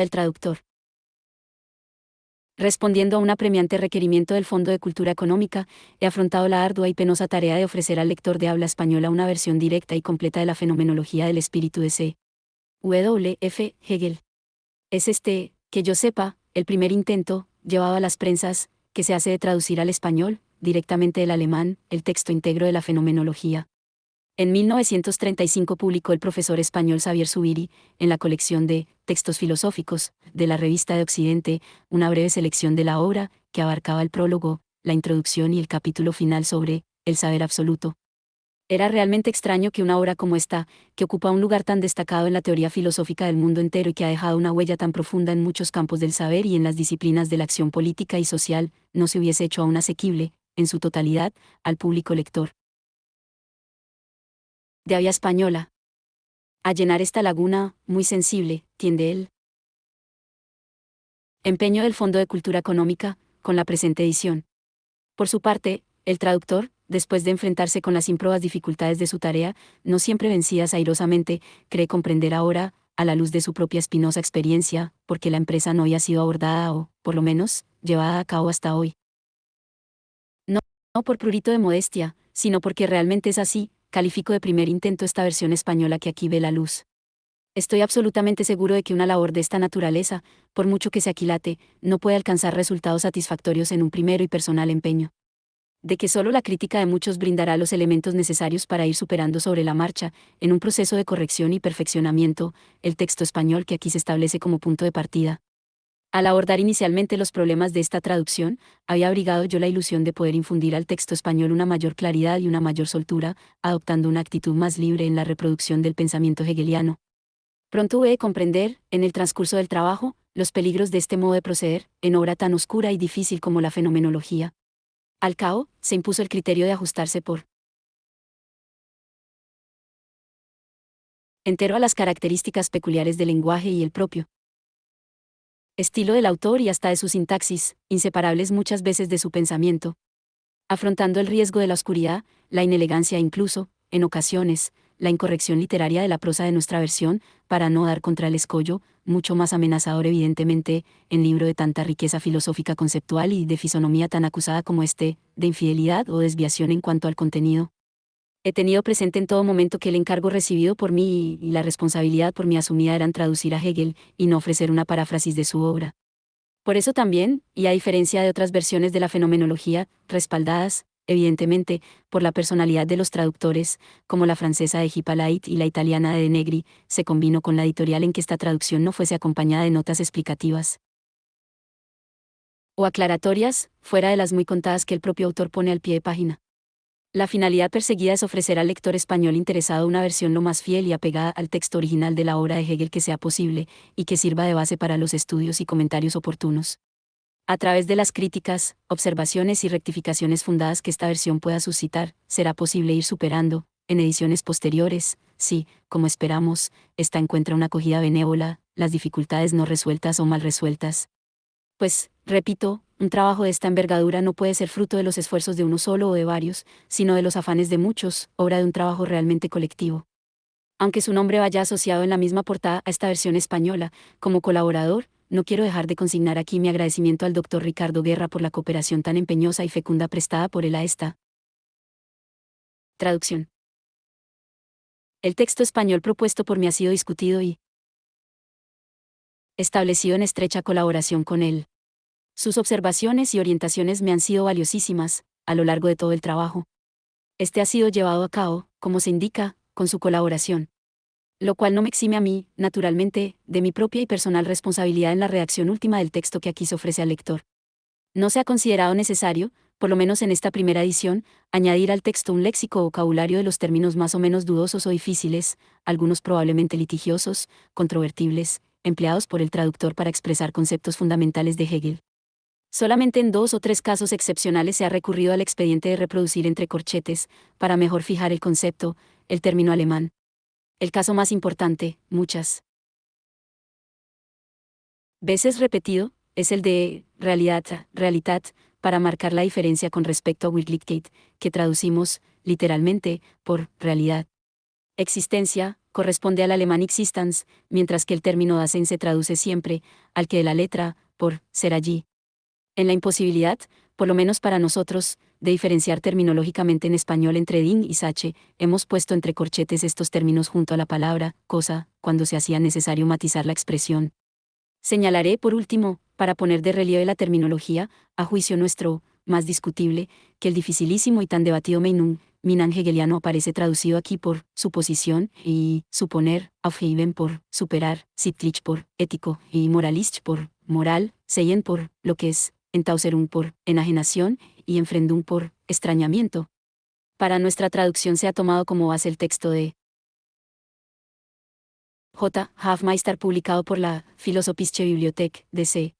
del traductor. Respondiendo a un apremiante requerimiento del Fondo de Cultura Económica, he afrontado la ardua y penosa tarea de ofrecer al lector de habla española una versión directa y completa de la fenomenología del espíritu de C. W. F. Hegel. Es que yo sepa, el primer intento, llevado a las prensas, que se hace de traducir al español, directamente del alemán, el texto íntegro de la fenomenología. En 1935 publicó el profesor español Xavier Zubiri, en la colección de Textos Filosóficos, de la Revista de Occidente, una breve selección de la obra, que abarcaba el prólogo, la introducción y el capítulo final sobre el saber absoluto. Era realmente extraño que una obra como esta, que ocupa un lugar tan destacado en la teoría filosófica del mundo entero y que ha dejado una huella tan profunda en muchos campos del saber y en las disciplinas de la acción política y social, no se hubiese hecho aún asequible, en su totalidad, al público lector. De habla española. A llenar esta laguna, muy sensible, tiende el empeño del Fondo de Cultura Económica, con la presente edición. Por su parte, el traductor, después de enfrentarse con las ímprobas dificultades de su tarea, no siempre vencidas airosamente, cree comprender ahora, a la luz de su propia espinosa experiencia, porque la empresa no había sido abordada o, por lo menos, llevada a cabo hasta hoy. No por prurito de modestia, sino porque realmente es así, califico de primer intento esta versión española que aquí ve la luz. Estoy absolutamente seguro de que una labor de esta naturaleza, por mucho que se aquilate, no puede alcanzar resultados satisfactorios en un primero y personal empeño. De que solo la crítica de muchos brindará los elementos necesarios para ir superando sobre la marcha, en un proceso de corrección y perfeccionamiento, el texto español que aquí se establece como punto de partida. Al abordar inicialmente los problemas de esta traducción, había abrigado yo la ilusión de poder infundir al texto español una mayor claridad y una mayor soltura, adoptando una actitud más libre en la reproducción del pensamiento hegeliano. Pronto hube de comprender, en el transcurso del trabajo, los peligros de este modo de proceder, en obra tan oscura y difícil como la fenomenología. Al cabo, se impuso el criterio de ajustarse por entero a las características peculiares del lenguaje y el propio estilo del autor y hasta de su sintaxis, inseparables muchas veces de su pensamiento, afrontando el riesgo de la oscuridad, la inelegancia e incluso, en ocasiones, la incorrección literaria de la prosa de nuestra versión, para no dar contra el escollo, mucho más amenazador evidentemente, en libro de tanta riqueza filosófica conceptual y de fisonomía tan acusada como de infidelidad o desviación en cuanto al contenido. He tenido presente en todo momento que el encargo recibido por mí y la responsabilidad por mí asumida eran traducir a Hegel, y no ofrecer una paráfrasis de su obra. Por eso también, y a diferencia de otras versiones de la fenomenología, respaldadas, evidentemente, por la personalidad de los traductores, como la francesa de Hippolyte y la italiana de De Negri, se combinó con la editorial en que esta traducción no fuese acompañada de notas explicativas o aclaratorias, fuera de las muy contadas que el propio autor pone al pie de página. La finalidad perseguida es ofrecer al lector español interesado una versión lo más fiel y apegada al texto original de la obra de Hegel que sea posible, y que sirva de base para los estudios y comentarios oportunos. A través de las críticas, observaciones y rectificaciones fundadas que esta versión pueda suscitar, será posible ir superando, en ediciones posteriores, si, como esperamos, esta encuentra una acogida benévola, las dificultades no resueltas o mal resueltas. Pues, repito, un trabajo de esta envergadura no puede ser fruto de los esfuerzos de uno solo o de varios, sino de los afanes de muchos, obra de un trabajo realmente colectivo. Aunque su nombre vaya asociado en la misma portada a esta versión española, como colaborador, no quiero dejar de consignar aquí mi agradecimiento al doctor Ricardo Guerra por la cooperación tan empeñosa y fecunda prestada por él a esta traducción. El texto español propuesto por mí ha sido discutido y establecido en estrecha colaboración con él. Sus observaciones y orientaciones me han sido valiosísimas, a lo largo de todo el trabajo. Este ha sido llevado a cabo, como se indica, con su colaboración. Lo cual no me exime a mí, naturalmente, de mi propia y personal responsabilidad en la redacción última del texto que aquí se ofrece al lector. No se ha considerado necesario, por lo menos en esta primera edición, añadir al texto un léxico o vocabulario de los términos más o menos dudosos o difíciles, algunos probablemente litigiosos, controvertibles, empleados por el traductor para expresar conceptos fundamentales de Hegel. Solamente en 2 o 3 casos excepcionales se ha recurrido al expediente de reproducir entre corchetes, para mejor fijar el concepto, el término alemán. El caso más importante, muchas veces repetido, es el de Realität, para marcar la diferencia con respecto a Wirklichkeit, que traducimos, literalmente, por realidad. Existencia, corresponde al alemán existence, mientras que el término Dasein se traduce siempre, al que de la letra, por, ser allí. En la imposibilidad, por lo menos para nosotros, de diferenciar terminológicamente en español entre Ding y Sache, hemos puesto entre corchetes estos términos junto a la palabra, cosa, cuando se hacía necesario matizar la expresión. Señalaré, por último, para poner de relieve la terminología, a juicio nuestro, más discutible, que el dificilísimo y tan debatido Meinung, Minan hegeliano aparece traducido aquí por suposición y suponer, aufheben por superar, sittlich por ético y moralisch por moral, seien por lo que es, entauserung por enajenación y enfrendung por extrañamiento. Para nuestra traducción se ha tomado como base el texto de J. Hafmeister publicado por la Philosophische Bibliothek, D.C.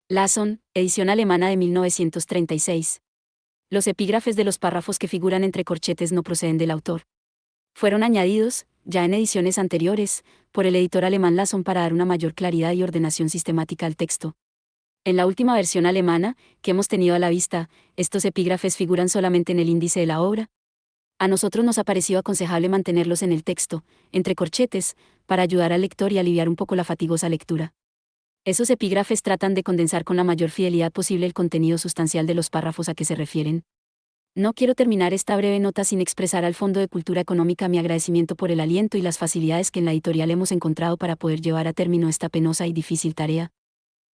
Lasson, edición alemana de 1936. Los epígrafes de los párrafos que figuran entre corchetes no proceden del autor. Fueron añadidos, ya en ediciones anteriores, por el editor alemán Lasson para dar una mayor claridad y ordenación sistemática al texto. En la última versión alemana, que hemos tenido a la vista, estos epígrafes figuran solamente en el índice de la obra. A nosotros nos ha parecido aconsejable mantenerlos en el texto, entre corchetes, para ayudar al lector y aliviar un poco la fatigosa lectura. Esos epígrafes tratan de condensar con la mayor fidelidad posible el contenido sustancial de los párrafos a que se refieren. No quiero terminar esta breve nota sin expresar al Fondo de Cultura Económica mi agradecimiento por el aliento y las facilidades que en la editorial hemos encontrado para poder llevar a término esta penosa y difícil tarea.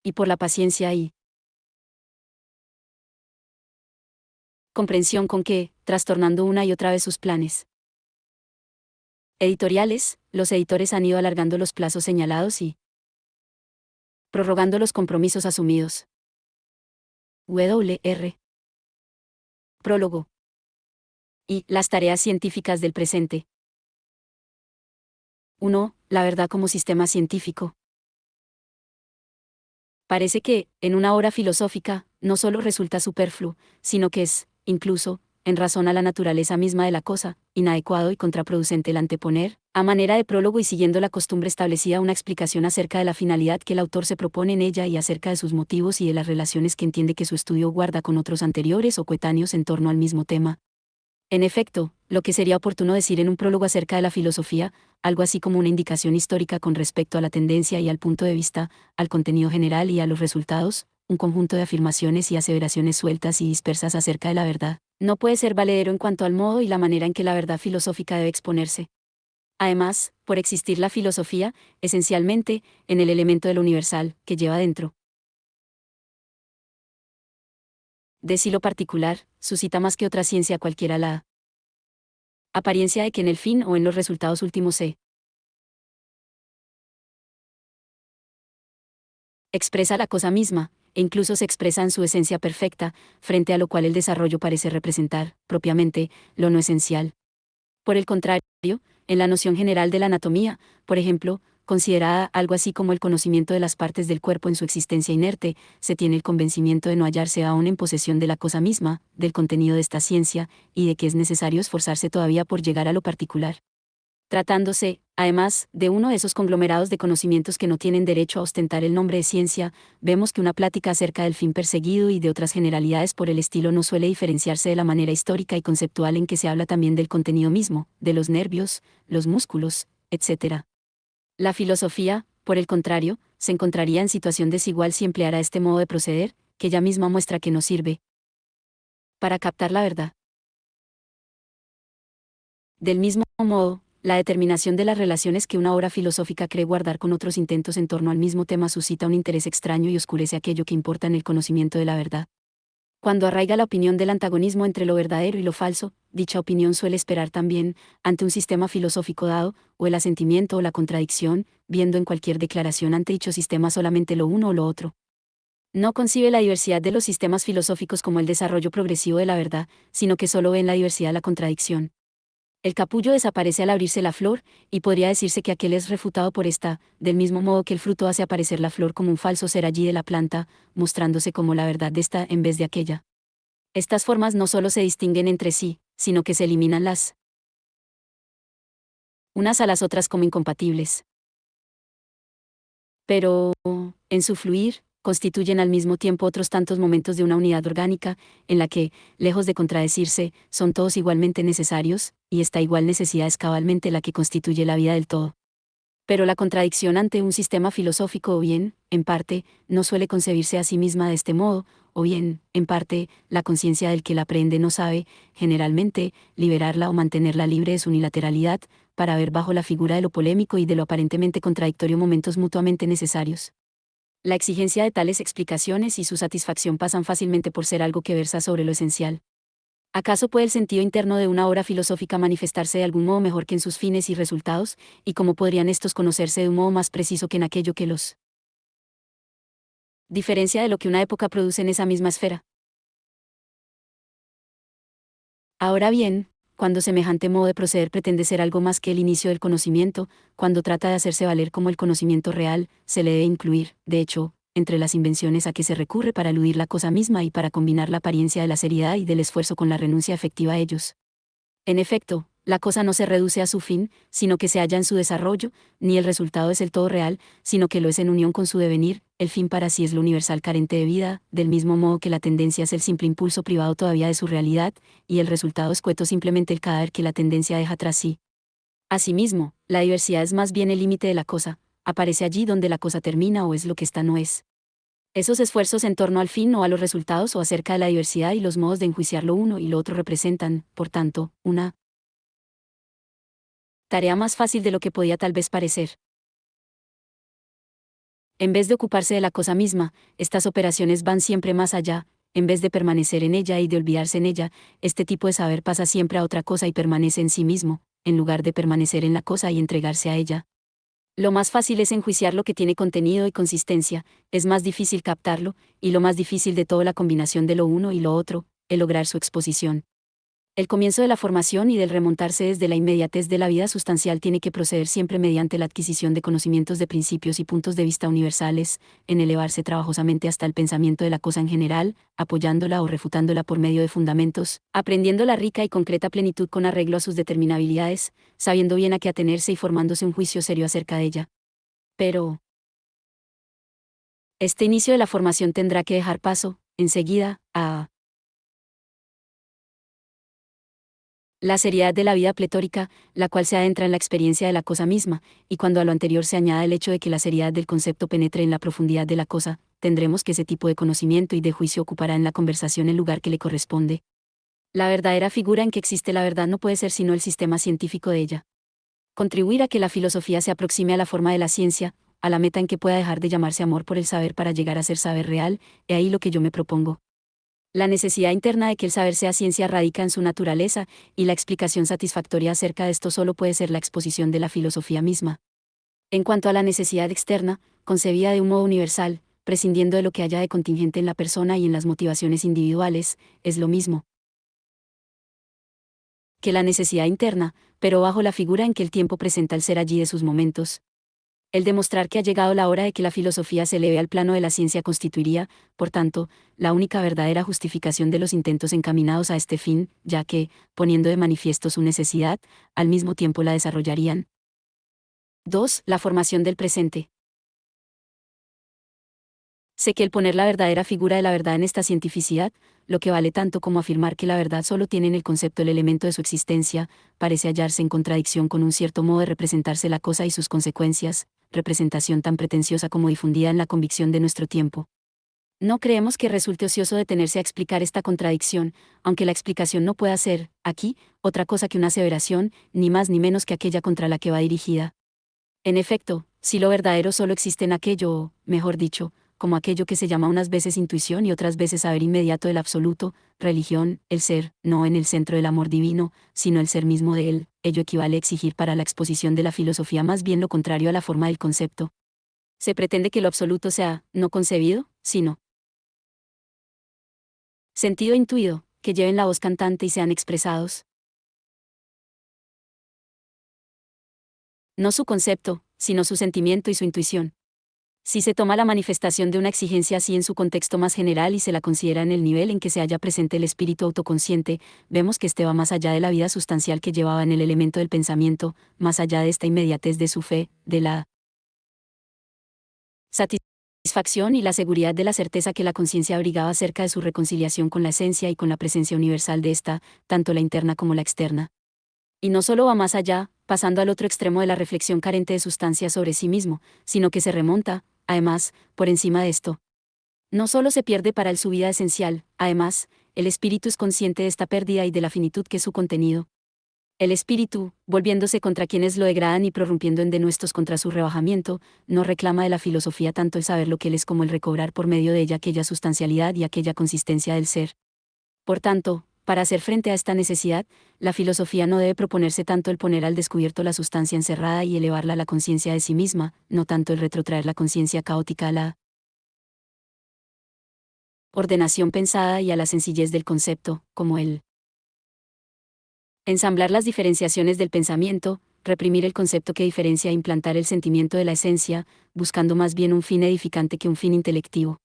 Y por la paciencia y comprensión con que, trastornando una y otra vez sus planes editoriales, los editores han ido alargando los plazos señalados y prorrogando los compromisos asumidos. W.R. Prólogo. Y las tareas científicas del presente. 1. La verdad como sistema científico. Parece que, en una obra filosófica, no solo resulta superfluo, sino que es, incluso, en razón a la naturaleza misma de la cosa, inadecuado y contraproducente el anteponer, a manera de prólogo y siguiendo la costumbre establecida, una explicación acerca de la finalidad que el autor se propone en ella y acerca de sus motivos y de las relaciones que entiende que su estudio guarda con otros anteriores o coetáneos en torno al mismo tema. En efecto, lo que sería oportuno decir en un prólogo acerca de la filosofía, algo así como una indicación histórica con respecto a la tendencia y al punto de vista, al contenido general y a los resultados, un conjunto de afirmaciones y aseveraciones sueltas y dispersas acerca de la verdad, no puede ser valedero en cuanto al modo y la manera en que la verdad filosófica debe exponerse. Además, por existir la filosofía, esencialmente, en el elemento de lo universal, que lleva dentro de sí lo particular, suscita más que otra ciencia cualquiera la apariencia de que en el fin o en los resultados últimos se expresa la cosa misma, e incluso se expresa en su esencia perfecta, frente a lo cual el desarrollo parece representar, propiamente, lo no esencial. Por el contrario, en la noción general de la anatomía, por ejemplo, considerada algo así como el conocimiento de las partes del cuerpo en su existencia inerte, se tiene el convencimiento de no hallarse aún en posesión de la cosa misma, del contenido de esta ciencia, y de que es necesario esforzarse todavía por llegar a lo particular. Tratándose, además, de uno de esos conglomerados de conocimientos que no tienen derecho a ostentar el nombre de ciencia, vemos que una plática acerca del fin perseguido y de otras generalidades por el estilo no suele diferenciarse de la manera histórica y conceptual en que se habla también del contenido mismo, de los nervios, los músculos, etc. La filosofía, por el contrario, se encontraría en situación desigual si empleara este modo de proceder, que ella misma muestra que no sirve para captar la verdad. Del mismo modo, la determinación de las relaciones que una obra filosófica cree guardar con otros intentos en torno al mismo tema suscita un interés extraño y oscurece aquello que importa en el conocimiento de la verdad. Cuando arraiga la opinión del antagonismo entre lo verdadero y lo falso, dicha opinión suele esperar también, ante un sistema filosófico dado, o el asentimiento o la contradicción, viendo en cualquier declaración ante dicho sistema solamente lo uno o lo otro. No concibe la diversidad de los sistemas filosóficos como el desarrollo progresivo de la verdad, sino que solo ve en la diversidad la contradicción. El capullo desaparece al abrirse la flor, y podría decirse que aquel es refutado por esta, del mismo modo que el fruto hace aparecer la flor como un falso ser allí de la planta, mostrándose como la verdad de esta en vez de aquella. Estas formas no solo se distinguen entre sí, sino que se eliminan las unas a las otras como incompatibles. Pero, en su fluir, constituyen al mismo tiempo otros tantos momentos de una unidad orgánica, en la que, lejos de contradecirse, son todos igualmente necesarios, y esta igual necesidad es cabalmente la que constituye la vida del todo. Pero la contradicción ante un sistema filosófico o bien, en parte, no suele concebirse a sí misma de este modo, o bien, en parte, la conciencia del que la aprende no sabe, generalmente, liberarla o mantenerla libre de su unilateralidad, para ver bajo la figura de lo polémico y de lo aparentemente contradictorio momentos mutuamente necesarios. La exigencia de tales explicaciones y su satisfacción pasan fácilmente por ser algo que versa sobre lo esencial. ¿Acaso puede el sentido interno de una obra filosófica manifestarse de algún modo mejor que en sus fines y resultados, y cómo podrían estos conocerse de un modo más preciso que en aquello que los diferencia de lo que una época produce en esa misma esfera? Ahora bien, cuando semejante modo de proceder pretende ser algo más que el inicio del conocimiento, cuando trata de hacerse valer como el conocimiento real, se le debe incluir, de hecho, entre las invenciones a que se recurre para eludir la cosa misma y para combinar la apariencia de la seriedad y del esfuerzo con la renuncia efectiva a ellos. En efecto, la cosa no se reduce a su fin, sino que se halla en su desarrollo, ni el resultado es el todo real, sino que lo es en unión con su devenir, el fin para sí es lo universal carente de vida, del mismo modo que la tendencia es el simple impulso privado todavía de su realidad, y el resultado escueto simplemente el cadáver que la tendencia deja tras sí. Asimismo, la diversidad es más bien el límite de la cosa, aparece allí donde la cosa termina o es lo que ésta no es. Esos esfuerzos en torno al fin o a los resultados o acerca de la diversidad y los modos de enjuiciar lo uno y lo otro representan, por tanto, una tarea más fácil de lo que podía tal vez parecer. En vez de ocuparse de la cosa misma, estas operaciones van siempre más allá, en vez de permanecer en ella y de olvidarse en ella, este tipo de saber pasa siempre a otra cosa y permanece en sí mismo, en lugar de permanecer en la cosa y entregarse a ella. Lo más fácil es enjuiciar lo que tiene contenido y consistencia, es más difícil captarlo, y lo más difícil de todo la combinación de lo uno y lo otro, el lograr su exposición. El comienzo de la formación y del remontarse desde la inmediatez de la vida sustancial tiene que proceder siempre mediante la adquisición de conocimientos de principios y puntos de vista universales, en elevarse trabajosamente hasta el pensamiento de la cosa en general, apoyándola o refutándola por medio de fundamentos, aprendiendo la rica y concreta plenitud con arreglo a sus determinabilidades, sabiendo bien a qué atenerse y formándose un juicio serio acerca de ella. Pero este inicio de la formación tendrá que dejar paso, enseguida, a la seriedad de la vida pletórica, la cual se adentra en la experiencia de la cosa misma, y cuando a lo anterior se añada el hecho de que la seriedad del concepto penetre en la profundidad de la cosa, tendremos que ese tipo de conocimiento y de juicio ocupará en la conversación el lugar que le corresponde. La verdadera figura en que existe la verdad no puede ser sino el sistema científico de ella. Contribuir a que la filosofía se aproxime a la forma de la ciencia, a la meta en que pueda dejar de llamarse amor por el saber para llegar a ser saber real, he ahí lo que yo me propongo. La necesidad interna de que el saber sea ciencia radica en su naturaleza, y la explicación satisfactoria acerca de esto solo puede ser la exposición de la filosofía misma. En cuanto a la necesidad externa, concebida de un modo universal, prescindiendo de lo que haya de contingente en la persona y en las motivaciones individuales, es lo mismo que la necesidad interna, pero bajo la figura en que el tiempo presenta el ser allí de sus momentos. El demostrar que ha llegado la hora de que la filosofía se eleve al plano de la ciencia constituiría, por tanto, la única verdadera justificación de los intentos encaminados a este fin, ya que, poniendo de manifiesto su necesidad, al mismo tiempo la desarrollarían. 2. La formación del presente. Sé que el poner la verdadera figura de la verdad en esta cientificidad, lo que vale tanto como afirmar que la verdad solo tiene en el concepto el elemento de su existencia, parece hallarse en contradicción con un cierto modo de representarse la cosa y sus consecuencias, representación tan pretenciosa como difundida en la convicción de nuestro tiempo. No creemos que resulte ocioso detenerse a explicar esta contradicción, aunque la explicación no pueda ser, aquí, otra cosa que una aseveración, ni más ni menos que aquella contra la que va dirigida. En efecto, si lo verdadero solo existe en aquello o, mejor dicho, como aquello que se llama unas veces intuición y otras veces saber inmediato del absoluto, religión, el ser, no en el centro del amor divino, sino el ser mismo de él, ello equivale a exigir para la exposición de la filosofía más bien lo contrario a la forma del concepto. Se pretende que lo absoluto sea, no concebido, sino sentido intuido, que lleven la voz cantante y sean expresados. No su concepto, sino su sentimiento y su intuición. Si se toma la manifestación de una exigencia así en su contexto más general y se la considera en el nivel en que se halla presente el espíritu autoconsciente, vemos que éste va más allá de la vida sustancial que llevaba en el elemento del pensamiento, más allá de esta inmediatez de su fe, de la satisfacción y la seguridad de la certeza que la conciencia abrigaba acerca de su reconciliación con la esencia y con la presencia universal de esta, tanto la interna como la externa. Y no solo va más allá, pasando al otro extremo de la reflexión carente de sustancia sobre sí mismo, sino que se remonta, además, por encima de esto. No solo se pierde para él su vida esencial, además, el espíritu es consciente de esta pérdida y de la finitud que es su contenido. El espíritu, volviéndose contra quienes lo degradan y prorrumpiendo en denuestos contra su rebajamiento, no reclama de la filosofía tanto el saber lo que él es como el recobrar por medio de ella aquella sustancialidad y aquella consistencia del ser. Por tanto, para hacer frente a esta necesidad, la filosofía no debe proponerse tanto el poner al descubierto la sustancia encerrada y elevarla a la conciencia de sí misma, no tanto el retrotraer la conciencia caótica a la ordenación pensada y a la sencillez del concepto, como el ensamblar las diferenciaciones del pensamiento, reprimir el concepto que diferencia e implantar el sentimiento de la esencia, buscando más bien un fin edificante que un fin intelectivo.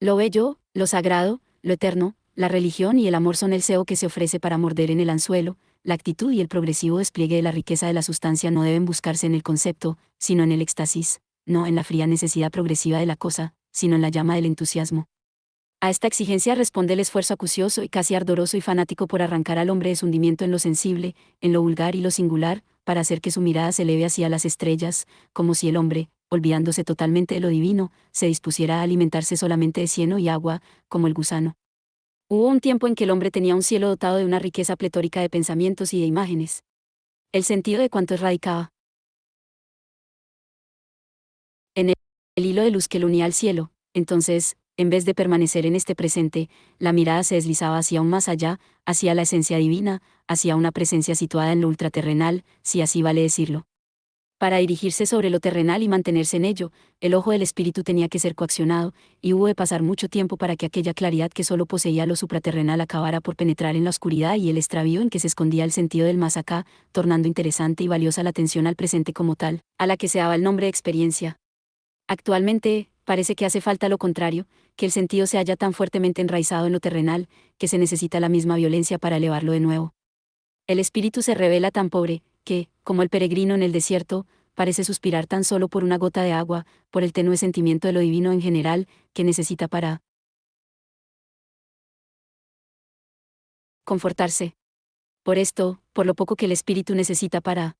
Lo bello, lo sagrado, lo eterno, la religión y el amor son el cebo que se ofrece para morder en el anzuelo, la actitud y el progresivo despliegue de la riqueza de la sustancia no deben buscarse en el concepto, sino en el éxtasis, no en la fría necesidad progresiva de la cosa, sino en la llama del entusiasmo. A esta exigencia responde el esfuerzo acucioso y casi ardoroso y fanático por arrancar al hombre de su hundimiento en lo sensible, en lo vulgar y lo singular, para hacer que su mirada se eleve hacia las estrellas, como si el hombre, olvidándose totalmente de lo divino, se dispusiera a alimentarse solamente de cieno y agua, como el gusano. Hubo un tiempo en que el hombre tenía un cielo dotado de una riqueza pletórica de pensamientos y de imágenes. El sentido de cuantos radicaba en el hilo de luz que lo unía al cielo. Entonces, en vez de permanecer en este presente, la mirada se deslizaba hacia aún más allá, hacia la esencia divina, hacia una presencia situada en lo ultraterrenal, si así vale decirlo. Para dirigirse sobre lo terrenal y mantenerse en ello, el ojo del espíritu tenía que ser coaccionado, y hubo de pasar mucho tiempo para que aquella claridad que solo poseía lo supraterrenal acabara por penetrar en la oscuridad y el extravío en que se escondía el sentido del más acá, tornando interesante y valiosa la atención al presente como tal, a la que se daba el nombre de experiencia. Actualmente, parece que hace falta lo contrario, que el sentido se halla tan fuertemente enraizado en lo terrenal, que se necesita la misma violencia para elevarlo de nuevo. El espíritu se revela tan pobre, que, como el peregrino en el desierto, parece suspirar tan solo por una gota de agua, por el tenue sentimiento de lo divino en general, que necesita para confortarse. Por esto, por lo poco que el espíritu necesita para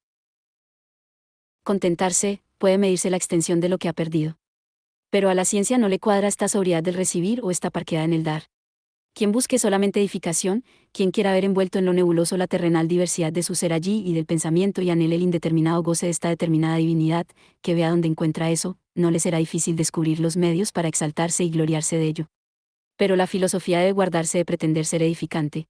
contentarse, puede medirse la extensión de lo que ha perdido. Pero a la ciencia no le cuadra esta sobriedad del recibir o esta parquedad en el dar. Quien busque solamente edificación, quien quiera ver envuelto en lo nebuloso la terrenal diversidad de su ser allí y del pensamiento y anhele el indeterminado goce de esta determinada divinidad, que vea dónde encuentra eso, no le será difícil descubrir los medios para exaltarse y gloriarse de ello. Pero la filosofía debe guardarse de pretender ser edificante.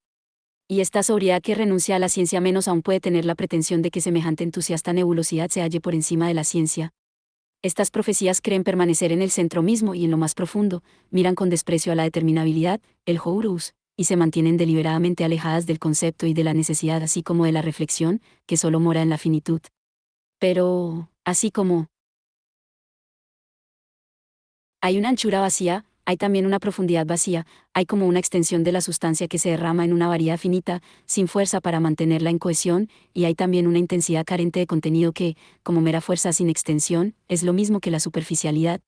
Y esta sobriedad que renuncia a la ciencia menos aún puede tener la pretensión de que semejante entusiasta nebulosidad se halle por encima de la ciencia. Estas profecías creen permanecer en el centro mismo y en lo más profundo, miran con desprecio a la determinabilidad, el horus, y se mantienen deliberadamente alejadas del concepto y de la necesidad así como de la reflexión, que solo mora en la finitud. Pero, así como hay una anchura vacía, hay también una profundidad vacía, hay como una extensión de la sustancia que se derrama en una variedad finita, sin fuerza para mantenerla en cohesión, y hay también una intensidad carente de contenido que, como mera fuerza sin extensión, es lo mismo que la superficialidad.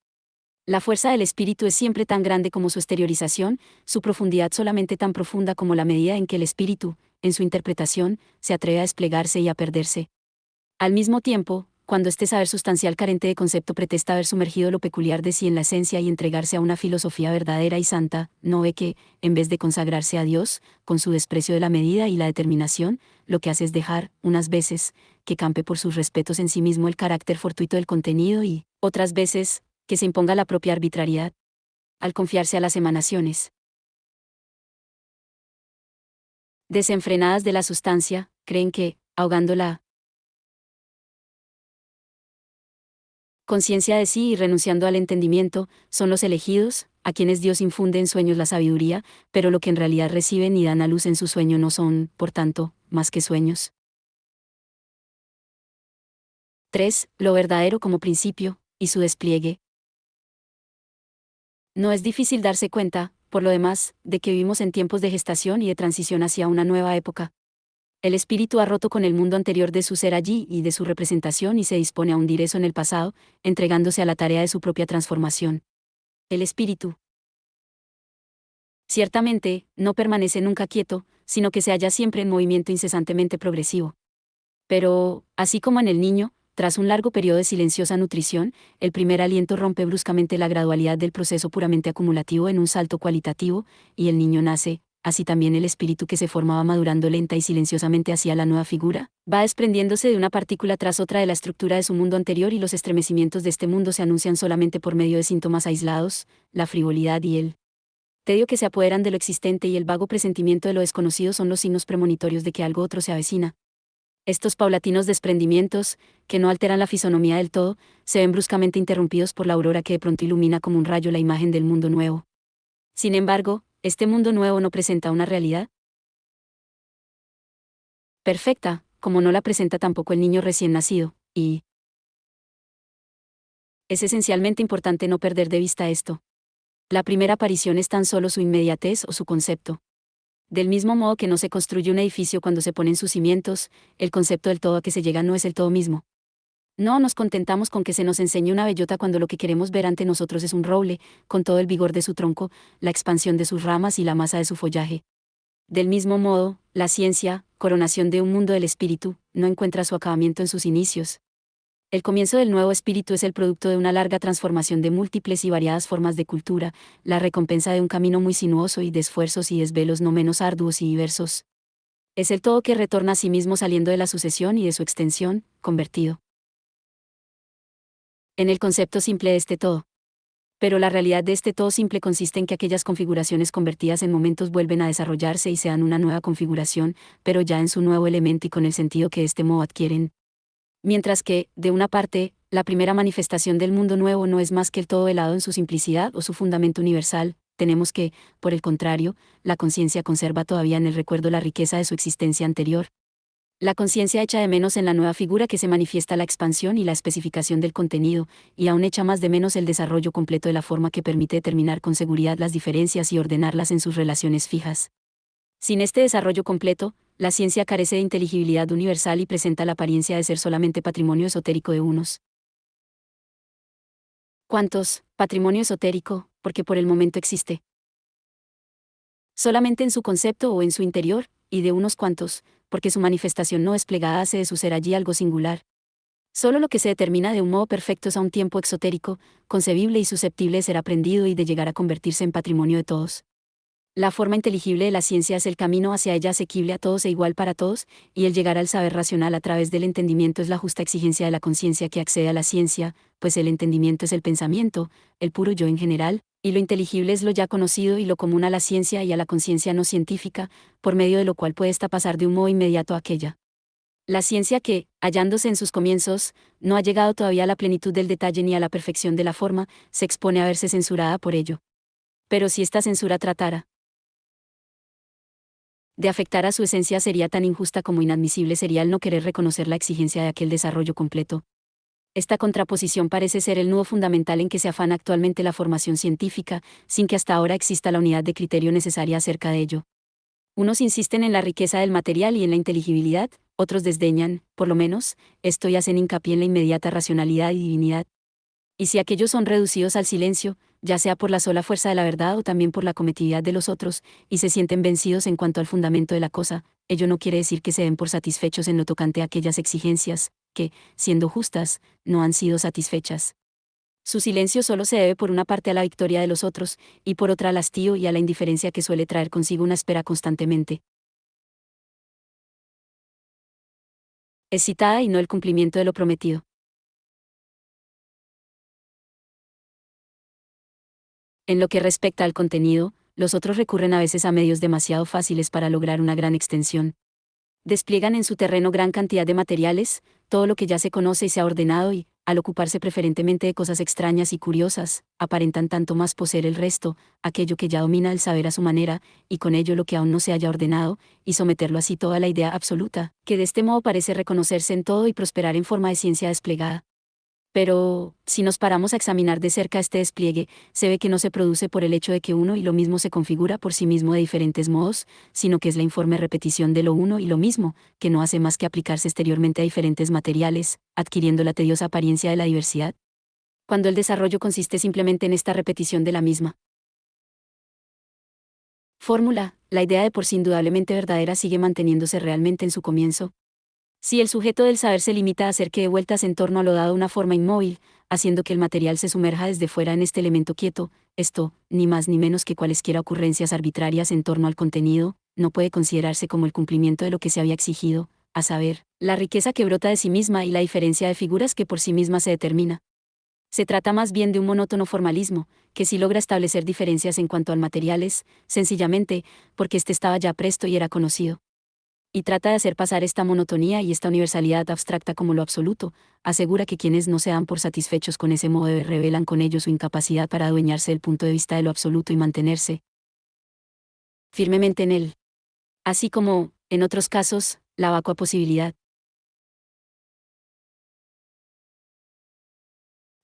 La fuerza del espíritu es siempre tan grande como su exteriorización, su profundidad solamente tan profunda como la medida en que el espíritu, en su interpretación, se atreve a desplegarse y a perderse. Al mismo tiempo, cuando este saber sustancial carente de concepto pretesta haber sumergido lo peculiar de sí en la esencia y entregarse a una filosofía verdadera y santa, no ve que, en vez de consagrarse a Dios, con su desprecio de la medida y la determinación, lo que hace es dejar, unas veces, que campe por sus respetos en sí mismo el carácter fortuito del contenido y, otras veces, que se imponga la propia arbitrariedad. Al confiarse a las emanaciones desenfrenadas de la sustancia, creen que, ahogándola, conciencia de sí y renunciando al entendimiento, son los elegidos, a quienes Dios infunde en sueños la sabiduría, pero lo que en realidad reciben y dan a luz en su sueño no son, por tanto, más que sueños. 3. Lo verdadero como principio, y su despliegue. No es difícil darse cuenta, por lo demás, de que vivimos en tiempos de gestación y de transición hacia una nueva época. El espíritu ha roto con el mundo anterior de su ser allí y de su representación y se dispone a hundir eso en el pasado, entregándose a la tarea de su propia transformación. El espíritu. Ciertamente, no permanece nunca quieto, sino que se halla siempre en movimiento incesantemente progresivo. Pero, así como en el niño, tras un largo periodo de silenciosa nutrición, el primer aliento rompe bruscamente la gradualidad del proceso puramente acumulativo en un salto cualitativo, y el niño nace, así también el espíritu que se formaba madurando lenta y silenciosamente hacia la nueva figura, va desprendiéndose de una partícula tras otra de la estructura de su mundo anterior y los estremecimientos de este mundo se anuncian solamente por medio de síntomas aislados, la frivolidad y el tedio que se apoderan de lo existente y el vago presentimiento de lo desconocido son los signos premonitorios de que algo otro se avecina. Estos paulatinos desprendimientos, que no alteran la fisonomía del todo, se ven bruscamente interrumpidos por la aurora que de pronto ilumina como un rayo la imagen del mundo nuevo. Sin embargo, este mundo nuevo no presenta una realidad perfecta, como no la presenta tampoco el niño recién nacido, y es esencialmente importante no perder de vista esto. La primera aparición es tan solo su inmediatez o su concepto. Del mismo modo que no se construye un edificio cuando se ponen sus cimientos, el concepto del todo a que se llega no es el todo mismo. No nos contentamos con que se nos enseñe una bellota cuando lo que queremos ver ante nosotros es un roble, con todo el vigor de su tronco, la expansión de sus ramas y la masa de su follaje. Del mismo modo, la ciencia, coronación de un mundo del espíritu, no encuentra su acabamiento en sus inicios. El comienzo del nuevo espíritu es el producto de una larga transformación de múltiples y variadas formas de cultura, la recompensa de un camino muy sinuoso y de esfuerzos y desvelos no menos arduos y diversos. Es el todo que retorna a sí mismo saliendo de la sucesión y de su extensión, convertido en el concepto simple de este todo. Pero la realidad de este todo simple consiste en que aquellas configuraciones convertidas en momentos vuelven a desarrollarse y se dan una nueva configuración, pero ya en su nuevo elemento y con el sentido que de este modo adquieren. Mientras que, de una parte, la primera manifestación del mundo nuevo no es más que el todo velado en su simplicidad o su fundamento universal, tenemos que, por el contrario, la conciencia conserva todavía en el recuerdo la riqueza de su existencia anterior. La conciencia echa de menos en la nueva figura que se manifiesta la expansión y la especificación del contenido, y aún echa más de menos el desarrollo completo de la forma que permite determinar con seguridad las diferencias y ordenarlas en sus relaciones fijas. Sin este desarrollo completo, la ciencia carece de inteligibilidad universal y presenta la apariencia de ser solamente patrimonio esotérico de unos. ¿Cuántos? Patrimonio esotérico, porque por el momento existe. Solamente en su concepto o en su interior, y de unos cuantos, porque su manifestación no desplegada hace de su ser allí algo singular. Solo lo que se determina de un modo perfecto es a un tiempo exotérico, concebible y susceptible de ser aprendido y de llegar a convertirse en patrimonio de todos. La forma inteligible de la ciencia es el camino hacia ella asequible a todos e igual para todos, y el llegar al saber racional a través del entendimiento es la justa exigencia de la conciencia que accede a la ciencia, pues el entendimiento es el pensamiento, el puro yo en general, y lo inteligible es lo ya conocido y lo común a la ciencia y a la conciencia no científica, por medio de lo cual puede ésta pasar de un modo inmediato a aquella. La ciencia que, hallándose en sus comienzos, no ha llegado todavía a la plenitud del detalle ni a la perfección de la forma, se expone a verse censurada por ello. Pero si esta censura tratara de afectar a su esencia sería tan injusta como inadmisible sería el no querer reconocer la exigencia de aquel desarrollo completo. Esta contraposición parece ser el nudo fundamental en que se afana actualmente la formación científica, sin que hasta ahora exista la unidad de criterio necesaria acerca de ello. Unos insisten en la riqueza del material y en la inteligibilidad, otros desdeñan, por lo menos, esto y hacen hincapié en la inmediata racionalidad y divinidad. Y si aquellos son reducidos al silencio, ya sea por la sola fuerza de la verdad o también por la cometividad de los otros, y se sienten vencidos en cuanto al fundamento de la cosa, ello no quiere decir que se den por satisfechos en lo tocante a aquellas exigencias, que, siendo justas, no han sido satisfechas. Su silencio solo se debe por una parte a la victoria de los otros, y por otra al hastío y a la indiferencia que suele traer consigo una espera constantemente excitada y no el cumplimiento de lo prometido. En lo que respecta al contenido, los otros recurren a veces a medios demasiado fáciles para lograr una gran extensión. Despliegan en su terreno gran cantidad de materiales, todo lo que ya se conoce y se ha ordenado y, al ocuparse preferentemente de cosas extrañas y curiosas, aparentan tanto más poseer el resto, aquello que ya domina el saber a su manera, y con ello lo que aún no se haya ordenado, y someterlo así toda la idea absoluta, que de este modo parece reconocerse en todo y prosperar en forma de ciencia desplegada. Pero, si nos paramos a examinar de cerca este despliegue, se ve que no se produce por el hecho de que uno y lo mismo se configura por sí mismo de diferentes modos, sino que es la informe repetición de lo uno y lo mismo, que no hace más que aplicarse exteriormente a diferentes materiales, adquiriendo la tediosa apariencia de la diversidad. cuando el desarrollo consiste simplemente en esta repetición de la misma fórmula, la idea de por sí indudablemente verdadera sigue manteniéndose realmente en su comienzo. Si el sujeto del saber se limita a hacer que dé vueltas en torno a lo dado una forma inmóvil, haciendo que el material se sumerja desde fuera en este elemento quieto, esto, ni más ni menos que cualesquiera ocurrencias arbitrarias en torno al contenido, no puede considerarse como el cumplimiento de lo que se había exigido, a saber, la riqueza que brota de sí misma y la diferencia de figuras que por sí misma se determina. Se trata más bien de un monótono formalismo, que sí logra establecer diferencias en cuanto al material es, sencillamente, porque éste estaba ya presto y era conocido. Y trata de hacer pasar esta monotonía y esta universalidad abstracta como lo absoluto, asegura que quienes no se dan por satisfechos con ese modo de ver revelan con ello su incapacidad para adueñarse del punto de vista de lo absoluto y mantenerse firmemente en él. Así como, en otros casos, la vacua posibilidad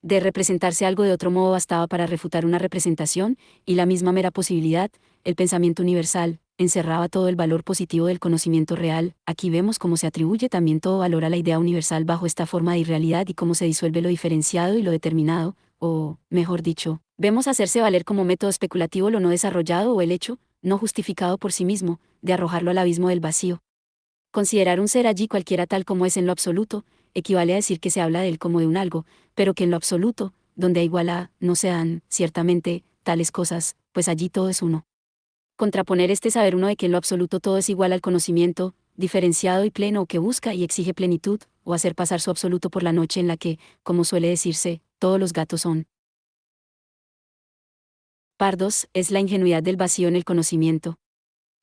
de representarse algo de otro modo bastaba para refutar una representación, y la misma mera posibilidad, el pensamiento universal, encerraba todo el valor positivo del conocimiento real. Aquí vemos cómo se atribuye también todo valor a la idea universal bajo esta forma de irrealidad y cómo se disuelve lo diferenciado y lo determinado, o, mejor dicho, vemos hacerse valer como método especulativo lo no desarrollado o el hecho, no justificado por sí mismo, de arrojarlo al abismo del vacío. Considerar un ser allí cualquiera tal como es en lo absoluto, equivale a decir que se habla de él como de un algo, pero que en lo absoluto, donde a igual a, no se dan, ciertamente, tales cosas, pues allí todo es uno. Contraponer este saber uno de que en lo absoluto todo es igual al conocimiento, diferenciado y pleno o que busca y exige plenitud, o hacer pasar su absoluto por la noche en la que, como suele decirse, todos los gatos son pardos, es la ingenuidad del vacío en el conocimiento.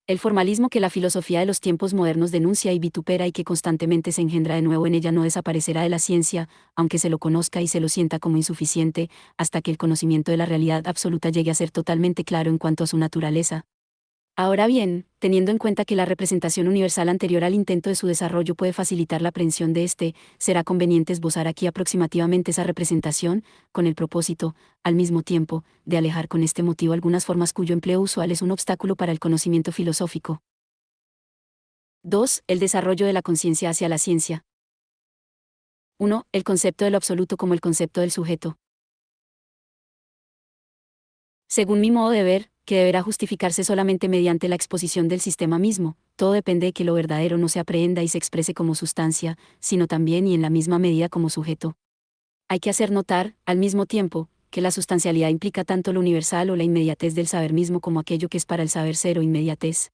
El formalismo que la filosofía de los tiempos modernos denuncia y vitupera y que constantemente se engendra de nuevo en ella no desaparecerá de la ciencia, aunque se lo conozca y se lo sienta como insuficiente, hasta que el conocimiento de la realidad absoluta llegue a ser totalmente claro en cuanto a su naturaleza. Ahora bien, teniendo en cuenta que la representación universal anterior al intento de su desarrollo puede facilitar la aprehensión de éste, será conveniente esbozar aquí aproximativamente esa representación, con el propósito, al mismo tiempo, de alejar con este motivo algunas formas cuyo empleo usual es un obstáculo para el conocimiento filosófico. 2. El desarrollo de la conciencia hacia la ciencia. 1. El concepto de lo absoluto como el concepto del sujeto. Según mi modo de ver, que deberá justificarse solamente mediante la exposición del sistema mismo, todo depende de que lo verdadero no se aprehenda y se exprese como sustancia, sino también y en la misma medida como sujeto. Hay que hacer notar, al mismo tiempo, que la sustancialidad implica tanto lo universal o la inmediatez del saber mismo como aquello que es para el saber ser o inmediatez.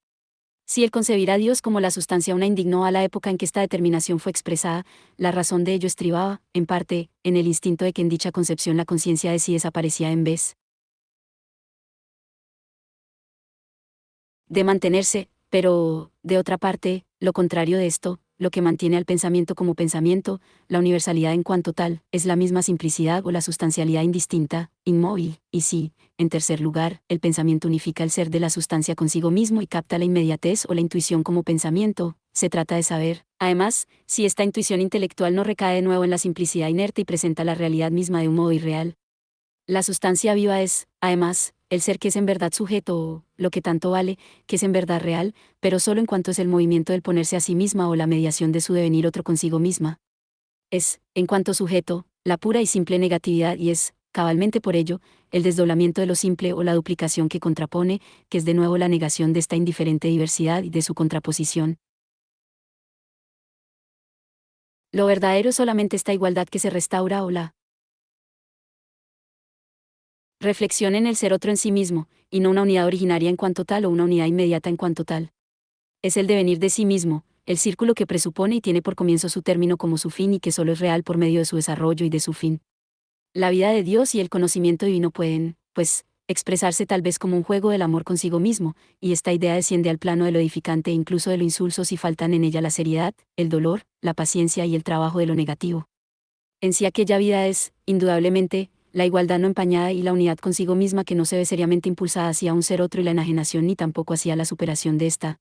Si el concebir a Dios como la sustancia una indignó a la época en que esta determinación fue expresada, la razón de ello estribaba, en parte, en el instinto de que en dicha concepción la conciencia de sí desaparecía en vez de mantenerse, pero, de otra parte, lo contrario de esto, lo que mantiene al pensamiento como pensamiento, la universalidad en cuanto tal, es la misma simplicidad o la sustancialidad indistinta, inmóvil, y si, en tercer lugar, el pensamiento unifica el ser de la sustancia consigo mismo y capta la inmediatez o la intuición como pensamiento, se trata de saber, además, si esta intuición intelectual no recae de nuevo en la simplicidad inerte y presenta la realidad misma de un modo irreal. La sustancia viva es, además, el ser que es en verdad sujeto o, lo que tanto vale, que es en verdad real, pero solo en cuanto es el movimiento del ponerse a sí misma o la mediación de su devenir otro consigo misma. Es, en cuanto sujeto, la pura y simple negatividad y es, cabalmente por ello, el desdoblamiento de lo simple o la duplicación que contrapone, que es de nuevo la negación de esta indiferente diversidad y de su contraposición. Lo verdadero es solamente esta igualdad que se restaura o la reflexión en el ser otro en sí mismo, y no una unidad originaria en cuanto tal o una unidad inmediata en cuanto tal. Es el devenir de sí mismo, el círculo que presupone y tiene por comienzo su término como su fin y que solo es real por medio de su desarrollo y de su fin. La vida de Dios y el conocimiento divino pueden, pues, expresarse tal vez como un juego del amor consigo mismo, y esta idea desciende al plano de lo edificante e incluso de lo insulso si faltan en ella la seriedad, el dolor, la paciencia y el trabajo de lo negativo. En sí aquella vida es, indudablemente, la igualdad no empañada y la unidad consigo misma que no se ve seriamente impulsada hacia un ser otro y la enajenación ni tampoco hacia la superación de esta.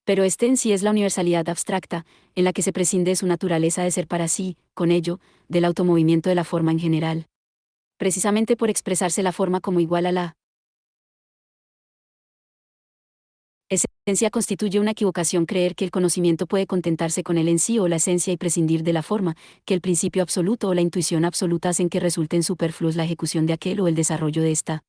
Pero este en sí es la universalidad abstracta, en la que se prescinde de su naturaleza de ser para sí, con ello, del automovimiento de la forma en general. Precisamente por expresarse la forma como igual a la esencia constituye una equivocación creer que el conocimiento puede contentarse con él en sí o la esencia y prescindir de la forma, que el principio absoluto o la intuición absoluta hacen que resulten superfluos la ejecución de aquel o el desarrollo de esta.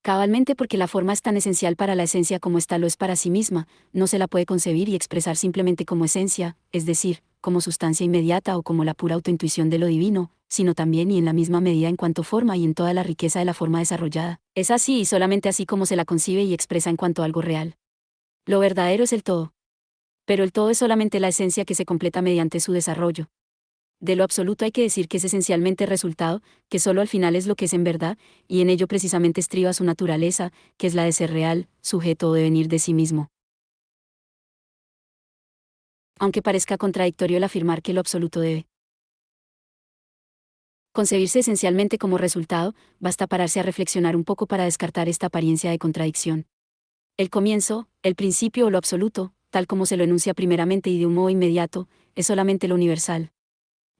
Cabalmente porque la forma es tan esencial para la esencia como ésta lo es para sí misma, no se la puede concebir y expresar simplemente como esencia, es decir, como sustancia inmediata o como la pura autointuición de lo divino, sino también y en la misma medida en cuanto forma y en toda la riqueza de la forma desarrollada. Es así y solamente así como se la concibe y expresa en cuanto algo real. Lo verdadero es el todo. Pero el todo es solamente la esencia que se completa mediante su desarrollo. De lo absoluto hay que decir que es esencialmente resultado, que solo al final es lo que es en verdad, y en ello precisamente estriba su naturaleza, que es la de ser real, sujeto o devenir de sí mismo. Aunque parezca contradictorio el afirmar que lo absoluto debe concebirse esencialmente como resultado, basta pararse a reflexionar un poco para descartar esta apariencia de contradicción. El comienzo, el principio o lo absoluto, tal como se lo enuncia primeramente y de un modo inmediato, es solamente lo universal.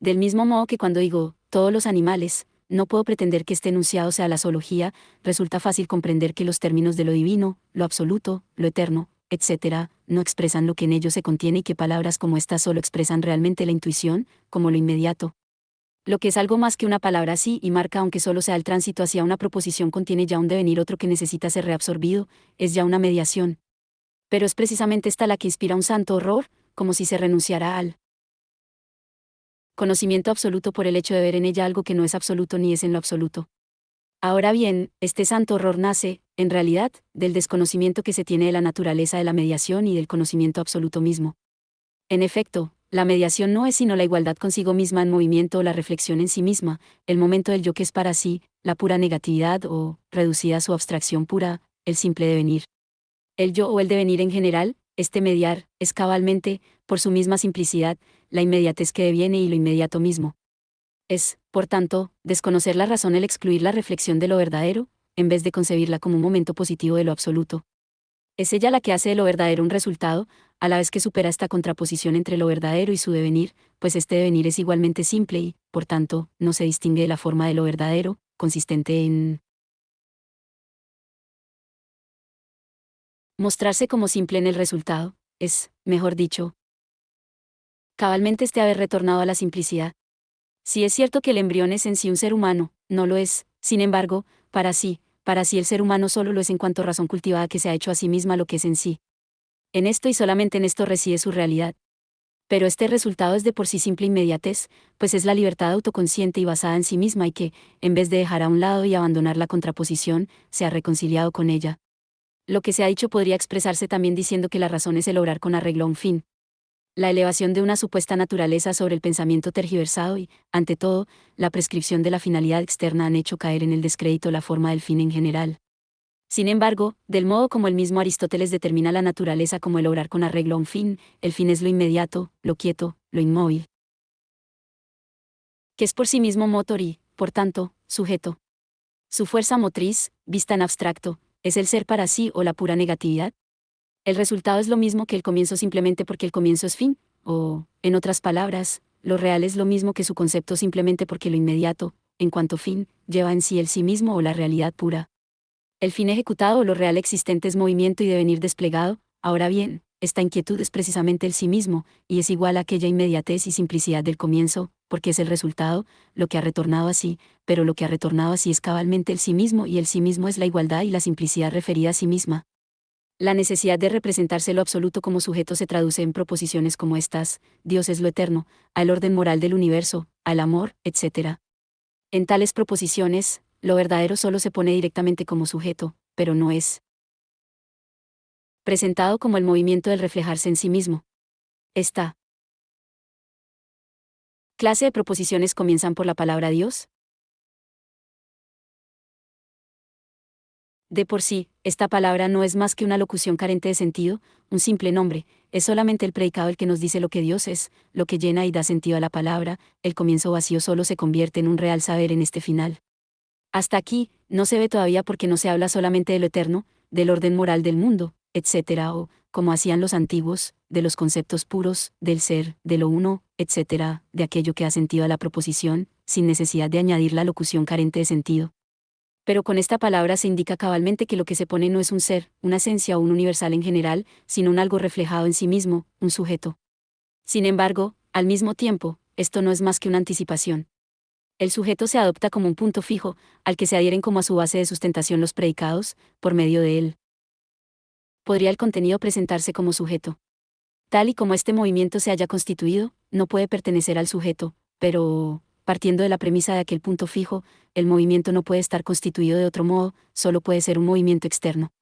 Del mismo modo que cuando digo, todos los animales, no puedo pretender que este enunciado sea la zoología, resulta fácil comprender que los términos de lo divino, lo absoluto, lo eterno, etc., no expresan lo que en ello se contiene y que palabras como estas solo expresan realmente la intuición, como lo inmediato. Lo que es algo más que una palabra así y marca aunque solo sea el tránsito hacia una proposición contiene ya un devenir otro que necesita ser reabsorbido, es ya una mediación. Pero es precisamente esta la que inspira un santo horror, como si se renunciara al conocimiento absoluto por el hecho de ver en ella algo que no es absoluto ni es en lo absoluto. Ahora bien, este santo horror nace, en realidad, del desconocimiento que se tiene de la naturaleza de la mediación y del conocimiento absoluto mismo. En efecto, la mediación no es sino la igualdad consigo misma en movimiento o la reflexión en sí misma, el momento del yo que es para sí, la pura negatividad o, reducida a su abstracción pura, el simple devenir. El yo o el devenir en general, este mediar, es cabalmente, por su misma simplicidad, la inmediatez que deviene y lo inmediato mismo. Es, por tanto, desconocer la razón el excluir la reflexión de lo verdadero, en vez de concebirla como un momento positivo de lo absoluto. Es ella la que hace de lo verdadero un resultado, a la vez que supera esta contraposición entre lo verdadero y su devenir, pues este devenir es igualmente simple y, por tanto, no se distingue de la forma de lo verdadero, consistente en mostrarse como simple en el resultado, es, mejor dicho, cabalmente este haber retornado a la simplicidad. Si es cierto que el embrión es en sí un ser humano, no lo es, sin embargo, para sí el ser humano solo lo es en cuanto razón cultivada que se ha hecho a sí misma lo que es en sí. En esto y solamente en esto reside su realidad. Pero este resultado es de por sí simple inmediatez, pues es la libertad autoconsciente y basada en sí misma y que, en vez de dejar a un lado y abandonar la contraposición, se ha reconciliado con ella. Lo que se ha dicho podría expresarse también diciendo que la razón es el obrar con arreglo a un fin. La elevación de una supuesta naturaleza sobre el pensamiento tergiversado y, ante todo, la prescripción de la finalidad externa han hecho caer en el descrédito la forma del fin en general. Sin embargo, del modo como el mismo Aristóteles determina la naturaleza como el obrar con arreglo a un fin, el fin es lo inmediato, lo quieto, lo inmóvil, que es por sí mismo motor y, por tanto, sujeto. Su fuerza motriz, vista en abstracto, es el ser para sí o la pura negatividad. El resultado es lo mismo que el comienzo simplemente porque el comienzo es fin, o, en otras palabras, lo real es lo mismo que su concepto simplemente porque lo inmediato, en cuanto fin, lleva en sí el sí mismo o la realidad pura. El fin ejecutado o lo real existente es movimiento y devenir desplegado, ahora bien, esta inquietud es precisamente el sí mismo, y es igual a aquella inmediatez y simplicidad del comienzo, porque es el resultado, lo que ha retornado así, pero lo que ha retornado así es cabalmente el sí mismo y el sí mismo es la igualdad y la simplicidad referida a sí misma. La necesidad de representarse lo absoluto como sujeto se traduce en proposiciones como estas: Dios es lo eterno, al orden moral del universo, al amor, etc. En tales proposiciones, lo verdadero solo se pone directamente como sujeto, pero no es presentado como el movimiento del reflejarse en sí mismo. Esta clase de proposiciones comienzan por la palabra Dios. De por sí, esta palabra no es más que una locución carente de sentido, un simple nombre, es solamente el predicado el que nos dice lo que Dios es, lo que llena y da sentido a la palabra, el comienzo vacío solo se convierte en un real saber en este final. Hasta aquí, no se ve todavía porque no se habla solamente de lo eterno, del orden moral del mundo, etc., o, como hacían los antiguos, de los conceptos puros, del ser, de lo uno, etc., de aquello que ha sentido a la proposición, sin necesidad de añadir la locución carente de sentido. Pero con esta palabra se indica cabalmente que lo que se pone no es un ser, una esencia o un universal en general, sino un algo reflejado en sí mismo, un sujeto. Sin embargo, al mismo tiempo, esto no es más que una anticipación. El sujeto se adopta como un punto fijo, al que se adhieren como a su base de sustentación los predicados, por medio de él. Podría el contenido presentarse como sujeto. Tal y como este movimiento se haya constituido, no puede pertenecer al sujeto, pero, partiendo de la premisa de aquel punto fijo, el movimiento no puede estar constituido de otro modo, solo puede ser un movimiento externo.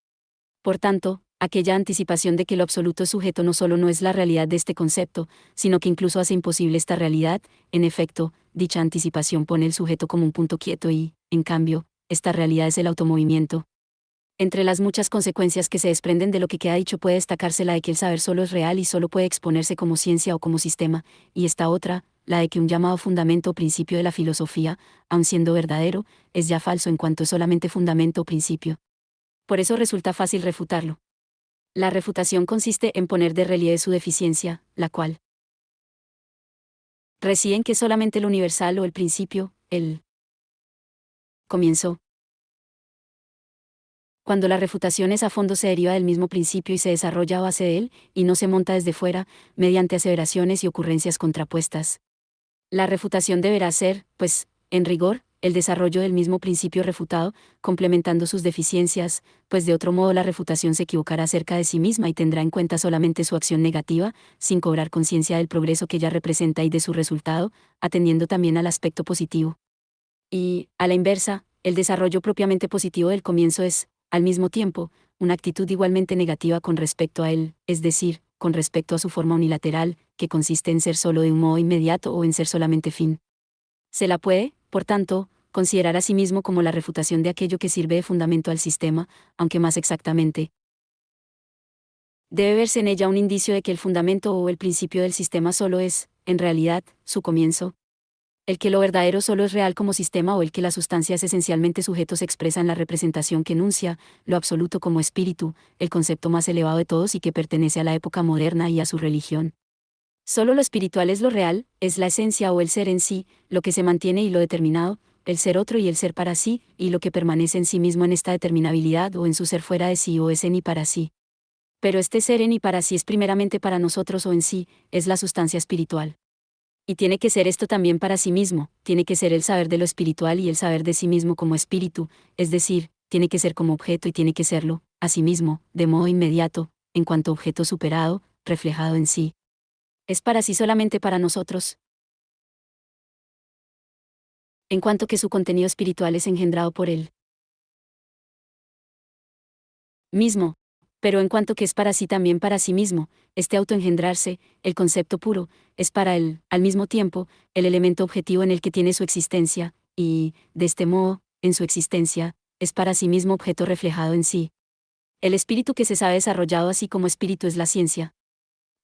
Por tanto, aquella anticipación de que lo absoluto sujeto no solo no es la realidad de este concepto, sino que incluso hace imposible esta realidad, en efecto, dicha anticipación pone el sujeto como un punto quieto y, en cambio, esta realidad es el automovimiento. Entre las muchas consecuencias que se desprenden de lo que queda dicho puede destacarse la de que el saber solo es real y solo puede exponerse como ciencia o como sistema, y esta otra, la de que un llamado fundamento o principio de la filosofía, aun siendo verdadero, es ya falso en cuanto es solamente fundamento o principio. Por eso resulta fácil refutarlo. La refutación consiste en poner de relieve su deficiencia, la cual reside en que solamente el universal o el principio, el comienzo. Cuando la refutación es a fondo se deriva del mismo principio y se desarrolla a base de él, y no se monta desde fuera, mediante aseveraciones y ocurrencias contrapuestas. La refutación deberá ser, pues, en rigor, el desarrollo del mismo principio refutado, complementando sus deficiencias, pues de otro modo la refutación se equivocará acerca de sí misma y tendrá en cuenta solamente su acción negativa, sin cobrar conciencia del progreso que ella representa y de su resultado, atendiendo también al aspecto positivo. Y, a la inversa, el desarrollo propiamente positivo del comienzo es, al mismo tiempo, una actitud igualmente negativa con respecto a él, es decir, con respecto a su forma unilateral, que consiste en ser solo de un modo inmediato o en ser solamente fin. Se la puede, por tanto, considerar a sí mismo como la refutación de aquello que sirve de fundamento al sistema, aunque más exactamente, debe verse en ella un indicio de que el fundamento o el principio del sistema solo es, en realidad, su comienzo. El que lo verdadero solo es real como sistema o el que la sustancia es esencialmente sujeto se expresa en la representación que enuncia, lo absoluto como espíritu, el concepto más elevado de todos y que pertenece a la época moderna y a su religión. Solo lo espiritual es lo real, es la esencia o el ser en sí, lo que se mantiene y lo determinado, el ser otro y el ser para sí, y lo que permanece en sí mismo en esta determinabilidad o en su ser fuera de sí o es en y para sí. Pero este ser en y para sí es primeramente para nosotros o en sí, es la sustancia espiritual. Y tiene que ser esto también para sí mismo, tiene que ser el saber de lo espiritual y el saber de sí mismo como espíritu, es decir, tiene que ser como objeto y tiene que serlo, a sí mismo, de modo inmediato, en cuanto objeto superado, reflejado en sí. Es para sí solamente para nosotros, en cuanto que su contenido espiritual es engendrado por él mismo, pero en cuanto que es para sí también para sí mismo, este autoengendrarse, el concepto puro, es para él, al mismo tiempo, el elemento objetivo en el que tiene su existencia, y, de este modo, en su existencia, es para sí mismo objeto reflejado en sí. El espíritu que se sabe desarrollado así como espíritu es la ciencia.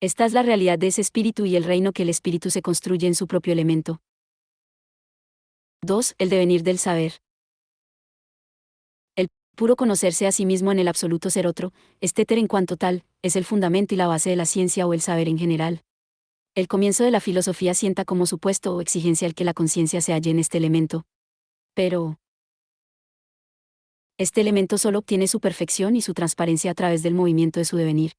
Esta es la realidad de ese espíritu y el reino que el espíritu se construye en su propio elemento. 2. El devenir del saber. El puro conocerse a sí mismo en el absoluto ser otro, este éter en cuanto tal, es el fundamento y la base de la ciencia o el saber en general. El comienzo de la filosofía sienta como supuesto o exigencia el que la conciencia se halle en este elemento. Pero este elemento solo obtiene su perfección y su transparencia a través del movimiento de su devenir.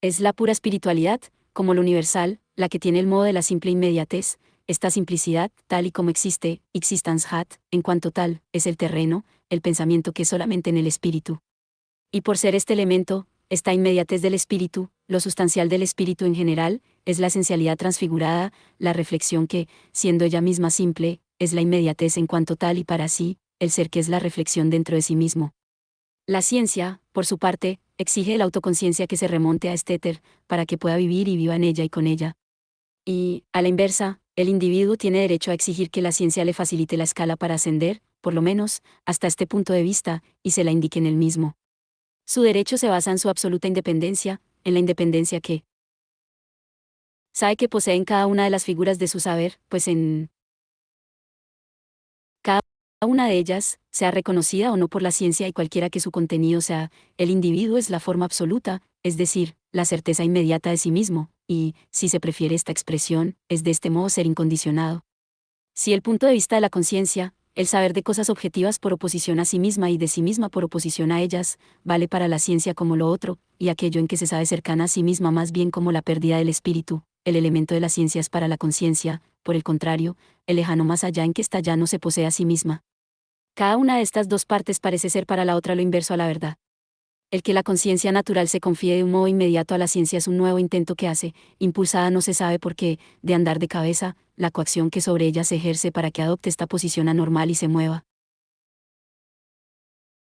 Es la pura espiritualidad, como lo universal, la que tiene el modo de la simple inmediatez, esta simplicidad, tal y como existe, existence hat, en cuanto tal, es el terreno, el pensamiento que es solamente en el espíritu. Y por ser este elemento, esta inmediatez del espíritu, lo sustancial del espíritu en general, es la esencialidad transfigurada, la reflexión que, siendo ella misma simple, es la inmediatez en cuanto tal y para sí, el ser que es la reflexión dentro de sí mismo. La ciencia, por su parte, exige la autoconciencia que se remonte a este éter, para que pueda vivir y viva en ella y con ella. Y, a la inversa, el individuo tiene derecho a exigir que la ciencia le facilite la escala para ascender, por lo menos, hasta este punto de vista, y se la indique en él mismo. Su derecho se basa en su absoluta independencia, en la independencia que sabe que posee en cada una de las figuras de su saber, pues en cada una de ellas, sea reconocida o no por la ciencia y cualquiera que su contenido sea, el individuo es la forma absoluta, es decir, la certeza inmediata de sí mismo, y, si se prefiere esta expresión, es de este modo ser incondicionado. Si el punto de vista de la conciencia, El saber de cosas objetivas por oposición a sí misma y de sí misma por oposición a ellas, vale para la ciencia como lo otro, y aquello en que se sabe cercana a sí misma más bien como la pérdida del espíritu. El elemento de la ciencia es para la conciencia, por el contrario, el lejano más allá en que está ya no se posee a sí misma. Cada una de estas dos partes parece ser para la otra lo inverso a la verdad. El que la conciencia natural se confíe de un modo inmediato a la ciencia es un nuevo intento que hace, impulsada no se sabe por qué, de andar de cabeza, la coacción que sobre ella se ejerce para que adopte esta posición anormal y se mueva.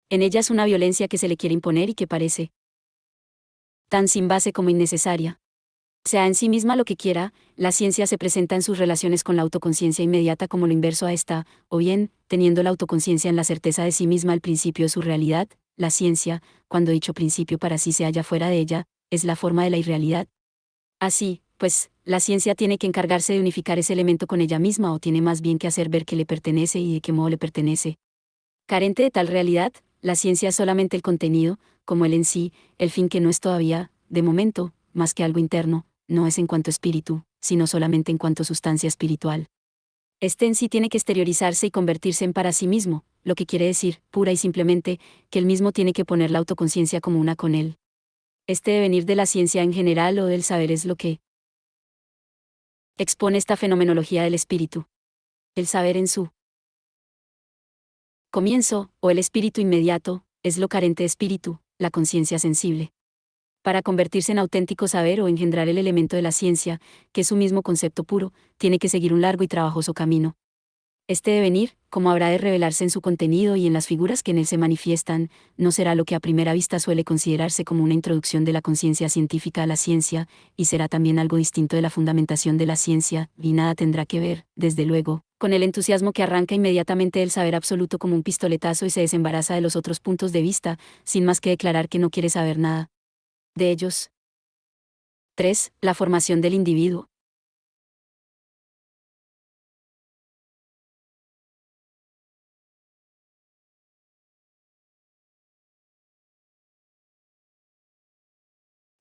En ella es una violencia que se le quiere imponer y que parece tan sin base como innecesaria. Sea en sí misma lo que quiera, la ciencia se presenta en sus relaciones con la autoconciencia inmediata como lo inverso a esta, o bien, teniendo la autoconciencia en la certeza de sí misma el principio de su realidad, la ciencia, cuando dicho principio para sí se halla fuera de ella, es la forma de la irrealidad. Así, pues, la ciencia tiene que encargarse de unificar ese elemento con ella misma o tiene más bien que hacer ver que le pertenece y de qué modo le pertenece. Carente de tal realidad, la ciencia es solamente el contenido, como él en sí, el fin que no es todavía, de momento, más que algo interno, no es en cuanto espíritu, sino solamente en cuanto sustancia espiritual. Este en sí tiene que exteriorizarse y convertirse en para sí mismo, lo que quiere decir, pura y simplemente, que él mismo tiene que poner la autoconciencia como una con él. Este devenir de la ciencia en general o del saber es lo que expone esta fenomenología del espíritu. El saber en su comienzo, o el espíritu inmediato, es lo carente de espíritu, la conciencia sensible. Para convertirse en auténtico saber o engendrar el elemento de la ciencia, que es su mismo concepto puro, tiene que seguir un largo y trabajoso camino. Este devenir, como habrá de revelarse en su contenido y en las figuras que en él se manifiestan, no será lo que a primera vista suele considerarse como una introducción de la conciencia científica a la ciencia, y será también algo distinto de la fundamentación de la ciencia, y nada tendrá que ver, desde luego, con el entusiasmo que arranca inmediatamente del saber absoluto como un pistoletazo y se desembaraza de los otros puntos de vista, sin más que declarar que no quiere saber nada de ellos. 3. La formación del individuo.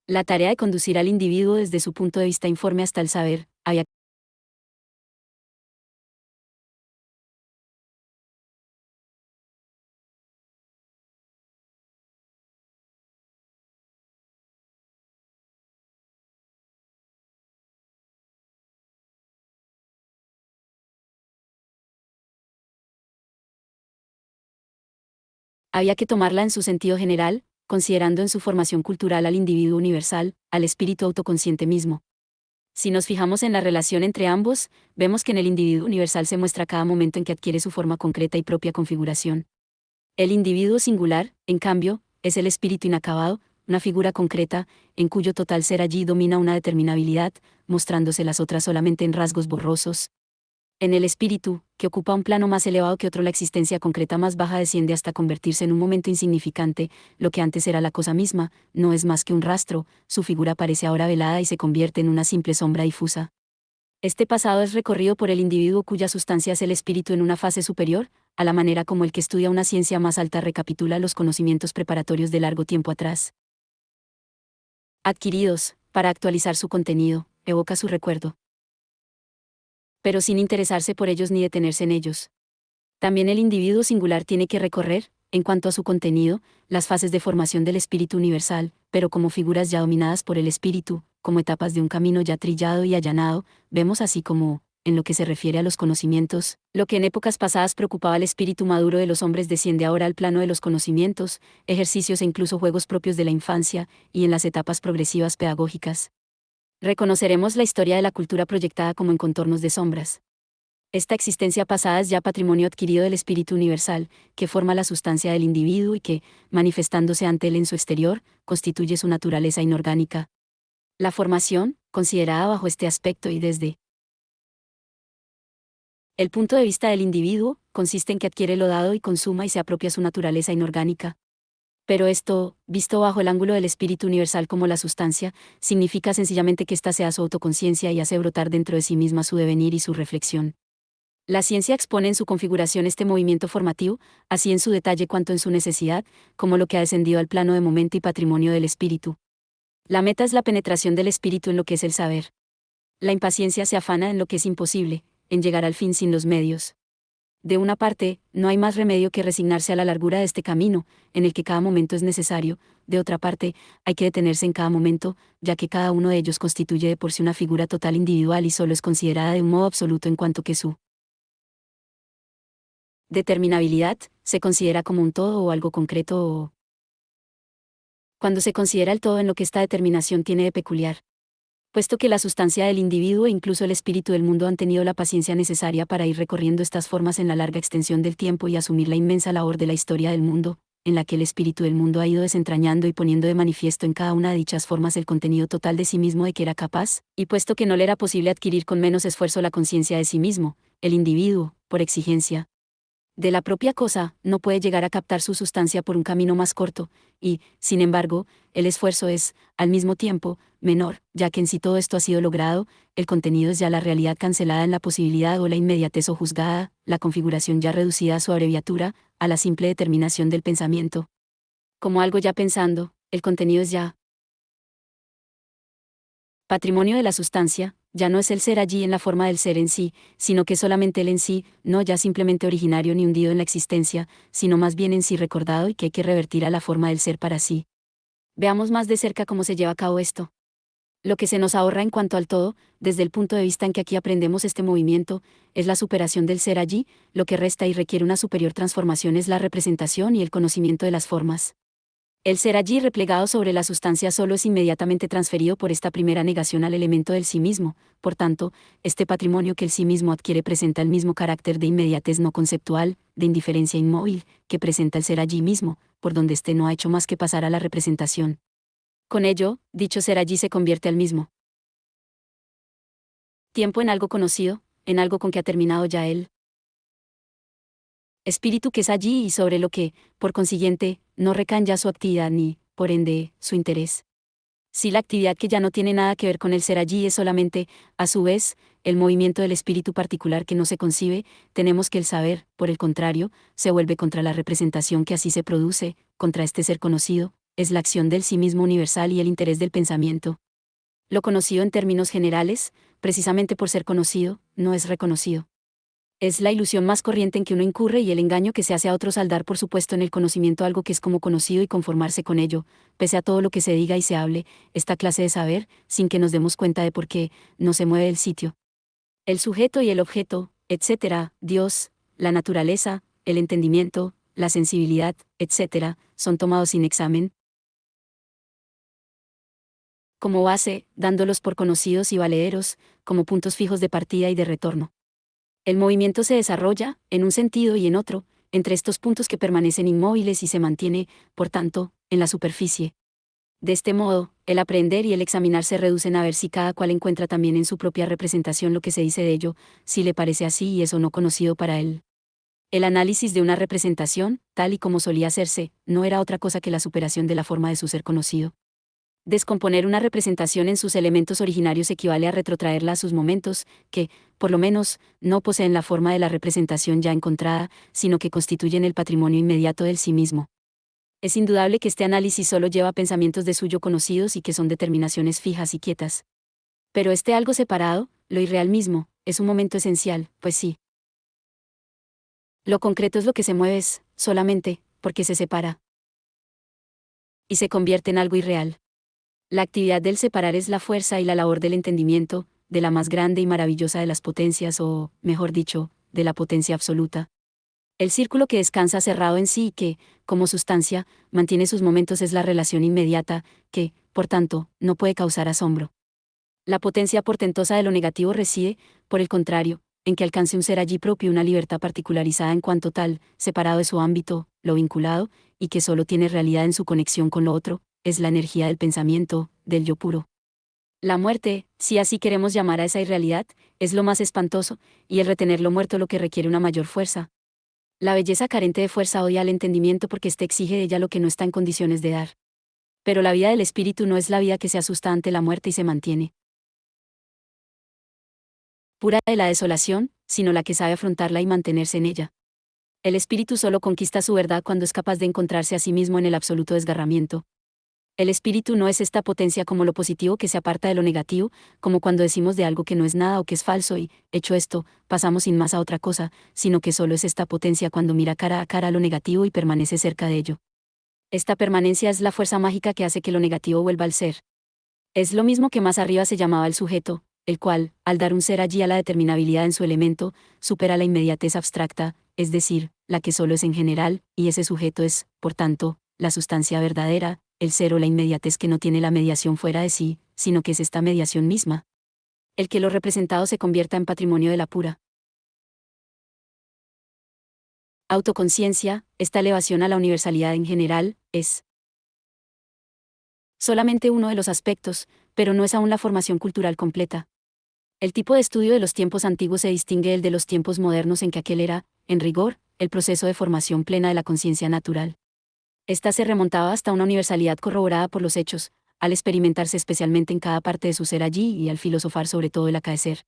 La tarea de conducir al individuo desde su punto de vista informe hasta el saber, había que tomarla en su sentido general, considerando en su formación cultural al individuo universal, al espíritu autoconsciente mismo. Si nos fijamos en la relación entre ambos, vemos que en el individuo universal se muestra cada momento en que adquiere su forma concreta y propia configuración. El individuo singular, en cambio, es el espíritu inacabado, una figura concreta, en cuyo total ser allí domina una determinabilidad, mostrándose las otras solamente en rasgos borrosos. En el espíritu, que ocupa un plano más elevado que otro, la existencia concreta más baja desciende hasta convertirse en un momento insignificante, lo que antes era la cosa misma, no es más que un rastro, su figura parece ahora velada y se convierte en una simple sombra difusa. Este pasado es recorrido por el individuo cuya sustancia es el espíritu en una fase superior, a la manera como el que estudia una ciencia más alta recapitula los conocimientos preparatorios de largo tiempo atrás, adquiridos, para actualizar su contenido, evoca su recuerdo, pero sin interesarse por ellos ni detenerse en ellos. También el individuo singular tiene que recorrer, en cuanto a su contenido, las fases de formación del espíritu universal, pero como figuras ya dominadas por el espíritu, como etapas de un camino ya trillado y allanado, vemos así como, en lo que se refiere a los conocimientos, lo que en épocas pasadas preocupaba al espíritu maduro de los hombres desciende ahora al plano de los conocimientos, ejercicios e incluso juegos propios de la infancia, y en las etapas progresivas pedagógicas. Reconoceremos la historia de la cultura proyectada como en contornos de sombras. Esta existencia pasada es ya patrimonio adquirido del espíritu universal, que forma la sustancia del individuo y que, manifestándose ante él en su exterior, constituye su naturaleza inorgánica. La formación, considerada bajo este aspecto y desde el punto de vista del individuo, consiste en que adquiere lo dado y consuma y se apropia su naturaleza inorgánica. Pero esto, visto bajo el ángulo del espíritu universal como la sustancia, significa sencillamente que ésta sea su autoconciencia y hace brotar dentro de sí misma su devenir y su reflexión. La ciencia expone en su configuración este movimiento formativo, así en su detalle cuanto en su necesidad, como lo que ha descendido al plano de momento y patrimonio del espíritu. La meta es la penetración del espíritu en lo que es el saber. La impaciencia se afana en lo que es imposible, en llegar al fin sin los medios. De una parte, no hay más remedio que resignarse a la largura de este camino, en el que cada momento es necesario; de otra parte, hay que detenerse en cada momento, ya que cada uno de ellos constituye de por sí una figura total individual y solo es considerada de un modo absoluto en cuanto que su determinabilidad se considera como un todo o algo concreto o cuando se considera el todo en lo que esta determinación tiene de peculiar. Puesto que la sustancia del individuo e incluso el espíritu del mundo han tenido la paciencia necesaria para ir recorriendo estas formas en la larga extensión del tiempo y asumir la inmensa labor de la historia del mundo, en la que el espíritu del mundo ha ido desentrañando y poniendo de manifiesto en cada una de dichas formas el contenido total de sí mismo de que era capaz, y puesto que no le era posible adquirir con menos esfuerzo la conciencia de sí mismo, el individuo, por exigencia de la propia cosa, no puede llegar a captar su sustancia por un camino más corto, y, sin embargo, el esfuerzo es, al mismo tiempo, menor, ya que en sí todo esto ha sido logrado, el contenido es ya la realidad cancelada en la posibilidad o la inmediatez o juzgada, la configuración ya reducida a su abreviatura, a la simple determinación del pensamiento. Como algo ya pensando, el contenido es ya patrimonio de la sustancia, ya no es el ser allí en la forma del ser en sí, sino que solamente él en sí, no ya simplemente originario ni hundido en la existencia, sino más bien en sí recordado y que hay que revertir a la forma del ser para sí. Veamos más de cerca cómo se lleva a cabo esto. Lo que se nos ahorra en cuanto al todo, desde el punto de vista en que aquí aprendemos este movimiento, es la superación del ser allí; lo que resta y requiere una superior transformación es la representación y el conocimiento de las formas. El ser allí replegado sobre la sustancia solo es inmediatamente transferido por esta primera negación al elemento del sí mismo; por tanto, este patrimonio que el sí mismo adquiere presenta el mismo carácter de inmediatez no conceptual, de indiferencia inmóvil, que presenta el ser allí mismo, por donde éste no ha hecho más que pasar a la representación. Con ello, dicho ser allí se convierte al mismo tiempo en algo conocido, en algo con que ha terminado ya el espíritu que es allí y sobre lo que, por consiguiente, no recae ya su actividad ni, por ende, su interés. Si la actividad que ya no tiene nada que ver con el ser allí es solamente, a su vez, el movimiento del espíritu particular que no se concibe, tenemos que el saber, por el contrario, se vuelve contra la representación que así se produce, contra este ser conocido, es la acción del sí mismo universal y el interés del pensamiento. Lo conocido en términos generales, precisamente por ser conocido, no es reconocido. Es la ilusión más corriente en que uno incurre y el engaño que se hace a otros al dar por supuesto en el conocimiento algo que es como conocido y conformarse con ello, pese a todo lo que se diga y se hable, esta clase de saber, sin que nos demos cuenta de por qué, no se mueve el sitio. El sujeto y el objeto, etc., Dios, la naturaleza, el entendimiento, la sensibilidad, etc., son tomados sin examen como base, dándolos por conocidos y valederos, como puntos fijos de partida y de retorno. El movimiento se desarrolla, en un sentido y en otro, entre estos puntos que permanecen inmóviles y se mantiene, por tanto, en la superficie. De este modo, el aprender y el examinar se reducen a ver si cada cual encuentra también en su propia representación lo que se dice de ello, si le parece así y es o no conocido para él. El análisis de una representación, tal y como solía hacerse, no era otra cosa que la superación de la forma de su ser conocido. Descomponer una representación en sus elementos originarios equivale a retrotraerla a sus momentos, que, por lo menos, no poseen la forma de la representación ya encontrada, sino que constituyen el patrimonio inmediato del sí mismo. Es indudable que este análisis solo lleva a pensamientos de suyo conocidos y que son determinaciones fijas y quietas. Pero este algo separado, lo irreal mismo, es un momento esencial, pues sí. Lo concreto es lo que se mueve es, solamente, porque se separa. Y se convierte en algo irreal. La actividad del separar es la fuerza y la labor del entendimiento, de la más grande y maravillosa de las potencias o, mejor dicho, de la potencia absoluta. El círculo que descansa cerrado en sí y que, como sustancia, mantiene sus momentos es la relación inmediata, que, por tanto, no puede causar asombro. La potencia portentosa de lo negativo reside, por el contrario, en que alcance un ser allí propio una libertad particularizada en cuanto tal, separado de su ámbito, lo vinculado, y que solo tiene realidad en su conexión con lo otro, es la energía del pensamiento, del yo puro. La muerte, si así queremos llamar a esa irrealidad, es lo más espantoso, y el retenerlo muerto lo que requiere una mayor fuerza. La belleza carente de fuerza odia al entendimiento porque éste exige de ella lo que no está en condiciones de dar. Pero la vida del espíritu no es la vida que se asusta ante la muerte y se mantiene pura de la desolación, sino la que sabe afrontarla y mantenerse en ella. El espíritu solo conquista su verdad cuando es capaz de encontrarse a sí mismo en el absoluto desgarramiento. El espíritu no es esta potencia como lo positivo que se aparta de lo negativo, como cuando decimos de algo que no es nada o que es falso y, hecho esto, pasamos sin más a otra cosa, sino que solo es esta potencia cuando mira cara a cara lo negativo y permanece cerca de ello. Esta permanencia es la fuerza mágica que hace que lo negativo vuelva al ser. Es lo mismo que más arriba se llamaba el sujeto, el cual, al dar un ser allí a la determinabilidad en su elemento, supera la inmediatez abstracta, es decir, la que solo es en general, y ese sujeto es, por tanto, la sustancia verdadera, el ser o la inmediatez que no tiene la mediación fuera de sí, sino que es esta mediación misma. El que lo representado se convierta en patrimonio de la pura autoconciencia, esta elevación a la universalidad en general, es solamente uno de los aspectos, pero no es aún la formación cultural completa. El tipo de estudio de los tiempos antiguos se distingue del de los tiempos modernos en que aquel era, en rigor, el proceso de formación plena de la conciencia natural. Esta se remontaba hasta una universalidad corroborada por los hechos, al experimentarse especialmente en cada parte de su ser allí y al filosofar sobre todo el acaecer.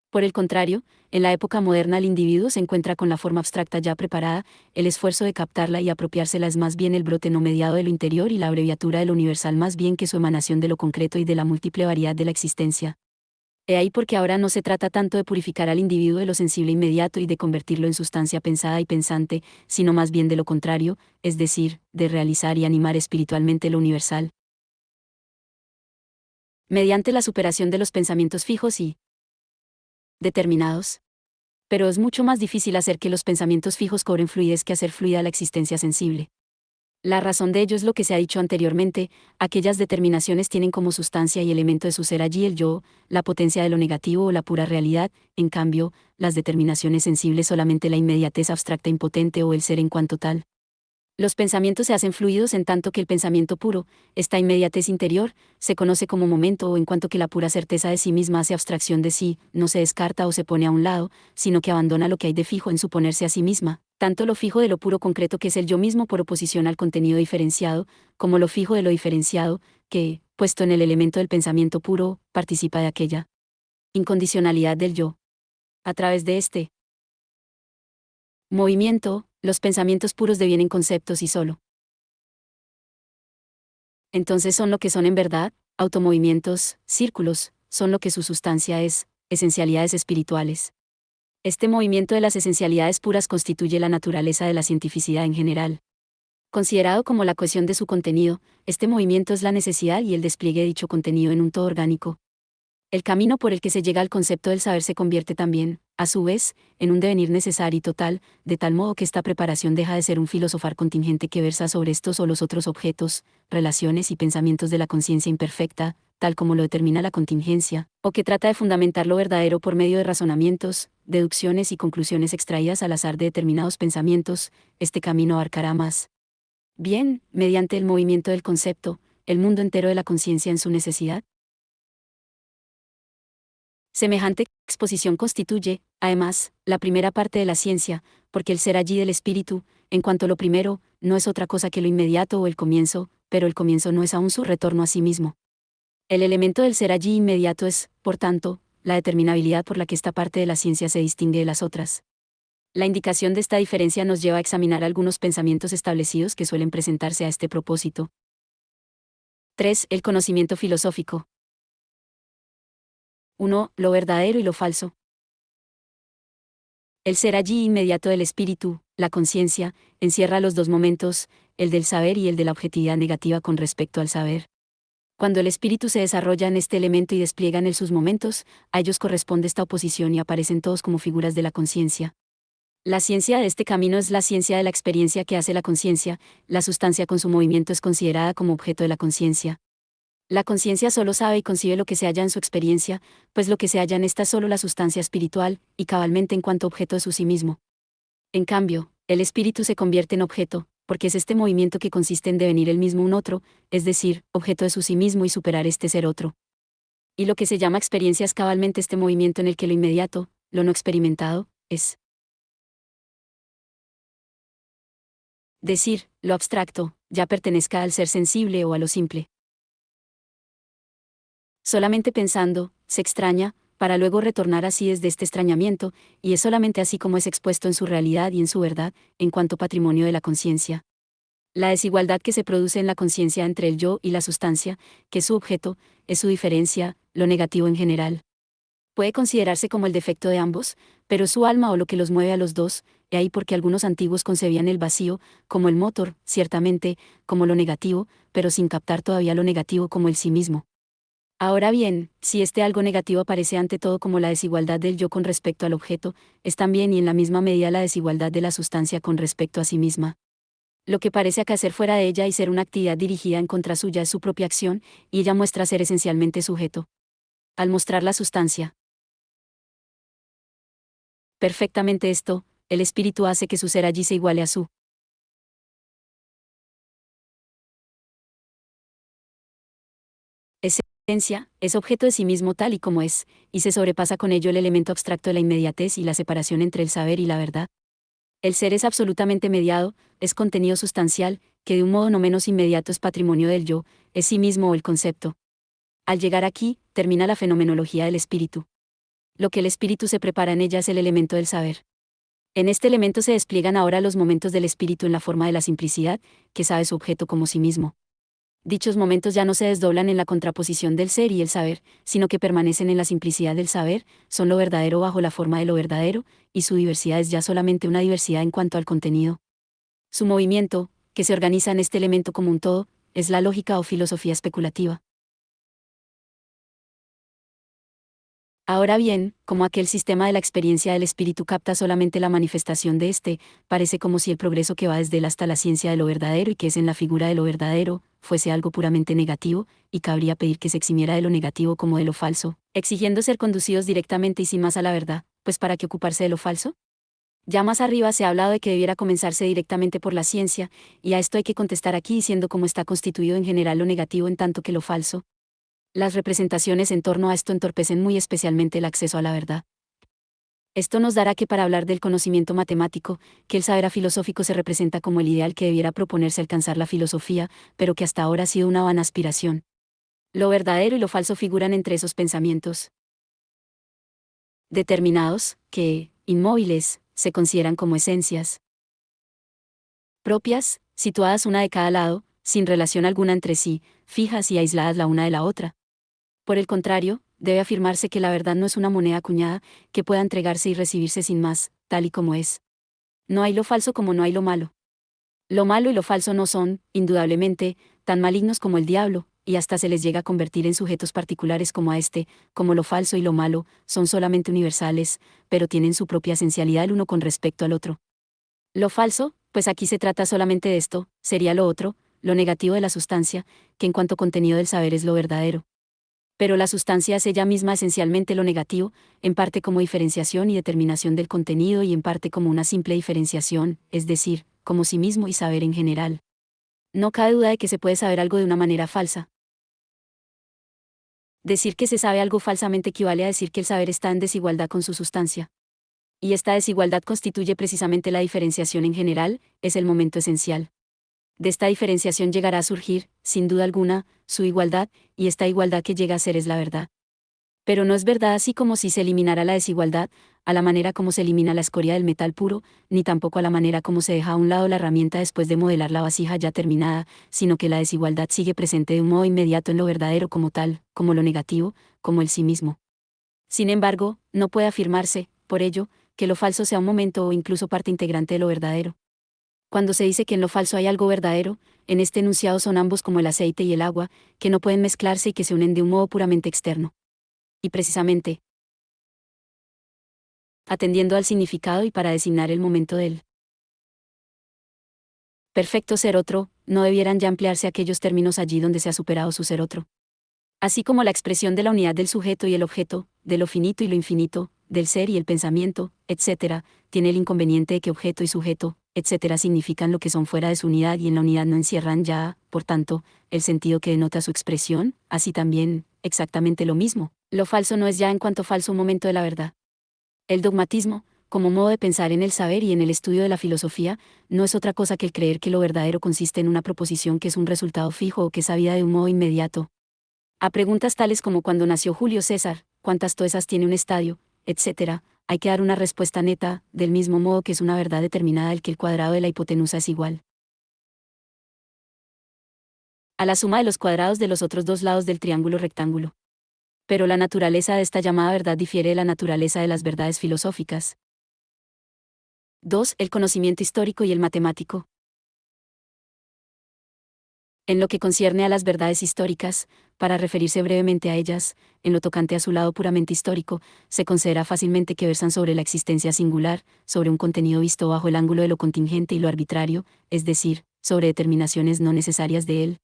Por el contrario, en la época moderna el individuo se encuentra con la forma abstracta ya preparada, el esfuerzo de captarla y apropiársela es más bien el brote no mediado de lo interior y la abreviatura de lo universal más bien que su emanación de lo concreto y de la múltiple variedad de la existencia. He ahí porque ahora no se trata tanto de purificar al individuo de lo sensible inmediato y de convertirlo en sustancia pensada y pensante, sino más bien de lo contrario, es decir, de realizar y animar espiritualmente lo universal. Mediante la superación de los pensamientos fijos y determinados. Pero es mucho más difícil hacer que los pensamientos fijos cobren fluidez que hacer fluida la existencia sensible. La razón de ello es lo que se ha dicho anteriormente, aquellas determinaciones tienen como sustancia y elemento de su ser allí el yo, la potencia de lo negativo o la pura realidad, en cambio, las determinaciones sensibles solamente la inmediatez abstracta impotente o el ser en cuanto tal. Los pensamientos se hacen fluidos en tanto que el pensamiento puro, esta inmediatez interior, se conoce como momento o en cuanto que la pura certeza de sí misma hace abstracción de sí, no se descarta o se pone a un lado, sino que abandona lo que hay de fijo en suponerse a sí misma, tanto lo fijo de lo puro concreto que es el yo mismo por oposición al contenido diferenciado, como lo fijo de lo diferenciado, que, puesto en el elemento del pensamiento puro, participa de aquella incondicionalidad del yo. A través de este movimiento, los pensamientos puros devienen conceptos y solo entonces son lo que son en verdad, automovimientos, círculos, son lo que su sustancia es, esencialidades espirituales. Este movimiento de las esencialidades puras constituye la naturaleza de la cientificidad en general. Considerado como la cohesión de su contenido, este movimiento es la necesidad y el despliegue de dicho contenido en un todo orgánico. El camino por el que se llega al concepto del saber se convierte también, a su vez, en un devenir necesario y total, de tal modo que esta preparación deja de ser un filosofar contingente que versa sobre estos o los otros objetos, relaciones y pensamientos de la conciencia imperfecta, tal como lo determina la contingencia, o que trata de fundamentar lo verdadero por medio de razonamientos, deducciones y conclusiones extraídas al azar de determinados pensamientos. Este camino abarcará más bien, mediante el movimiento del concepto, el mundo entero de la conciencia en su necesidad. Semejante exposición constituye, además, la primera parte de la ciencia, porque el ser allí del espíritu, en cuanto lo primero, no es otra cosa que lo inmediato o el comienzo, pero el comienzo no es aún su retorno a sí mismo. El elemento del ser allí inmediato es, por tanto, la determinabilidad por la que esta parte de la ciencia se distingue de las otras. La indicación de esta diferencia nos lleva a examinar algunos pensamientos establecidos que suelen presentarse a este propósito. 3. El conocimiento filosófico. 1. Lo verdadero y lo falso. El ser allí inmediato del espíritu, la conciencia, encierra los dos momentos, el del saber y el de la objetividad negativa con respecto al saber. Cuando el espíritu se desarrolla en este elemento y despliega en él sus momentos, a ellos corresponde esta oposición y aparecen todos como figuras de la conciencia. La ciencia de este camino es la ciencia de la experiencia que hace la conciencia, la sustancia con su movimiento es considerada como objeto de la conciencia. La conciencia solo sabe y concibe lo que se halla en su experiencia, pues lo que se halla en esta es solo la sustancia espiritual, y cabalmente en cuanto objeto de su sí mismo. En cambio, el espíritu se convierte en objeto, porque es este movimiento que consiste en devenir el mismo un otro, es decir, objeto de su sí mismo y superar este ser otro. Y lo que se llama experiencia es cabalmente este movimiento en el que lo inmediato, lo no experimentado, es decir, lo abstracto, ya pertenezca al ser sensible o a lo simple. Solamente pensando, se extraña, para luego retornar así desde este extrañamiento, y es solamente así como es expuesto en su realidad y en su verdad, en cuanto patrimonio de la conciencia. La desigualdad que se produce en la conciencia entre el yo y la sustancia, que es su objeto, es su diferencia, lo negativo en general. Puede considerarse como el defecto de ambos, pero es su alma o lo que los mueve a los dos, y ahí porque algunos antiguos concebían el vacío, como el motor, ciertamente, como lo negativo, pero sin captar todavía lo negativo como el sí mismo. Ahora bien, si este algo negativo aparece ante todo como la desigualdad del yo con respecto al objeto, es también y en la misma medida la desigualdad de la sustancia con respecto a sí misma. Lo que parece acaecer fuera de ella y ser una actividad dirigida en contra suya es su propia acción, y ella muestra ser esencialmente sujeto. Al mostrar la sustancia perfectamente esto, el espíritu hace que su ser allí se iguale a su esencia, es objeto de sí mismo tal y como es, y se sobrepasa con ello el elemento abstracto de la inmediatez y la separación entre el saber y la verdad. El ser es absolutamente mediado, es contenido sustancial, que de un modo no menos inmediato es patrimonio del yo, es sí mismo o el concepto. Al llegar aquí, termina la fenomenología del espíritu. Lo que el espíritu se prepara en ella es el elemento del saber. En este elemento se despliegan ahora los momentos del espíritu en la forma de la simplicidad, que sabe su objeto como sí mismo. Dichos momentos ya no se desdoblan en la contraposición del ser y el saber, sino que permanecen en la simplicidad del saber, son lo verdadero bajo la forma de lo verdadero, y su diversidad es ya solamente una diversidad en cuanto al contenido. Su movimiento, que se organiza en este elemento como un todo, es la lógica o filosofía especulativa. Ahora bien, como aquel sistema de la experiencia del espíritu capta solamente la manifestación de éste, parece como si el progreso que va desde él hasta la ciencia de lo verdadero y que es en la figura de lo verdadero, fuese algo puramente negativo, y cabría pedir que se eximiera de lo negativo como de lo falso, exigiendo ser conducidos directamente y sin más a la verdad, pues ¿para qué ocuparse de lo falso? Ya más arriba se ha hablado de que debiera comenzarse directamente por la ciencia, y a esto hay que contestar aquí diciendo cómo está constituido en general lo negativo en tanto que lo falso. Las representaciones en torno a esto entorpecen muy especialmente el acceso a la verdad. Esto nos dará que para hablar del conocimiento matemático, que el saber filosófico se representa como el ideal que debiera proponerse alcanzar la filosofía, pero que hasta ahora ha sido una vana aspiración. Lo verdadero y lo falso figuran entre esos pensamientos determinados, que, inmóviles, se consideran como esencias propias, situadas una de cada lado, sin relación alguna entre sí, fijas y aisladas la una de la otra. Por el contrario, debe afirmarse que la verdad no es una moneda acuñada, que pueda entregarse y recibirse sin más, tal y como es. No hay lo falso como no hay lo malo. Lo malo y lo falso no son, indudablemente, tan malignos como el diablo, y hasta se les llega a convertir en sujetos particulares como a este, como lo falso y lo malo, son solamente universales, pero tienen su propia esencialidad el uno con respecto al otro. Lo falso, pues aquí se trata solamente de esto, sería lo otro, lo negativo de la sustancia, que en cuanto contenido del saber es lo verdadero. Pero la sustancia es ella misma esencialmente lo negativo, en parte como diferenciación y determinación del contenido y en parte como una simple diferenciación, es decir, como sí mismo y saber en general. No cabe duda de que se puede saber algo de una manera falsa. Decir que se sabe algo falsamente equivale a decir que el saber está en desigualdad con su sustancia. Y esta desigualdad constituye precisamente la diferenciación en general, es el momento esencial. De esta diferenciación llegará a surgir, sin duda alguna, su igualdad, y esta igualdad que llega a ser es la verdad. Pero no es verdad así como si se eliminara la desigualdad, a la manera como se elimina la escoria del metal puro, ni tampoco a la manera como se deja a un lado la herramienta después de modelar la vasija ya terminada, sino que la desigualdad sigue presente de un modo inmediato en lo verdadero como tal, como lo negativo, como el sí mismo. Sin embargo, no puede afirmarse, por ello, que lo falso sea un momento o incluso parte integrante de lo verdadero. Cuando se dice que en lo falso hay algo verdadero, en este enunciado son ambos como el aceite y el agua, que no pueden mezclarse y que se unen de un modo puramente externo. Y precisamente, atendiendo al significado y para designar el momento del perfecto ser otro, no debieran ya emplearse aquellos términos allí donde se ha superado su ser otro. Así como la expresión de la unidad del sujeto y el objeto, de lo finito y lo infinito, del ser y el pensamiento, etc., tiene el inconveniente de que objeto y sujeto, etc., significan lo que son fuera de su unidad y en la unidad no encierran ya, por tanto, el sentido que denota su expresión, así también, exactamente lo mismo. Lo falso no es ya en cuanto falso un momento de la verdad. El dogmatismo, como modo de pensar en el saber y en el estudio de la filosofía, no es otra cosa que el creer que lo verdadero consiste en una proposición que es un resultado fijo o que es sabida de un modo inmediato. A preguntas tales como cuando nació Julio César, cuántas toesas tiene un estadio, etc., hay que dar una respuesta neta, del mismo modo que es una verdad determinada el que el cuadrado de la hipotenusa es igual. a la suma de los cuadrados de los otros dos lados del triángulo rectángulo. Pero la naturaleza de esta llamada verdad difiere de la naturaleza de las verdades filosóficas. 2. El conocimiento histórico y el matemático. En lo que concierne a las verdades históricas, para referirse brevemente a ellas, en lo tocante a su lado puramente histórico, se considera fácilmente que versan sobre la existencia singular, sobre un contenido visto bajo el ángulo de lo contingente y lo arbitrario, es decir, sobre determinaciones no necesarias de él.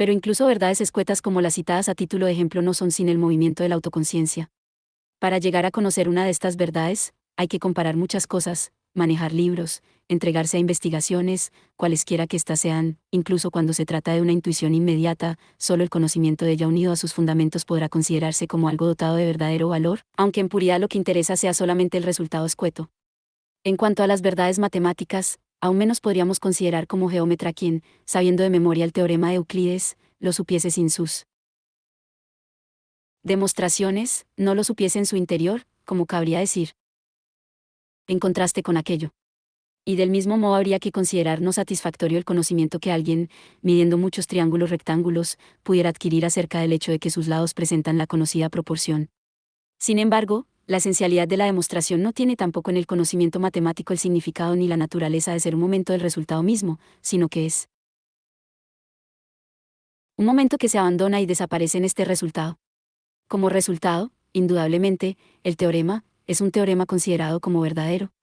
Pero incluso verdades escuetas como las citadas a título de ejemplo no son sin el movimiento de la autoconciencia. Para llegar a conocer una de estas verdades, hay que comparar muchas cosas, manejar libros, entregarse a investigaciones, cualesquiera que éstas sean, incluso cuando se trata de una intuición inmediata, solo el conocimiento de ella unido a sus fundamentos podrá considerarse como algo dotado de verdadero valor, aunque en puridad lo que interesa sea solamente el resultado escueto. En cuanto a las verdades matemáticas, aún menos podríamos considerar como geómetra quien, sabiendo de memoria el teorema de Euclides, lo supiese sin sus demostraciones, no lo supiese en su interior, como cabría decir. En contraste con aquello. Y del mismo modo habría que considerar no satisfactorio el conocimiento que alguien, midiendo muchos triángulos rectángulos, pudiera adquirir acerca del hecho de que sus lados presentan la conocida proporción. Sin embargo, la esencialidad de la demostración no tiene tampoco en el conocimiento matemático el significado ni la naturaleza de ser un momento del resultado mismo, sino que es un momento que se abandona y desaparece en este resultado. Como resultado, indudablemente, el teorema es un teorema considerado como verdadero.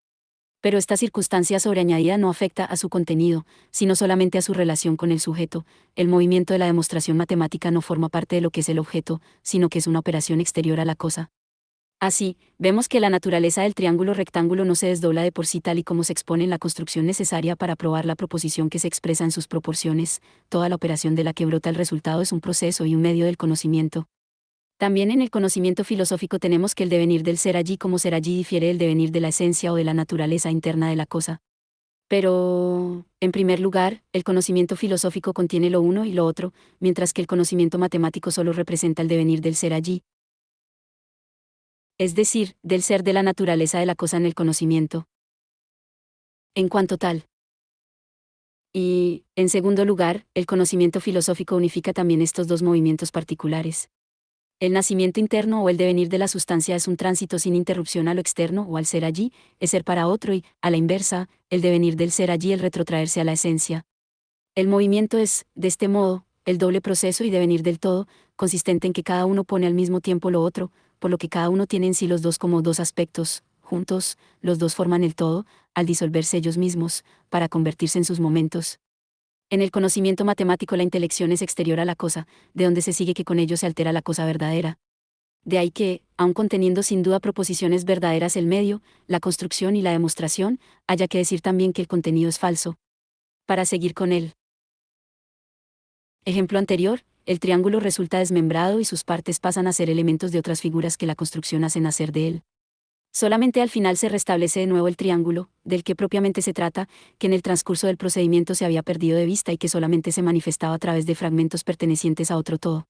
Pero esta circunstancia sobreañadida no afecta a su contenido, sino solamente a su relación con el sujeto. El movimiento de la demostración matemática no forma parte de lo que es el objeto, sino que es una operación exterior a la cosa. Así, vemos que la naturaleza del triángulo rectángulo no se desdobla de por sí tal y como se expone en la construcción necesaria para probar la proposición que se expresa en sus proporciones. Toda la operación de la que brota el resultado es un proceso y un medio del conocimiento. También en el conocimiento filosófico tenemos que el devenir del ser allí como ser allí difiere del devenir de la esencia o de la naturaleza interna de la cosa. Pero, en primer lugar, el conocimiento filosófico contiene lo uno y lo otro, mientras que el conocimiento matemático solo representa el devenir del ser allí. Es decir, del ser de la naturaleza de la cosa en el conocimiento. En cuanto tal. Y, en segundo lugar, el conocimiento filosófico unifica también estos dos movimientos particulares. El nacimiento interno o el devenir de la sustancia es un tránsito sin interrupción a lo externo o al ser allí, es ser para otro y, a la inversa, el devenir del ser allí el retrotraerse a la esencia. El movimiento es, de este modo, el doble proceso y devenir del todo, consistente en que cada uno pone al mismo tiempo lo otro, por lo que cada uno tiene en sí los dos como dos aspectos, juntos, los dos forman el todo, al disolverse ellos mismos, para convertirse en sus momentos. En el conocimiento matemático la intelección es exterior a la cosa, de donde se sigue que con ello se altera la cosa verdadera. De ahí que, aun conteniendo sin duda proposiciones verdaderas el medio, la construcción y la demostración, haya que decir también que el contenido es falso. Para seguir con él. Ejemplo anterior, el triángulo resulta desmembrado y sus partes pasan a ser elementos de otras figuras que la construcción hace nacer de él. Solamente al final se restablece de nuevo el triángulo, del que propiamente se trata, que en el transcurso del procedimiento se había perdido de vista y que solamente se manifestaba a través de fragmentos pertenecientes a otro todo.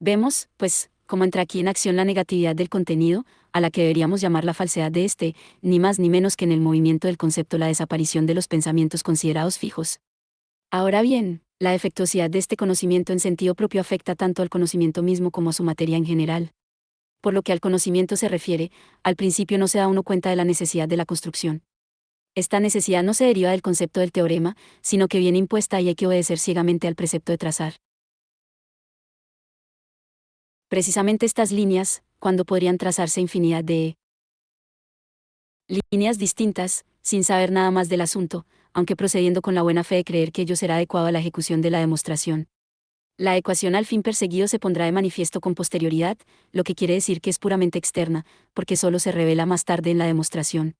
Vemos, pues, cómo entra aquí en acción la negatividad del contenido, a la que deberíamos llamar la falsedad de este, ni más ni menos que en el movimiento del concepto la desaparición de los pensamientos considerados fijos. Ahora bien, la defectuosidad de este conocimiento en sentido propio afecta tanto al conocimiento mismo como a su materia en general. Por lo que al conocimiento se refiere, al principio no se da uno cuenta de la necesidad de la construcción. Esta necesidad no se deriva del concepto del teorema, sino que viene impuesta y hay que obedecer ciegamente al precepto de trazar. Precisamente estas líneas, cuando podrían trazarse infinidad de líneas distintas, sin saber nada más del asunto, aunque procediendo con la buena fe de creer que ello será adecuado a la ejecución de la demostración. La ecuación al fin perseguido se pondrá de manifiesto con posterioridad, lo que quiere decir que es puramente externa, porque solo se revela más tarde en la demostración.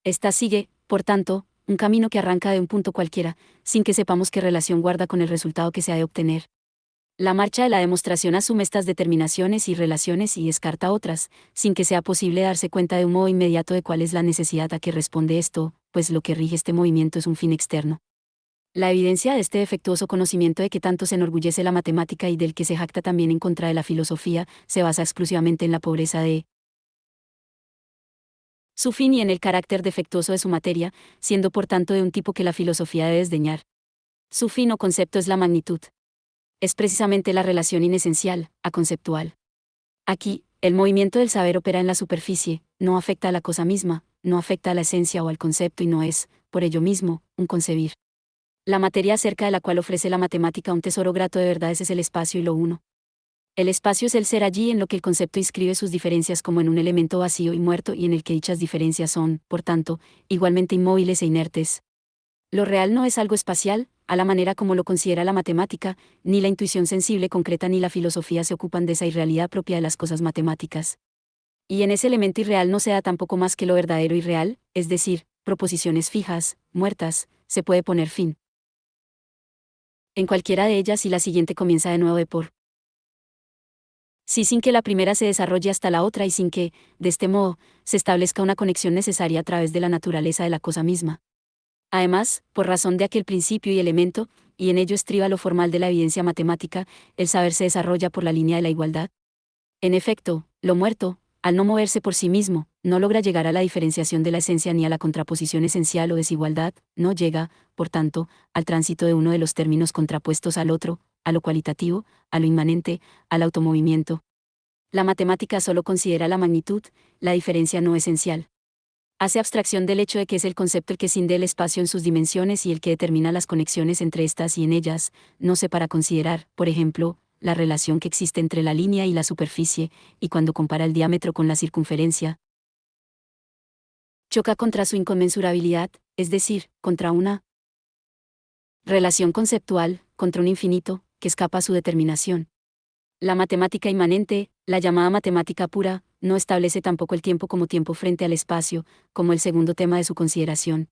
Esta sigue, por tanto, un camino que arranca de un punto cualquiera, sin que sepamos qué relación guarda con el resultado que se ha de obtener. La marcha de la demostración asume estas determinaciones y relaciones y descarta otras, sin que sea posible darse cuenta de un modo inmediato de cuál es la necesidad a que responde esto, pues lo que rige este movimiento es un fin externo. La evidencia de este defectuoso conocimiento de que tanto se enorgullece la matemática y del que se jacta también en contra de la filosofía, se basa exclusivamente en la pobreza de su fin y en el carácter defectuoso de su materia, siendo por tanto de un tipo que la filosofía debe desdeñar. Su fin o concepto es la magnitud es precisamente la relación inesencial, aconceptual. Aquí, el movimiento del saber opera en la superficie, no afecta a la cosa misma, no afecta a la esencia o al concepto y no es, por ello mismo, un concebir. La materia acerca de la cual ofrece la matemática un tesoro grato de verdades es el espacio y lo uno. El espacio es el ser allí en lo que el concepto inscribe sus diferencias como en un elemento vacío y muerto y en el que dichas diferencias son, por tanto, igualmente inmóviles e inertes. Lo real no es algo espacial, a la manera como lo considera la matemática, ni la intuición sensible concreta ni la filosofía se ocupan de esa irrealidad propia de las cosas matemáticas. Y en ese elemento irreal no se da tampoco más que lo verdadero y real, es decir, proposiciones fijas, muertas, se puede poner fin. En cualquiera de ellas y la siguiente comienza de nuevo de por sí sin que la primera se desarrolle hasta la otra y sin que, de este modo, se establezca una conexión necesaria a través de la naturaleza de la cosa misma. Además, por razón de aquel principio y elemento, y en ello estriba lo formal de la evidencia matemática, el saber se desarrolla por la línea de la igualdad. En efecto, lo muerto, al no moverse por sí mismo, no logra llegar a la diferenciación de la esencia ni a la contraposición esencial o desigualdad, no llega, por tanto, al tránsito de uno de los términos contrapuestos al otro, a lo cualitativo, a lo inmanente, al automovimiento. La matemática solo considera la magnitud, la diferencia no esencial. Hace abstracción del hecho de que es el concepto el que cinde el espacio en sus dimensiones y el que determina las conexiones entre estas y en ellas, no se para considerar, por ejemplo, la relación que existe entre la línea y la superficie, y cuando compara el diámetro con la circunferencia, choca contra su inconmensurabilidad, es decir, contra una relación conceptual, contra un infinito, que escapa a su determinación. La matemática inmanente, la llamada matemática pura, no establece tampoco el tiempo como tiempo frente al espacio, como el segundo tema de su consideración.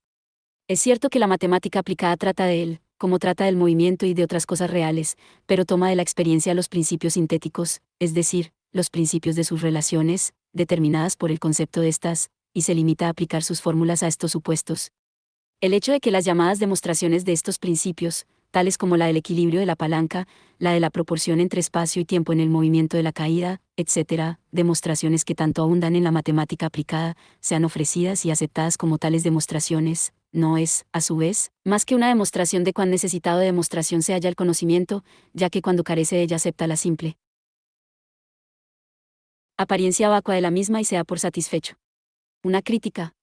Es cierto que la matemática aplicada trata de él, como trata del movimiento y de otras cosas reales, pero toma de la experiencia los principios sintéticos, es decir, los principios de sus relaciones, determinadas por el concepto de estas, y se limita a aplicar sus fórmulas a estos supuestos. El hecho de que las llamadas demostraciones de estos principios, tales como la del equilibrio de la palanca, la de la proporción entre espacio y tiempo en el movimiento de la caída, etc., demostraciones que tanto abundan en la matemática aplicada, sean ofrecidas y aceptadas como tales demostraciones, no es, a su vez, más que una demostración de cuán necesitado de demostración se halla el conocimiento, ya que cuando carece de ella acepta la simple apariencia vacua de la misma y se da por satisfecho. Una crítica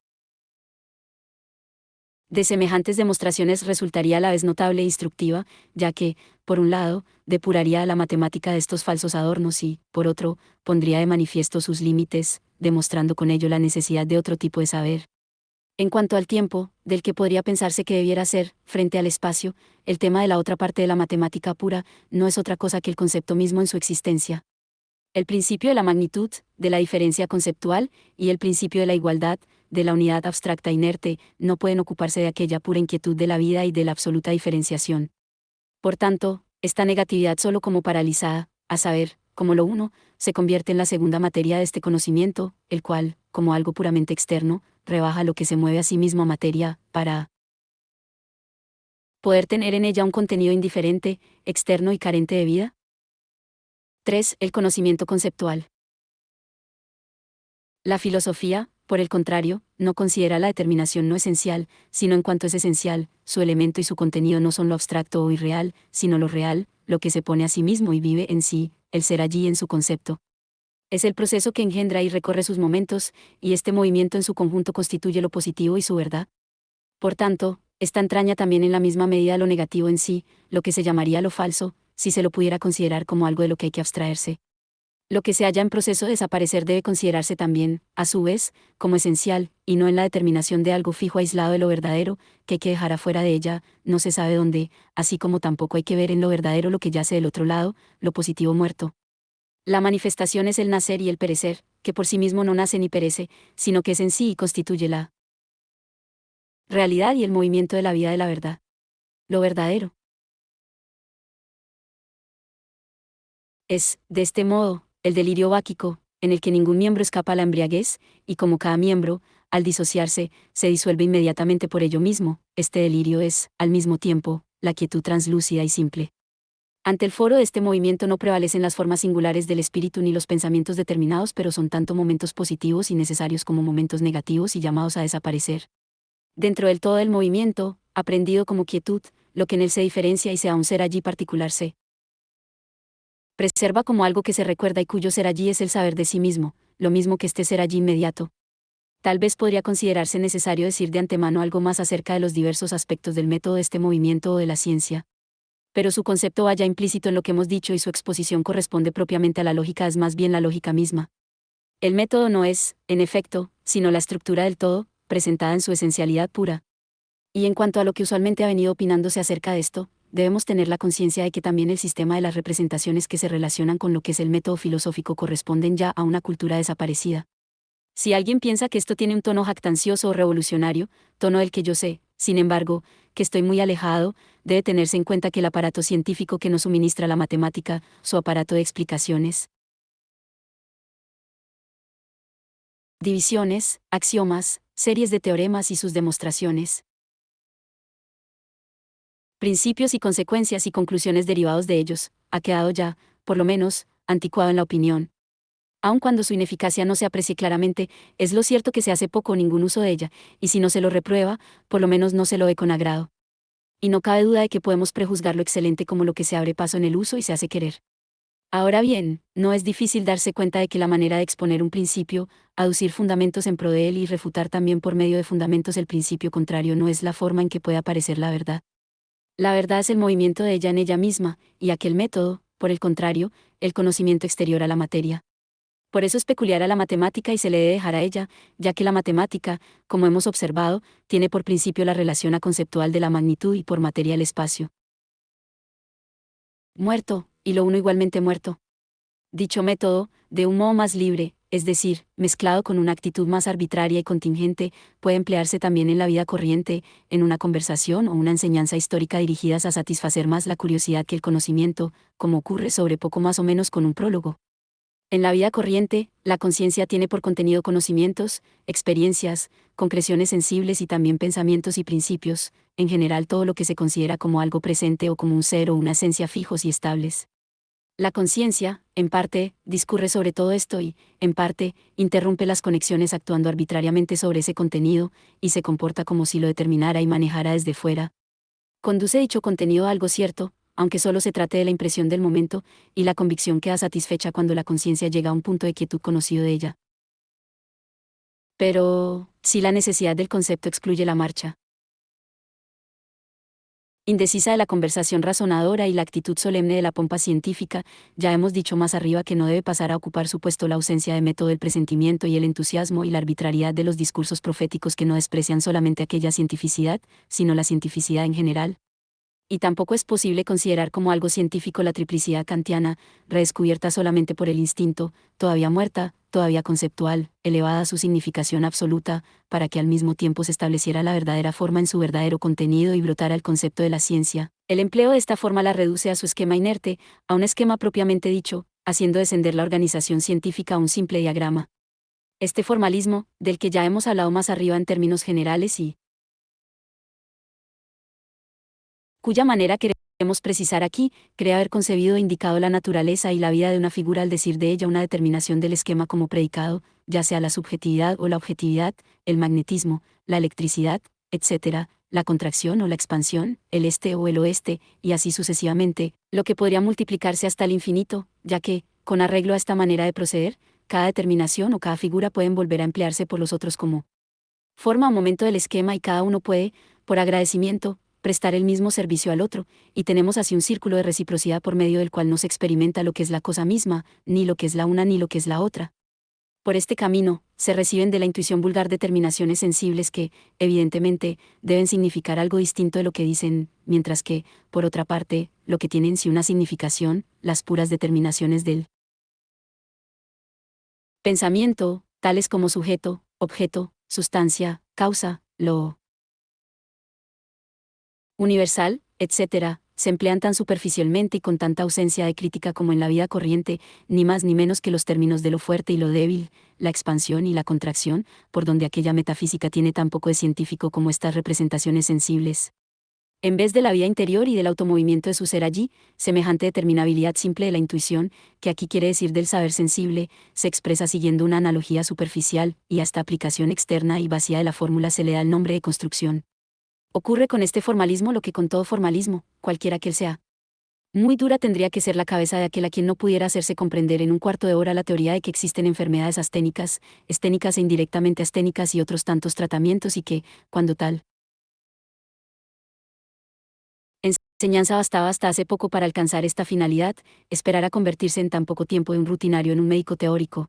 de semejantes demostraciones resultaría a la vez notable e instructiva, ya que, por un lado, depuraría a la matemática de estos falsos adornos y, por otro, pondría de manifiesto sus límites, demostrando con ello la necesidad de otro tipo de saber. En cuanto al tiempo, del que podría pensarse que debiera ser, frente al espacio, el tema de la otra parte de la matemática pura, no es otra cosa que el concepto mismo en su existencia. El principio de la magnitud, de la diferencia conceptual, y el principio de la igualdad, de la unidad abstracta inerte, no pueden ocuparse de aquella pura inquietud de la vida y de la absoluta diferenciación. Por tanto, esta negatividad solo como paralizada, a saber, como lo uno, se convierte en la segunda materia de este conocimiento, el cual, como algo puramente externo, rebaja lo que se mueve a sí mismo a materia, para poder tener en ella un contenido indiferente, externo y carente de vida. 3. El conocimiento conceptual. La filosofía, por el contrario, no considera la determinación no esencial, sino en cuanto es esencial, su elemento y su contenido no son lo abstracto o irreal, sino lo real, lo que se pone a sí mismo y vive en sí, el ser allí en su concepto. Es el proceso que engendra y recorre sus momentos, y este movimiento en su conjunto constituye lo positivo y su verdad. Por tanto, esta entraña también en la misma medida lo negativo en sí, lo que se llamaría lo falso, si se lo pudiera considerar como algo de lo que hay que abstraerse. Lo que se halla en proceso de desaparecer debe considerarse también, a su vez, como esencial, y no en la determinación de algo fijo aislado de lo verdadero, que hay que dejar afuera de ella, no se sabe dónde, así como tampoco hay que ver en lo verdadero lo que yace del otro lado, lo positivo muerto. La manifestación es el nacer y el perecer, que por sí mismo no nace ni perece, sino que es en sí y constituye la realidad y el movimiento de la vida de la verdad. Lo verdadero es, de este modo, el delirio báquico, en el que ningún miembro escapa a la embriaguez, y como cada miembro, al disociarse, se disuelve inmediatamente por ello mismo, este delirio es, al mismo tiempo, la quietud translúcida y simple. Ante el foro de este movimiento no prevalecen las formas singulares del espíritu ni los pensamientos determinados, pero son tanto momentos positivos y necesarios como momentos negativos y llamados a desaparecer. Dentro del todo del movimiento, aprendido como quietud, lo que en él se diferencia y sea un ser allí particular se Preserva como algo que se recuerda y cuyo ser allí es el saber de sí mismo, lo mismo que este ser allí inmediato. Tal vez podría considerarse necesario decir de antemano algo más acerca de los diversos aspectos del método de este movimiento o de la ciencia. Pero su concepto va ya implícito en lo que hemos dicho y su exposición corresponde propiamente a la lógica, es más bien la lógica misma. El método no es, en efecto, sino la estructura del todo, presentada en su esencialidad pura. Y en cuanto a lo que usualmente ha venido opinándose acerca de esto, debemos tener la conciencia de que también el sistema de las representaciones que se relacionan con lo que es el método filosófico corresponden ya a una cultura desaparecida. Si alguien piensa que esto tiene un tono jactancioso o revolucionario, tono del que yo sé, sin embargo, que estoy muy alejado, debe tenerse en cuenta que el aparato científico que nos suministra la matemática, su aparato de explicaciones, divisiones, axiomas, series de teoremas y sus demostraciones, principios y consecuencias y conclusiones derivados de ellos, ha quedado ya, por lo menos, anticuado en la opinión. Aun cuando su ineficacia no se aprecie claramente, es lo cierto que se hace poco o ningún uso de ella, y si no se lo reprueba, por lo menos no se lo ve con agrado. Y no cabe duda de que podemos prejuzgar lo excelente como lo que se abre paso en el uso y se hace querer. Ahora bien, no es difícil darse cuenta de que la manera de exponer un principio, aducir fundamentos en pro de él y refutar también por medio de fundamentos el principio contrario no es la forma en que puede aparecer la verdad. La verdad es el movimiento de ella en ella misma, y aquel método, por el contrario, el conocimiento exterior a la materia. Por eso es peculiar a la matemática y se le debe dejar a ella, ya que la matemática, como hemos observado, tiene por principio la relación conceptual de la magnitud y por materia el espacio. Muerto, y lo uno igualmente muerto. Dicho método, de un modo más libre, es decir, mezclado con una actitud más arbitraria y contingente, puede emplearse también en la vida corriente, en una conversación o una enseñanza histórica dirigidas a satisfacer más la curiosidad que el conocimiento, como ocurre sobre poco más o menos con un prólogo. En la vida corriente, la conciencia tiene por contenido conocimientos, experiencias, concreciones sensibles y también pensamientos y principios, en general todo lo que se considera como algo presente o como un ser o una esencia fijos y estables. La conciencia, en parte, discurre sobre todo esto y, en parte, interrumpe las conexiones actuando arbitrariamente sobre ese contenido, y se comporta como si lo determinara y manejara desde fuera. Conduce dicho contenido a algo cierto, aunque solo se trate de la impresión del momento, y la convicción queda satisfecha cuando la conciencia llega a un punto de quietud conocido de ella. Pero, si la necesidad del concepto excluye la marcha indecisa de la conversación razonadora y la actitud solemne de la pompa científica, ya hemos dicho más arriba que no debe pasar a ocupar su puesto la ausencia de método del presentimiento y el entusiasmo y la arbitrariedad de los discursos proféticos que no desprecian solamente aquella cientificidad, sino la cientificidad en general. Y tampoco es posible considerar como algo científico la triplicidad kantiana, redescubierta solamente por el instinto, todavía muerta, todavía conceptual, elevada a su significación absoluta, para que al mismo tiempo se estableciera la verdadera forma en su verdadero contenido y brotara el concepto de la ciencia. El empleo de esta forma la reduce a su esquema inerte, a un esquema propiamente dicho, haciendo descender la organización científica a un simple diagrama. Este formalismo, del que ya hemos hablado más arriba en términos generales y cuya manera queremos precisar aquí, cree haber concebido e indicado la naturaleza y la vida de una figura al decir de ella una determinación del esquema como predicado, ya sea la subjetividad o la objetividad, el magnetismo, la electricidad, etc., la contracción o la expansión, el este o el oeste, y así sucesivamente, lo que podría multiplicarse hasta el infinito, ya que, con arreglo a esta manera de proceder, cada determinación o cada figura pueden volver a emplearse por los otros como forma o momento del esquema y cada uno puede, por agradecimiento, prestar el mismo servicio al otro, y tenemos así un círculo de reciprocidad por medio del cual no se experimenta lo que es la cosa misma, ni lo que es la una ni lo que es la otra. Por este camino, se reciben de la intuición vulgar determinaciones sensibles que, evidentemente, deben significar algo distinto de lo que dicen, mientras que, por otra parte, lo que tienen sí una significación, las puras determinaciones del pensamiento, tales como sujeto, objeto, sustancia, causa, lo universal, etc., se emplean tan superficialmente y con tanta ausencia de crítica como en la vida corriente, ni más ni menos que los términos de lo fuerte y lo débil, la expansión y la contracción, por donde aquella metafísica tiene tan poco de científico como estas representaciones sensibles. En vez de la vida interior y del automovimiento de su ser allí, semejante determinabilidad simple de la intuición, que aquí quiere decir del saber sensible, se expresa siguiendo una analogía superficial, y a esta aplicación externa y vacía de la fórmula se le da el nombre de construcción. Ocurre con este formalismo lo que con todo formalismo, cualquiera que él sea. Muy dura tendría que ser la cabeza de aquel a quien no pudiera hacerse comprender en un cuarto de hora la teoría de que existen enfermedades asténicas, esténicas e indirectamente asténicas y otros tantos tratamientos y que, cuando tal enseñanza bastaba hasta hace poco para alcanzar esta finalidad, esperar a convertirse en tan poco tiempo de un rutinario en un médico teórico.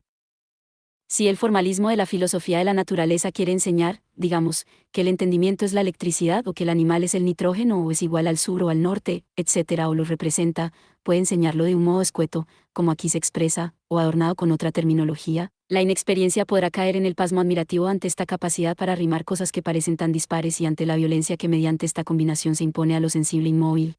Si el formalismo de la filosofía de la naturaleza quiere enseñar, digamos, que el entendimiento es la electricidad o que el animal es el nitrógeno o es igual al sur o al norte, etc., o lo representa, puede enseñarlo de un modo escueto, como aquí se expresa, o adornado con otra terminología, la inexperiencia podrá caer en el pasmo admirativo ante esta capacidad para rimar cosas que parecen tan dispares y ante la violencia que mediante esta combinación se impone a lo sensible inmóvil,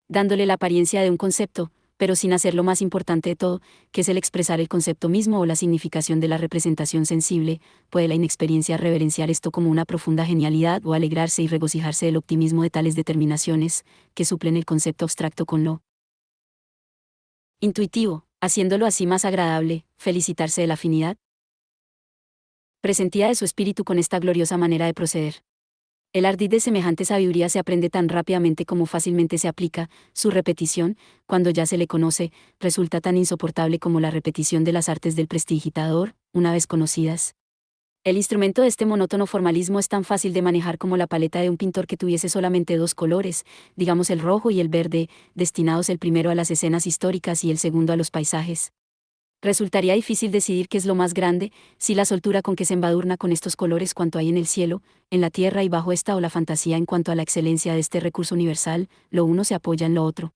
dándole la apariencia de un concepto, pero sin hacer lo más importante de todo, que es el expresar el concepto mismo o la significación de la representación sensible. Puede la inexperiencia reverenciar esto como una profunda genialidad o alegrarse y regocijarse del optimismo de tales determinaciones, que suplen el concepto abstracto con lo intuitivo, haciéndolo así más agradable, felicitarse de la afinidad presentida de su espíritu con esta gloriosa manera de proceder. El ardid de semejante sabiduría se aprende tan rápidamente como fácilmente se aplica, su repetición, cuando ya se le conoce, resulta tan insoportable como la repetición de las artes del prestidigitador, una vez conocidas. El instrumento de este monótono formalismo es tan fácil de manejar como la paleta de un pintor que tuviese solamente dos colores, digamos el rojo y el verde, destinados el primero a las escenas históricas y el segundo a los paisajes. Resultaría difícil decidir qué es lo más grande, si la soltura con que se embadurna con estos colores cuanto hay en el cielo, en la tierra y bajo esta o la fantasía en cuanto a la excelencia de este recurso universal, lo uno se apoya en lo otro.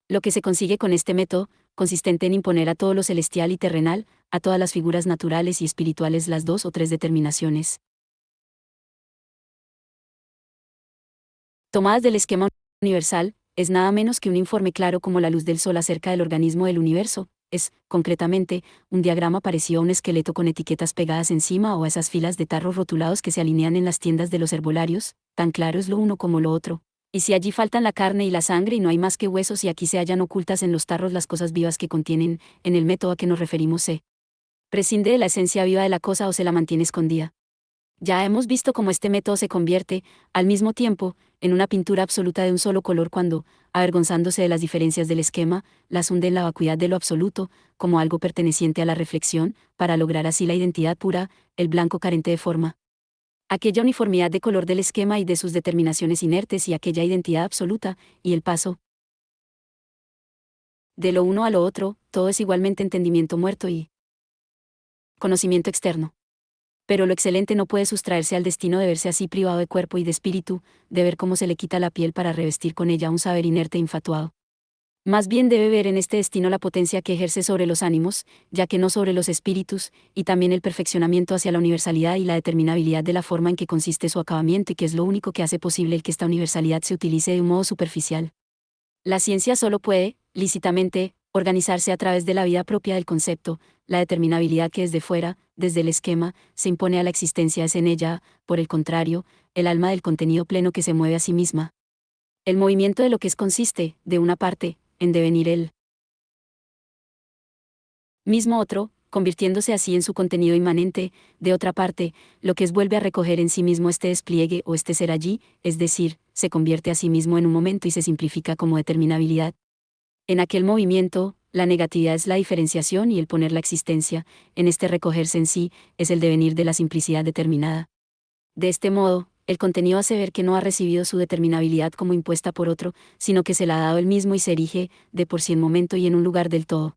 Lo que se consigue con este método, consistente en imponer a todo lo celestial y terrenal, a todas las figuras naturales y espirituales las dos o tres determinaciones tomadas del esquema universal, es nada menos que un informe claro como la luz del sol acerca del organismo del universo. Es, concretamente, un diagrama parecido a un esqueleto con etiquetas pegadas encima o a esas filas de tarros rotulados que se alinean en las tiendas de los herbolarios, tan claro es lo uno como lo otro. Y si allí faltan la carne y la sangre y no hay más que huesos y aquí se hallan ocultas en los tarros las cosas vivas que contienen, en el método a que nos referimos se prescinde de la esencia viva de la cosa o se la mantiene escondida. Ya hemos visto cómo este método se convierte, al mismo tiempo, en una pintura absoluta de un solo color cuando, avergonzándose de las diferencias del esquema, las hunde en la vacuidad de lo absoluto, como algo perteneciente a la reflexión, para lograr así la identidad pura, el blanco carente de forma. Aquella uniformidad de color del esquema y de sus determinaciones inertes y aquella identidad absoluta, y el paso de lo uno a lo otro, todo es igualmente entendimiento muerto y conocimiento externo. Pero lo excelente no puede sustraerse al destino de verse así privado de cuerpo y de espíritu, de ver cómo se le quita la piel para revestir con ella un saber inerte e infatuado. Más bien debe ver en este destino la potencia que ejerce sobre los ánimos, ya que no sobre los espíritus, y también el perfeccionamiento hacia la universalidad y la determinabilidad de la forma en que consiste su acabamiento y que es lo único que hace posible el que esta universalidad se utilice de un modo superficial. La ciencia solo puede, lícitamente, organizarse a través de la vida propia del concepto, la determinabilidad que desde fuera, desde el esquema, se impone a la existencia es en ella, por el contrario, el alma del contenido pleno que se mueve a sí misma. El movimiento de lo que es consiste, de una parte, en devenir el mismo otro, convirtiéndose así en su contenido inmanente, de otra parte, lo que es vuelve a recoger en sí mismo este despliegue o este ser allí, es decir, se convierte a sí mismo en un momento y se simplifica como determinabilidad. En aquel movimiento, la negatividad es la diferenciación y el poner la existencia, en este recogerse en sí, es el devenir de la simplicidad determinada. De este modo, el contenido hace ver que no ha recibido su determinabilidad como impuesta por otro, sino que se la ha dado él mismo y se erige, de por sí en momento y en un lugar del todo.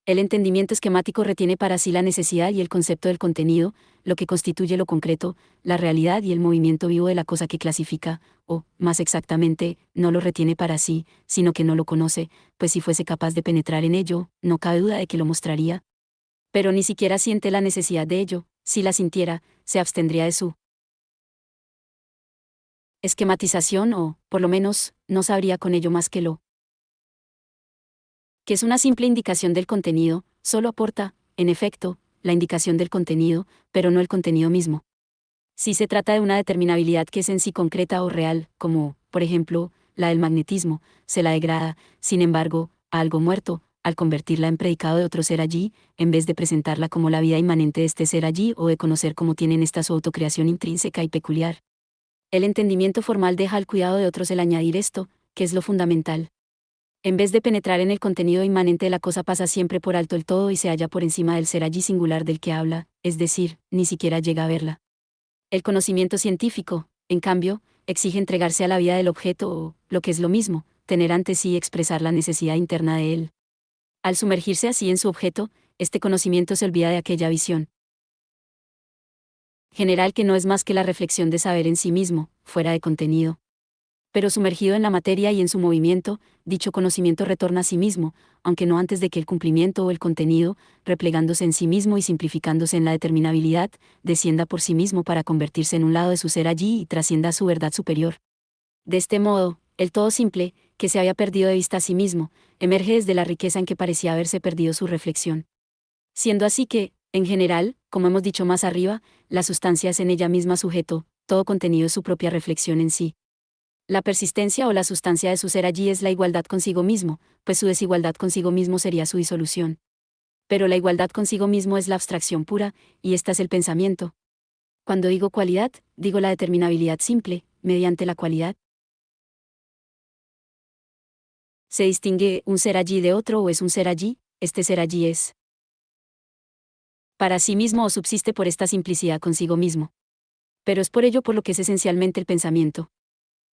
El entendimiento esquemático retiene para sí la necesidad y el concepto del contenido, lo que constituye lo concreto, la realidad y el movimiento vivo de la cosa que clasifica, o, más exactamente, no lo retiene para sí, sino que no lo conoce, pues si fuese capaz de penetrar en ello, no cabe duda de que lo mostraría. Pero ni siquiera siente la necesidad de ello, si la sintiera, se abstendría de su esquematización o, por lo menos, no sabría con ello más que lo que es una simple indicación del contenido, solo aporta, en efecto, la indicación del contenido, pero no el contenido mismo. Si se trata de una determinabilidad que es en sí concreta o real, como, por ejemplo, la del magnetismo, se la degrada, sin embargo, a algo muerto, al convertirla en predicado de otro ser allí, en vez de presentarla como la vida inmanente de este ser allí o de conocer cómo tienen esta su autocreación intrínseca y peculiar. El entendimiento formal deja al cuidado de otros el añadir esto, que es lo fundamental. En vez de penetrar en el contenido inmanente de la cosa, pasa siempre por alto el todo y se halla por encima del ser allí singular del que habla, es decir, ni siquiera llega a verla. El conocimiento científico, en cambio, exige entregarse a la vida del objeto o, lo que es lo mismo, tener ante sí y expresar la necesidad interna de él. Al sumergirse así en su objeto, este conocimiento se olvida de aquella visión general que no es más que la reflexión de saber en sí mismo, fuera de contenido. Pero sumergido en la materia y en su movimiento, dicho conocimiento retorna a sí mismo, aunque no antes de que el cumplimiento o el contenido, replegándose en sí mismo y simplificándose en la determinabilidad, descienda por sí mismo para convertirse en un lado de su ser allí y trascienda a su verdad superior. De este modo, el todo simple, que se había perdido de vista a sí mismo, emerge desde la riqueza en que parecía haberse perdido su reflexión. Siendo así que, en general, como hemos dicho más arriba, la sustancia es en ella misma sujeto, todo contenido es su propia reflexión en sí. La persistencia o la sustancia de su ser allí es la igualdad consigo mismo, pues su desigualdad consigo mismo sería su disolución. Pero la igualdad consigo mismo es la abstracción pura, y esta es el pensamiento. Cuando digo cualidad, digo la determinabilidad simple, mediante la cualidad. ¿Se distingue un ser allí de otro o es un ser allí? Este ser allí es para sí mismo o subsiste por esta simplicidad consigo mismo. Pero es por ello por lo que es esencialmente el pensamiento.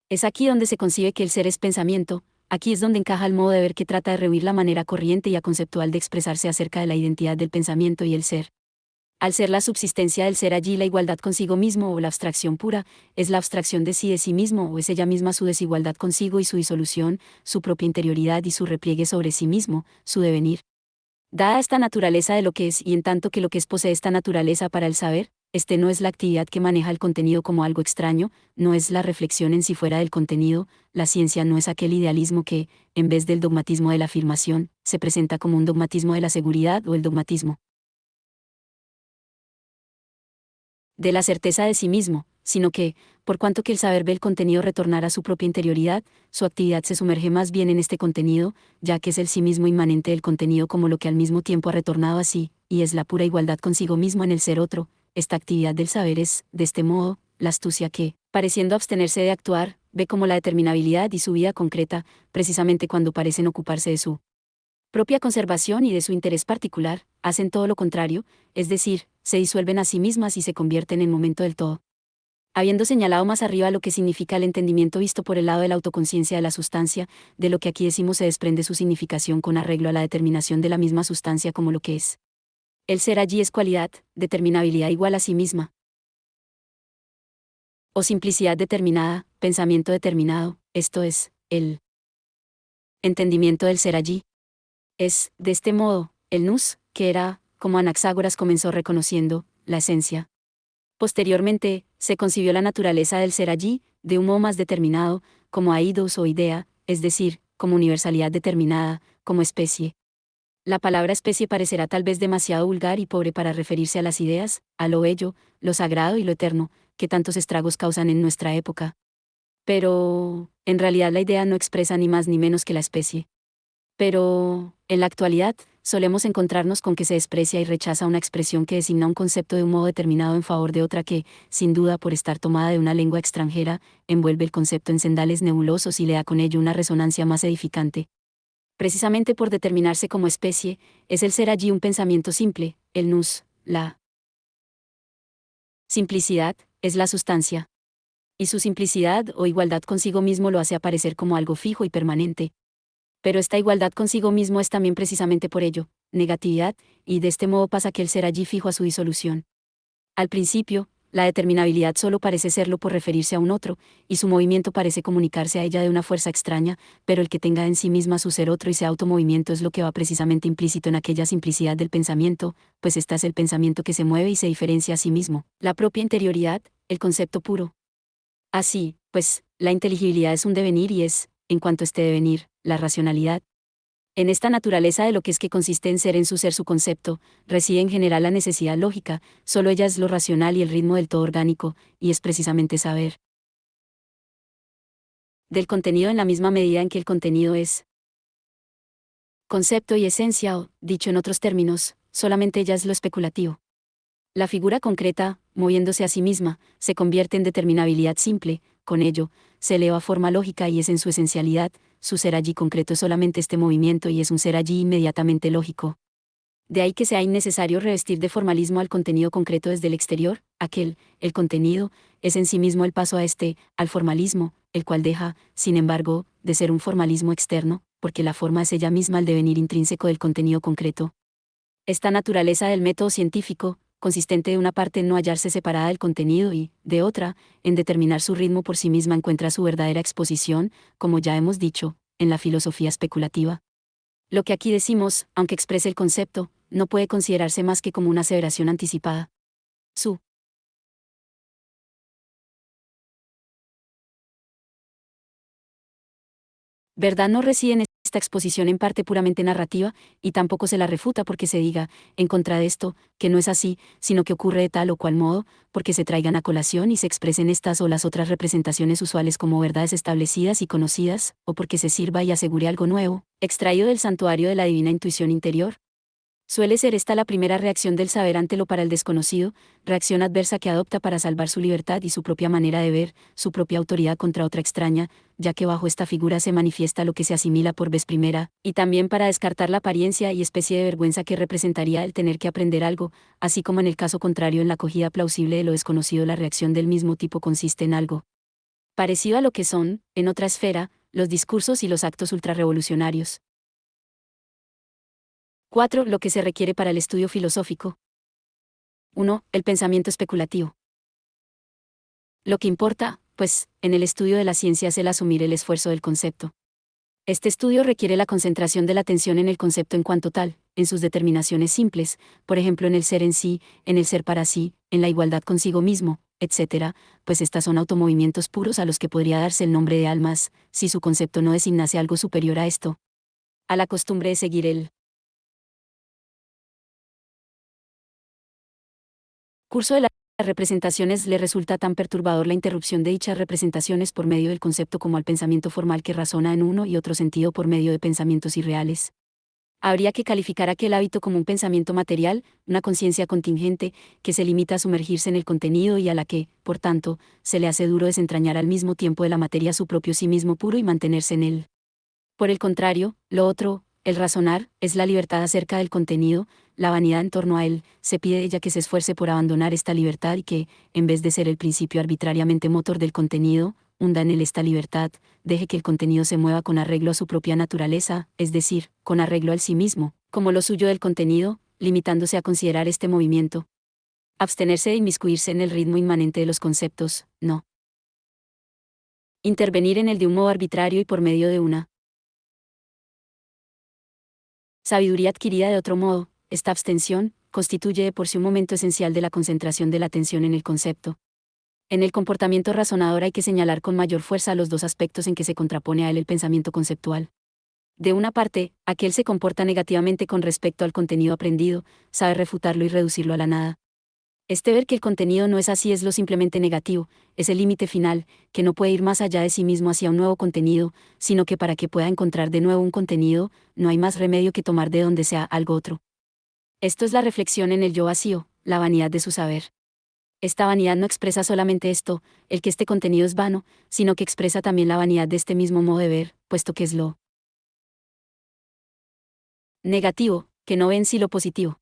Es aquí donde se concibe que el ser es pensamiento, aquí es donde encaja el modo de ver que trata de rehuir la manera corriente y aconceptual de expresarse acerca de la identidad del pensamiento y el ser. Al ser la subsistencia del ser allí la igualdad consigo mismo o la abstracción pura, es la abstracción de sí mismo o es ella misma su desigualdad consigo y su disolución, su propia interioridad y su repliegue sobre sí mismo, su devenir. Dada esta naturaleza de lo que es y en tanto que lo que es posee esta naturaleza para el saber, este no es la actividad que maneja el contenido como algo extraño, no es la reflexión en sí fuera del contenido, la ciencia no es aquel idealismo que, en vez del dogmatismo de la afirmación, se presenta como un dogmatismo de la seguridad o el dogmatismo de la certeza de sí mismo, sino que, por cuanto que el saber ve el contenido retornar a su propia interioridad, su actividad se sumerge más bien en este contenido, ya que es el sí mismo inmanente del contenido como lo que al mismo tiempo ha retornado a sí, y es la pura igualdad consigo mismo en el ser otro. Esta actividad del saber es, de este modo, la astucia que, pareciendo abstenerse de actuar, ve como la determinabilidad y su vida concreta, precisamente cuando parecen ocuparse de su propia conservación y de su interés particular, hacen todo lo contrario, es decir, se disuelven a sí mismas y se convierten en momento del todo. Habiendo señalado más arriba lo que significa el entendimiento visto por el lado de la autoconciencia de la sustancia, de lo que aquí decimos se desprende su significación con arreglo a la determinación de la misma sustancia como lo que es. El ser allí es cualidad, determinabilidad igual a sí misma. O simplicidad determinada, pensamiento determinado, esto es, el entendimiento del ser allí. Es, de este modo, el nous, que era, como Anaxágoras comenzó reconociendo, la esencia. Posteriormente, se concibió la naturaleza del ser allí, de un modo más determinado, como eidos o idea, es decir, como universalidad determinada, como especie. La palabra especie parecerá tal vez demasiado vulgar y pobre para referirse a las ideas, a lo bello, lo sagrado y lo eterno, que tantos estragos causan en nuestra época. Pero, en realidad la idea no expresa ni más ni menos que la especie. Pero, en la actualidad, solemos encontrarnos con que se desprecia y rechaza una expresión que designa un concepto de un modo determinado en favor de otra que, sin duda por estar tomada de una lengua extranjera, envuelve el concepto en cendales nebulosos y le da con ello una resonancia más edificante. Precisamente por determinarse como especie, es el ser allí un pensamiento simple, el nous, la simplicidad, es la sustancia. Y su simplicidad o igualdad consigo mismo lo hace aparecer como algo fijo y permanente. Pero esta igualdad consigo mismo es también precisamente por ello, negatividad, y de este modo pasa que el ser allí fijo a su disolución. Al principio, la determinabilidad solo parece serlo por referirse a un otro, y su movimiento parece comunicarse a ella de una fuerza extraña, pero el que tenga en sí misma su ser otro y sea automovimiento es lo que va precisamente implícito en aquella simplicidad del pensamiento, pues esta es el pensamiento que se mueve y se diferencia a sí mismo, la propia interioridad, el concepto puro. Así, pues, la inteligibilidad es un devenir y es, en cuanto este devenir, la racionalidad. En esta naturaleza de lo que es que consiste en ser en su ser su concepto, reside en general la necesidad lógica, solo ella es lo racional y el ritmo del todo orgánico, y es precisamente saber del contenido en la misma medida en que el contenido es concepto y esencia o, dicho en otros términos, solamente ella es lo especulativo. La figura concreta, moviéndose a sí misma, se convierte en determinabilidad simple, con ello, se eleva a forma lógica y es en su esencialidad, su ser allí concreto es solamente este movimiento y es un ser allí inmediatamente lógico. De ahí que sea innecesario revestir de formalismo al contenido concreto desde el exterior, el contenido, es en sí mismo el paso al formalismo, el cual deja, sin embargo, de ser un formalismo externo, porque la forma es ella misma el devenir intrínseco del contenido concreto. Esta naturaleza del método científico, consistente de una parte en no hallarse separada del contenido y, de otra, en determinar su ritmo por sí misma, encuentra su verdadera exposición, como ya hemos dicho, en la filosofía especulativa. Lo que aquí decimos, aunque exprese el concepto, no puede considerarse más que como una aseveración anticipada. Su verdad no reside en esta exposición en parte puramente narrativa, y tampoco se la refuta porque se diga, en contra de esto, que no es así, sino que ocurre de tal o cual modo, porque se traigan a colación y se expresen estas o las otras representaciones usuales como verdades establecidas y conocidas, o porque se sirva y asegure algo nuevo, extraído del santuario de la divina intuición interior. Suele ser esta la primera reacción del saber ante lo para el desconocido, reacción adversa que adopta para salvar su libertad y su propia manera de ver, su propia autoridad contra otra extraña, ya que bajo esta figura se manifiesta lo que se asimila por vez primera, y también para descartar la apariencia y especie de vergüenza que representaría el tener que aprender algo, así como en el caso contrario en la acogida plausible de lo desconocido la reacción del mismo tipo consiste en algo parecido a lo que son, en otra esfera, los discursos y los actos ultrarrevolucionarios. 4. Lo que se requiere para el estudio filosófico. 1. El pensamiento especulativo. Lo que importa, pues, en el estudio de la ciencia es el asumir el esfuerzo del concepto. Este estudio requiere la concentración de la atención en el concepto en cuanto tal, en sus determinaciones simples, por ejemplo en el ser en sí, en el ser para sí, en la igualdad consigo mismo, etc., pues estas son automovimientos puros a los que podría darse el nombre de almas, si su concepto no designase algo superior a esto. A la costumbre de seguir el curso de las representaciones le resulta tan perturbador la interrupción de dichas representaciones por medio del concepto como al pensamiento formal que razona en uno y otro sentido por medio de pensamientos irreales. Habría que calificar aquel hábito como un pensamiento material, una conciencia contingente, que se limita a sumergirse en el contenido y a la que, por tanto, se le hace duro desentrañar al mismo tiempo de la materia su propio sí mismo puro y mantenerse en él. Por el contrario, lo otro, el razonar, es la libertad acerca del contenido, la vanidad en torno a él, se pide de ella que se esfuerce por abandonar esta libertad y que, en vez de ser el principio arbitrariamente motor del contenido, hunda en él esta libertad, deje que el contenido se mueva con arreglo a su propia naturaleza, es decir, con arreglo al sí mismo, como lo suyo del contenido, limitándose a considerar este movimiento. Abstenerse de inmiscuirse en el ritmo inmanente de los conceptos, no. Intervenir en el de un modo arbitrario y por medio de una sabiduría adquirida de otro modo, esta abstención constituye de por sí un momento esencial de la concentración de la atención en el concepto. En el comportamiento razonador hay que señalar con mayor fuerza los dos aspectos en que se contrapone a él el pensamiento conceptual. De una parte, aquel se comporta negativamente con respecto al contenido aprendido, sabe refutarlo y reducirlo a la nada. Este ver que el contenido no es así es lo simplemente negativo, es el límite final, que no puede ir más allá de sí mismo hacia un nuevo contenido, sino que para que pueda encontrar de nuevo un contenido, no hay más remedio que tomar de donde sea algo otro. Esto es la reflexión en el yo vacío, la vanidad de su saber. Esta vanidad no expresa solamente esto, el que este contenido es vano, sino que expresa también la vanidad de este mismo modo de ver, puesto que es lo negativo, que no ve en sí lo positivo.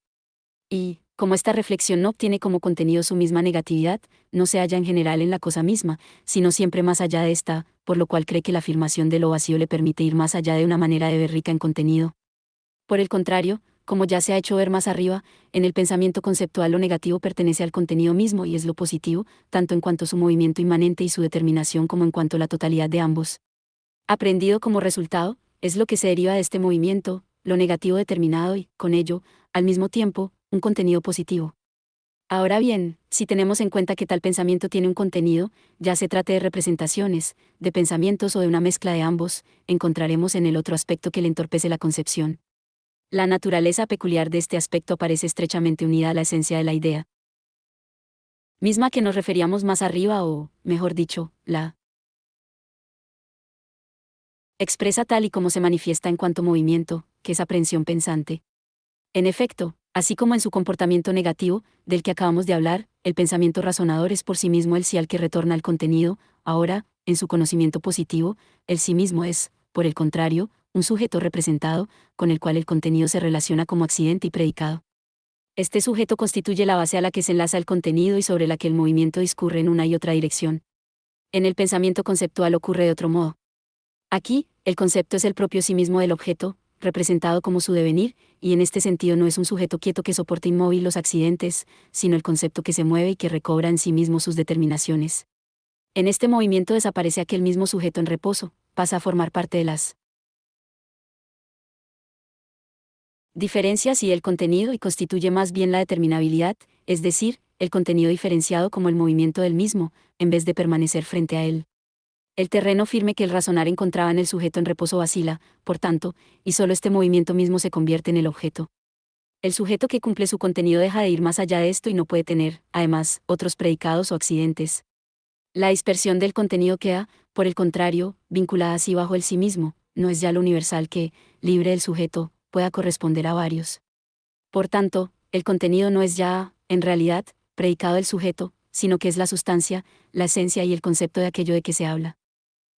Y, como esta reflexión no obtiene como contenido su misma negatividad, no se halla en general en la cosa misma, sino siempre más allá de esta, por lo cual cree que la afirmación de lo vacío le permite ir más allá de una manera de ver rica en contenido. Por el contrario, como ya se ha hecho ver más arriba, en el pensamiento conceptual lo negativo pertenece al contenido mismo y es lo positivo, tanto en cuanto su movimiento inmanente y su determinación como en cuanto la totalidad de ambos. Aprendido como resultado, es lo que se deriva de este movimiento, lo negativo determinado y, con ello, al mismo tiempo, un contenido positivo. Ahora bien, si tenemos en cuenta que tal pensamiento tiene un contenido, ya se trate de representaciones, de pensamientos o de una mezcla de ambos, encontraremos en el otro aspecto que le entorpece la concepción. La naturaleza peculiar de este aspecto aparece estrechamente unida a la esencia de la idea misma que nos referíamos más arriba o, mejor dicho, la expresa tal y como se manifiesta en cuanto movimiento, que es aprehensión pensante. En efecto, así como en su comportamiento negativo, del que acabamos de hablar, el pensamiento razonador es por sí mismo el sí al que retorna el contenido, ahora, en su conocimiento positivo, el sí mismo es, por el contrario, un sujeto representado, con el cual el contenido se relaciona como accidente y predicado. Este sujeto constituye la base a la que se enlaza el contenido y sobre la que el movimiento discurre en una y otra dirección. En el pensamiento conceptual ocurre de otro modo. Aquí, el concepto es el propio sí mismo del objeto, representado como su devenir, y en este sentido no es un sujeto quieto que soporte inmóvil los accidentes, sino el concepto que se mueve y que recobra en sí mismo sus determinaciones. En este movimiento desaparece aquel mismo sujeto en reposo, pasa a formar parte de las diferencias y el contenido y constituye más bien la determinabilidad, es decir, el contenido diferenciado como el movimiento del mismo, en vez de permanecer frente a él. El terreno firme que el razonar encontraba en el sujeto en reposo vacila, por tanto, y solo este movimiento mismo se convierte en el objeto. El sujeto que cumple su contenido deja de ir más allá de esto y no puede tener, además, otros predicados o accidentes. La dispersión del contenido queda, por el contrario, vinculada así bajo el sí mismo, no es ya lo universal que, libre del sujeto, pueda corresponder a varios. Por tanto, el contenido no es ya, en realidad, predicado del sujeto, sino que es la sustancia, la esencia y el concepto de aquello de que se habla.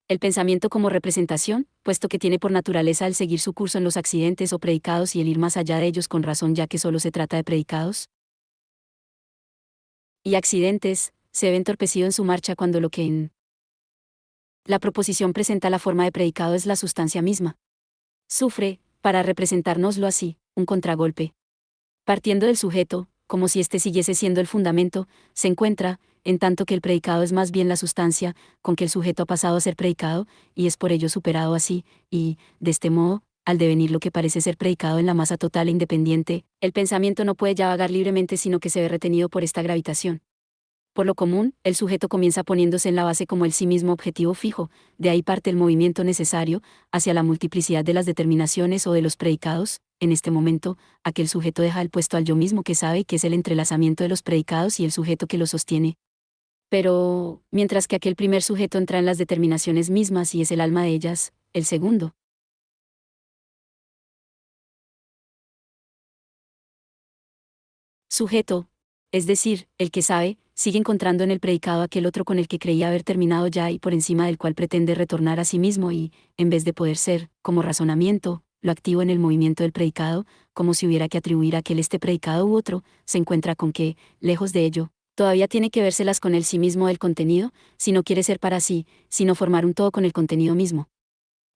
El pensamiento como representación, puesto que tiene por naturaleza el seguir su curso en los accidentes o predicados y el ir más allá de ellos con razón ya que solo se trata de predicados y accidentes, se ve entorpecido en su marcha cuando lo que en la proposición presenta la forma de predicado es la sustancia misma. Sufre, para representárnoslo así, un contragolpe. Partiendo del sujeto, como si éste siguiese siendo el fundamento, se encuentra, en tanto que el predicado es más bien la sustancia, con que el sujeto ha pasado a ser predicado, y es por ello superado así, y, de este modo, al devenir lo que parece ser predicado en la masa total e independiente, el pensamiento no puede ya vagar libremente sino que se ve retenido por esta gravitación. Por lo común, el sujeto comienza poniéndose en la base como el sí mismo objetivo fijo, de ahí parte el movimiento necesario, hacia la multiplicidad de las determinaciones o de los predicados. En este momento, aquel sujeto deja el puesto al yo mismo que sabe que es el entrelazamiento de los predicados y el sujeto que lo sostiene. Pero, mientras que aquel primer sujeto entra en las determinaciones mismas y es el alma de ellas, el segundo sujeto, es decir, el que sabe, sigue encontrando en el predicado aquel otro con el que creía haber terminado ya y por encima del cual pretende retornar a sí mismo y, en vez de poder ser, como razonamiento, lo activo en el movimiento del predicado, como si hubiera que atribuir a aquel este predicado u otro, se encuentra con que, lejos de ello, todavía tiene que vérselas con el sí mismo del contenido, si no quiere ser para sí, sino formar un todo con el contenido mismo.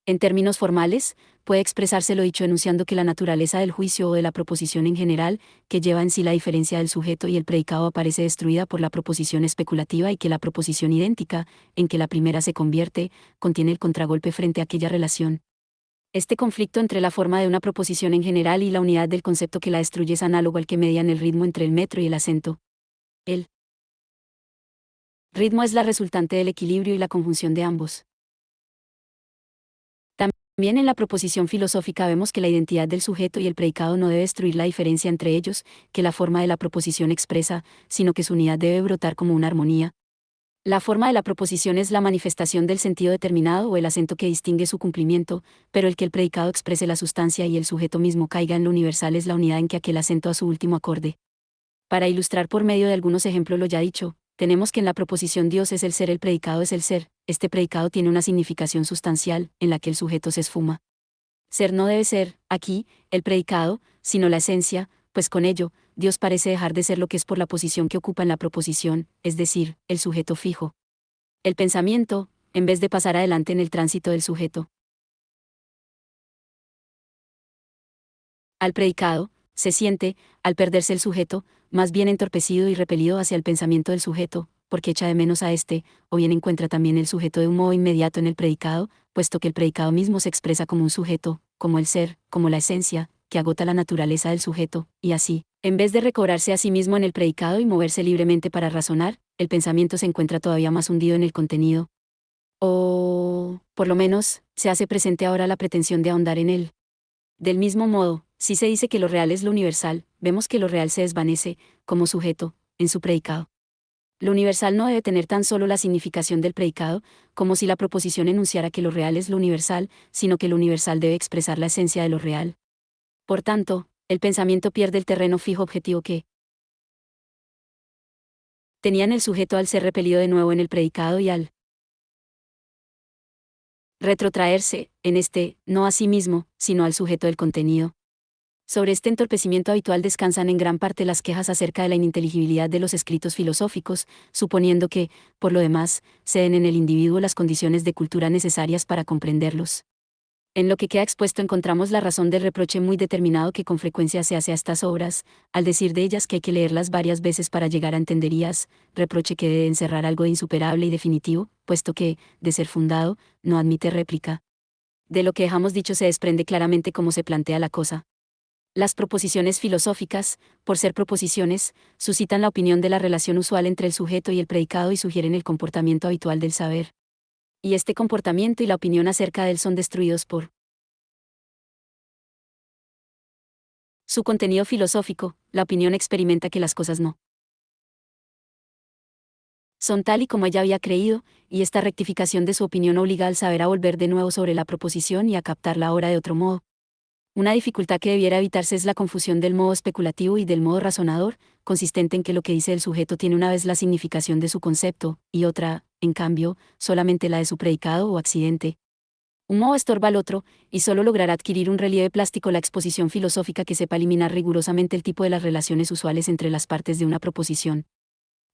En términos formales, puede expresarse lo dicho enunciando que la naturaleza del juicio o de la proposición en general, que lleva en sí la diferencia del sujeto y el predicado aparece destruida por la proposición especulativa y que la proposición idéntica, en que la primera se convierte, contiene el contragolpe frente a aquella relación. Este conflicto entre la forma de una proposición en general y la unidad del concepto que la destruye es análogo al que median el ritmo entre el metro y el acento. El ritmo es la resultante del equilibrio y la conjunción de ambos. También en la proposición filosófica vemos que la identidad del sujeto y el predicado no debe destruir la diferencia entre ellos, que la forma de la proposición expresa, sino que su unidad debe brotar como una armonía. La forma de la proposición es la manifestación del sentido determinado o el acento que distingue su cumplimiento, pero el que el predicado exprese la sustancia y el sujeto mismo caiga en lo universal es la unidad en que aquel acento a su último acorde. Para ilustrar por medio de algunos ejemplos lo ya dicho, tenemos que en la proposición Dios es el ser, el predicado es el ser, este predicado tiene una significación sustancial, en la que el sujeto se esfuma. Ser no debe ser, aquí, el predicado, sino la esencia, pues con ello, Dios parece dejar de ser lo que es por la posición que ocupa en la proposición, es decir, el sujeto fijo. El pensamiento, en vez de pasar adelante en el tránsito del sujeto al predicado, se siente, al perderse el sujeto, más bien entorpecido y repelido hacia el pensamiento del sujeto, porque echa de menos a éste, o bien encuentra también el sujeto de un modo inmediato en el predicado, puesto que el predicado mismo se expresa como un sujeto, como el ser, como la esencia, que agota la naturaleza del sujeto, y así, en vez de recobrarse a sí mismo en el predicado y moverse libremente para razonar, el pensamiento se encuentra todavía más hundido en el contenido. O, por lo menos, se hace presente ahora la pretensión de ahondar en él. Del mismo modo, si se dice que lo real es lo universal, vemos que lo real se desvanece, como sujeto, en su predicado. Lo universal no debe tener tan solo la significación del predicado, como si la proposición enunciara que lo real es lo universal, sino que lo universal debe expresar la esencia de lo real. Por tanto, el pensamiento pierde el terreno fijo objetivo que tenía en el sujeto al ser repelido de nuevo en el predicado y al Retrotraerse, no a sí mismo, sino al sujeto del contenido. Sobre este entorpecimiento habitual descansan en gran parte las quejas acerca de la ininteligibilidad de los escritos filosóficos, suponiendo que, por lo demás, se den en el individuo las condiciones de cultura necesarias para comprenderlos. En lo que queda expuesto encontramos la razón del reproche muy determinado que con frecuencia se hace a estas obras, al decir de ellas que hay que leerlas varias veces para llegar a entenderías, reproche que debe encerrar algo de insuperable y definitivo, puesto que, de ser fundado, no admite réplica. De lo que dejamos dicho se desprende claramente cómo se plantea la cosa. Las proposiciones filosóficas, por ser proposiciones, suscitan la opinión de la relación usual entre el sujeto y el predicado y sugieren el comportamiento habitual del saber. Y este comportamiento y la opinión acerca de él son destruidos por su contenido filosófico. La opinión experimenta que las cosas no son tal y como ella había creído, y esta rectificación de su opinión obliga al saber a volver de nuevo sobre la proposición y a captarla ahora de otro modo. Una dificultad que debiera evitarse es la confusión del modo especulativo y del modo razonador, consistente en que lo que dice el sujeto tiene una vez la significación de su concepto, y otra, en cambio, solamente la de su predicado o accidente. Un modo estorba al otro, y solo logrará adquirir un relieve plástico la exposición filosófica que sepa eliminar rigurosamente el tipo de las relaciones usuales entre las partes de una proposición.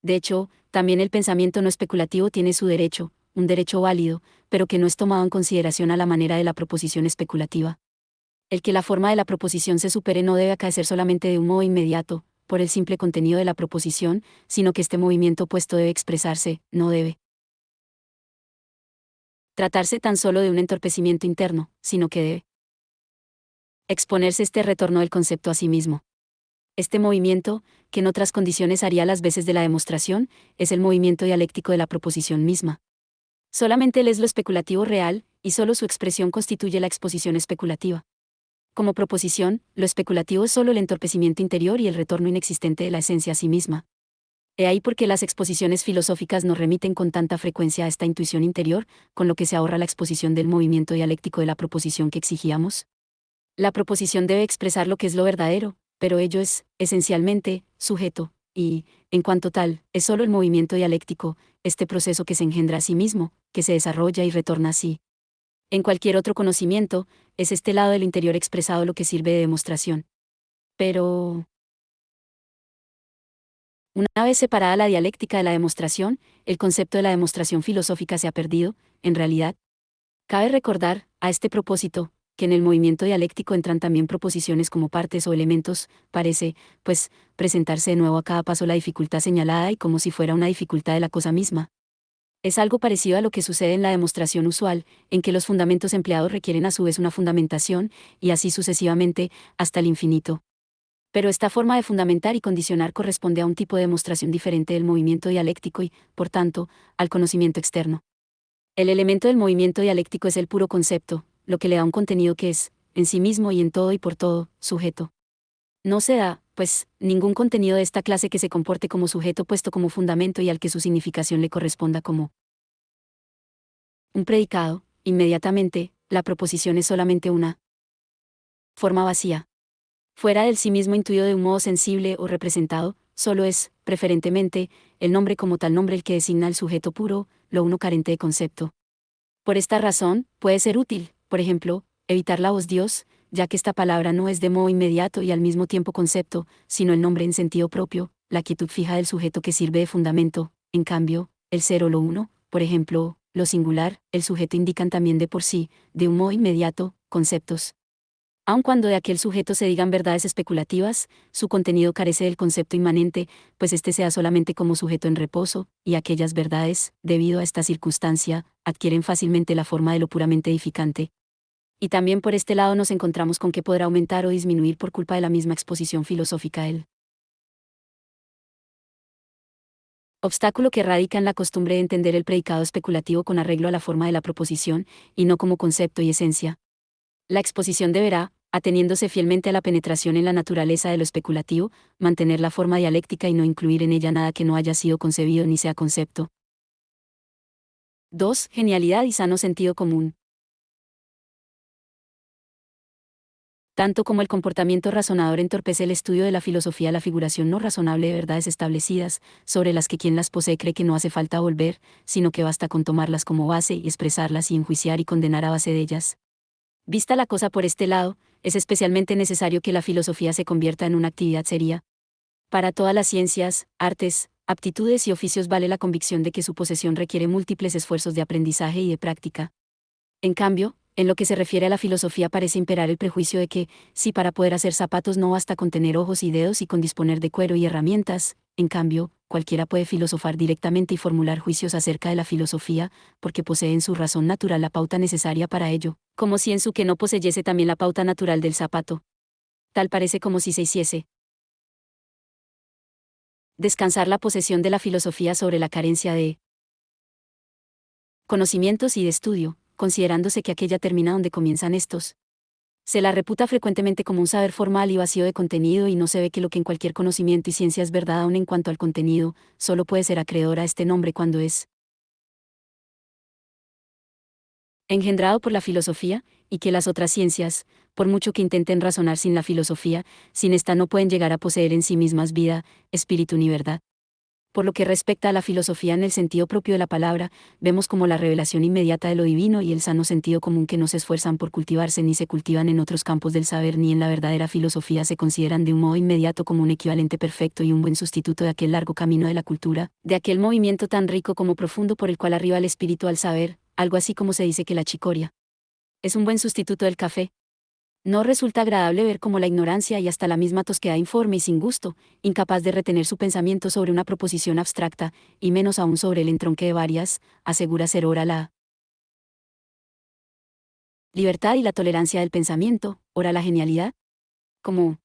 De hecho, también el pensamiento no especulativo tiene su derecho, un derecho válido, pero que no es tomado en consideración a la manera de la proposición especulativa. El que la forma de la proposición se supere no debe acaecer solamente de un modo inmediato, por el simple contenido de la proposición, sino que este movimiento opuesto debe expresarse, no debe tratarse tan solo de un entorpecimiento interno, sino que debe exponerse este retorno del concepto a sí mismo. Este movimiento, que en otras condiciones haría las veces de la demostración, es el movimiento dialéctico de la proposición misma. Solamente él es lo especulativo real, y solo su expresión constituye la exposición especulativa. Como proposición, lo especulativo es solo el entorpecimiento interior y el retorno inexistente de la esencia a sí misma. He ahí por qué las exposiciones filosóficas nos remiten con tanta frecuencia a esta intuición interior, con lo que se ahorra la exposición del movimiento dialéctico de la proposición que exigíamos. La proposición debe expresar lo que es lo verdadero, pero ello es, esencialmente, sujeto, y, en cuanto tal, es solo el movimiento dialéctico, este proceso que se engendra a sí mismo, que se desarrolla y retorna a sí. En cualquier otro conocimiento, es este lado del interior expresado lo que sirve de demostración. Pero, una vez separada la dialéctica de la demostración, el concepto de la demostración filosófica se ha perdido, en realidad. Cabe recordar, a este propósito, que en el movimiento dialéctico entran también proposiciones como partes o elementos, parece, pues, presentarse de nuevo a cada paso la dificultad señalada y como si fuera una dificultad de la cosa misma. Es algo parecido a lo que sucede en la demostración usual, en que los fundamentos empleados requieren a su vez una fundamentación, y así sucesivamente, hasta el infinito. Pero esta forma de fundamentar y condicionar corresponde a un tipo de demostración diferente del movimiento dialéctico y, por tanto, al conocimiento externo. El elemento del movimiento dialéctico es el puro concepto, lo que le da un contenido que es, en sí mismo y en todo y por todo, sujeto. No se da, pues, ningún contenido de esta clase que se comporte como sujeto puesto como fundamento y al que su significación le corresponda como un predicado. Inmediatamente, la proposición es solamente una forma vacía. Fuera del sí mismo intuido de un modo sensible o representado, solo es, preferentemente, el nombre como tal nombre el que designa el sujeto puro, lo uno carente de concepto. Por esta razón, puede ser útil, por ejemplo, evitar la voz Dios, ya que esta palabra no es de modo inmediato y al mismo tiempo concepto, sino el nombre en sentido propio, la quietud fija del sujeto que sirve de fundamento. En cambio, el ser o lo uno, por ejemplo, lo singular, el sujeto indican también de por sí, de un modo inmediato, conceptos. Aun cuando de aquel sujeto se digan verdades especulativas, su contenido carece del concepto inmanente, pues éste sea solamente como sujeto en reposo, y aquellas verdades, debido a esta circunstancia, adquieren fácilmente la forma de lo puramente edificante. Y también por este lado nos encontramos con que podrá aumentar o disminuir por culpa de la misma exposición filosófica el obstáculo que radica en la costumbre de entender el predicado especulativo con arreglo a la forma de la proposición, y no como concepto y esencia. La exposición deberá, ateniéndose fielmente a la penetración en la naturaleza de lo especulativo, mantener la forma dialéctica y no incluir en ella nada que no haya sido concebido ni sea concepto. 2. Genialidad y sano sentido común. Tanto como el comportamiento razonador entorpece el estudio de la filosofía, la figuración no razonable de verdades establecidas, sobre las que quien las posee cree que no hace falta volver, sino que basta con tomarlas como base y expresarlas y enjuiciar y condenar a base de ellas. Vista la cosa por este lado, es especialmente necesario que la filosofía se convierta en una actividad seria. Para todas las ciencias, artes, aptitudes y oficios vale la convicción de que su posesión requiere múltiples esfuerzos de aprendizaje y de práctica. En cambio, en lo que se refiere a la filosofía parece imperar el prejuicio de que, si para poder hacer zapatos no basta con tener ojos y dedos y con disponer de cuero y herramientas, en cambio, cualquiera puede filosofar directamente y formular juicios acerca de la filosofía, porque posee en su razón natural la pauta necesaria para ello, como si en su que no poseyese también la pauta natural del zapato. Tal parece como si se hiciese descansar la posesión de la filosofía sobre la carencia de conocimientos y de estudio, considerándose que aquella termina donde comienzan estos. Se la reputa frecuentemente como un saber formal y vacío de contenido, y no se ve que lo que en cualquier conocimiento y ciencia es verdad aun en cuanto al contenido, solo puede ser acreedor a este nombre cuando es engendrado por la filosofía, y que las otras ciencias, por mucho que intenten razonar sin la filosofía, sin esta no pueden llegar a poseer en sí mismas vida, espíritu ni verdad. Por lo que respecta a la filosofía en el sentido propio de la palabra, vemos como la revelación inmediata de lo divino y el sano sentido común que no se esfuerzan por cultivarse ni se cultivan en otros campos del saber ni en la verdadera filosofía se consideran de un modo inmediato como un equivalente perfecto y un buen sustituto de aquel largo camino de la cultura, de aquel movimiento tan rico como profundo por el cual arriba el espíritu al saber, algo así como se dice que la chicoria es un buen sustituto del café. No resulta agradable ver cómo la ignorancia y hasta la misma tosquedad informe y sin gusto, incapaz de retener su pensamiento sobre una proposición abstracta, y menos aún sobre el entronque de varias, asegura ser ora la libertad y la tolerancia del pensamiento, ora la genialidad, como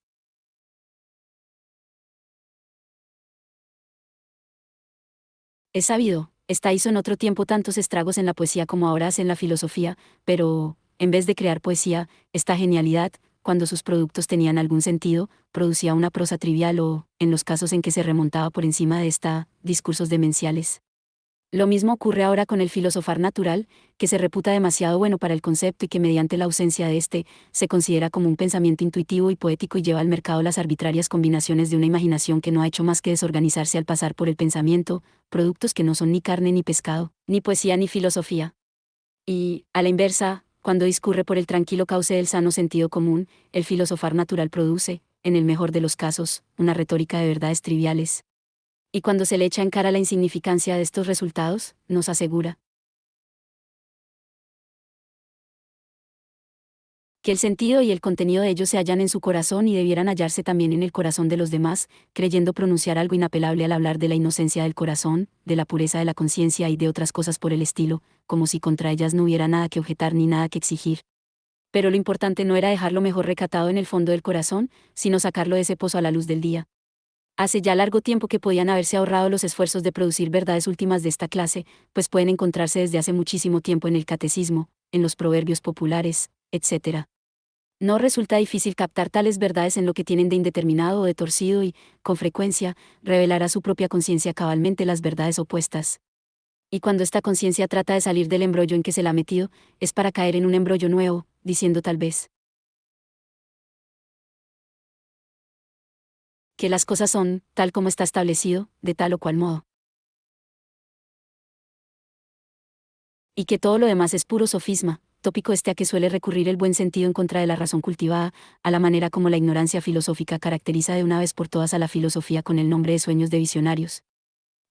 es sabido, esta hizo en otro tiempo tantos estragos en la poesía como ahora hace en la filosofía, pero, en vez de crear poesía, esta genialidad, cuando sus productos tenían algún sentido, producía una prosa trivial o, en los casos en que se remontaba por encima de esta, discursos demenciales. Lo mismo ocurre ahora con el filosofar natural, que se reputa demasiado bueno para el concepto y que mediante la ausencia de este, se considera como un pensamiento intuitivo y poético y lleva al mercado las arbitrarias combinaciones de una imaginación que no ha hecho más que desorganizarse al pasar por el pensamiento, productos que no son ni carne ni pescado, ni poesía ni filosofía. Y, a la inversa, cuando discurre por el tranquilo cauce del sano sentido común, el filosofar natural produce, en el mejor de los casos, una retórica de verdades triviales. Y cuando se le echa en cara la insignificancia de estos resultados, nos asegura que el sentido y el contenido de ellos se hallan en su corazón y debieran hallarse también en el corazón de los demás, creyendo pronunciar algo inapelable al hablar de la inocencia del corazón, de la pureza de la conciencia y de otras cosas por el estilo, como si contra ellas no hubiera nada que objetar ni nada que exigir. Pero lo importante no era dejarlo mejor recatado en el fondo del corazón, sino sacarlo de ese pozo a la luz del día. Hace ya largo tiempo que podían haberse ahorrado los esfuerzos de producir verdades últimas de esta clase, pues pueden encontrarse desde hace muchísimo tiempo en el catecismo, en los proverbios populares, etc. No resulta difícil captar tales verdades en lo que tienen de indeterminado o de torcido y, con frecuencia, revelar a su propia conciencia cabalmente las verdades opuestas. Y cuando esta conciencia trata de salir del embrollo en que se la ha metido, es para caer en un embrollo nuevo, diciendo tal vez que las cosas son, tal como está establecido, de tal o cual modo. Y que todo lo demás es puro sofisma, tópico este a que suele recurrir el buen sentido en contra de la razón cultivada, a la manera como la ignorancia filosófica caracteriza de una vez por todas a la filosofía con el nombre de sueños de visionarios.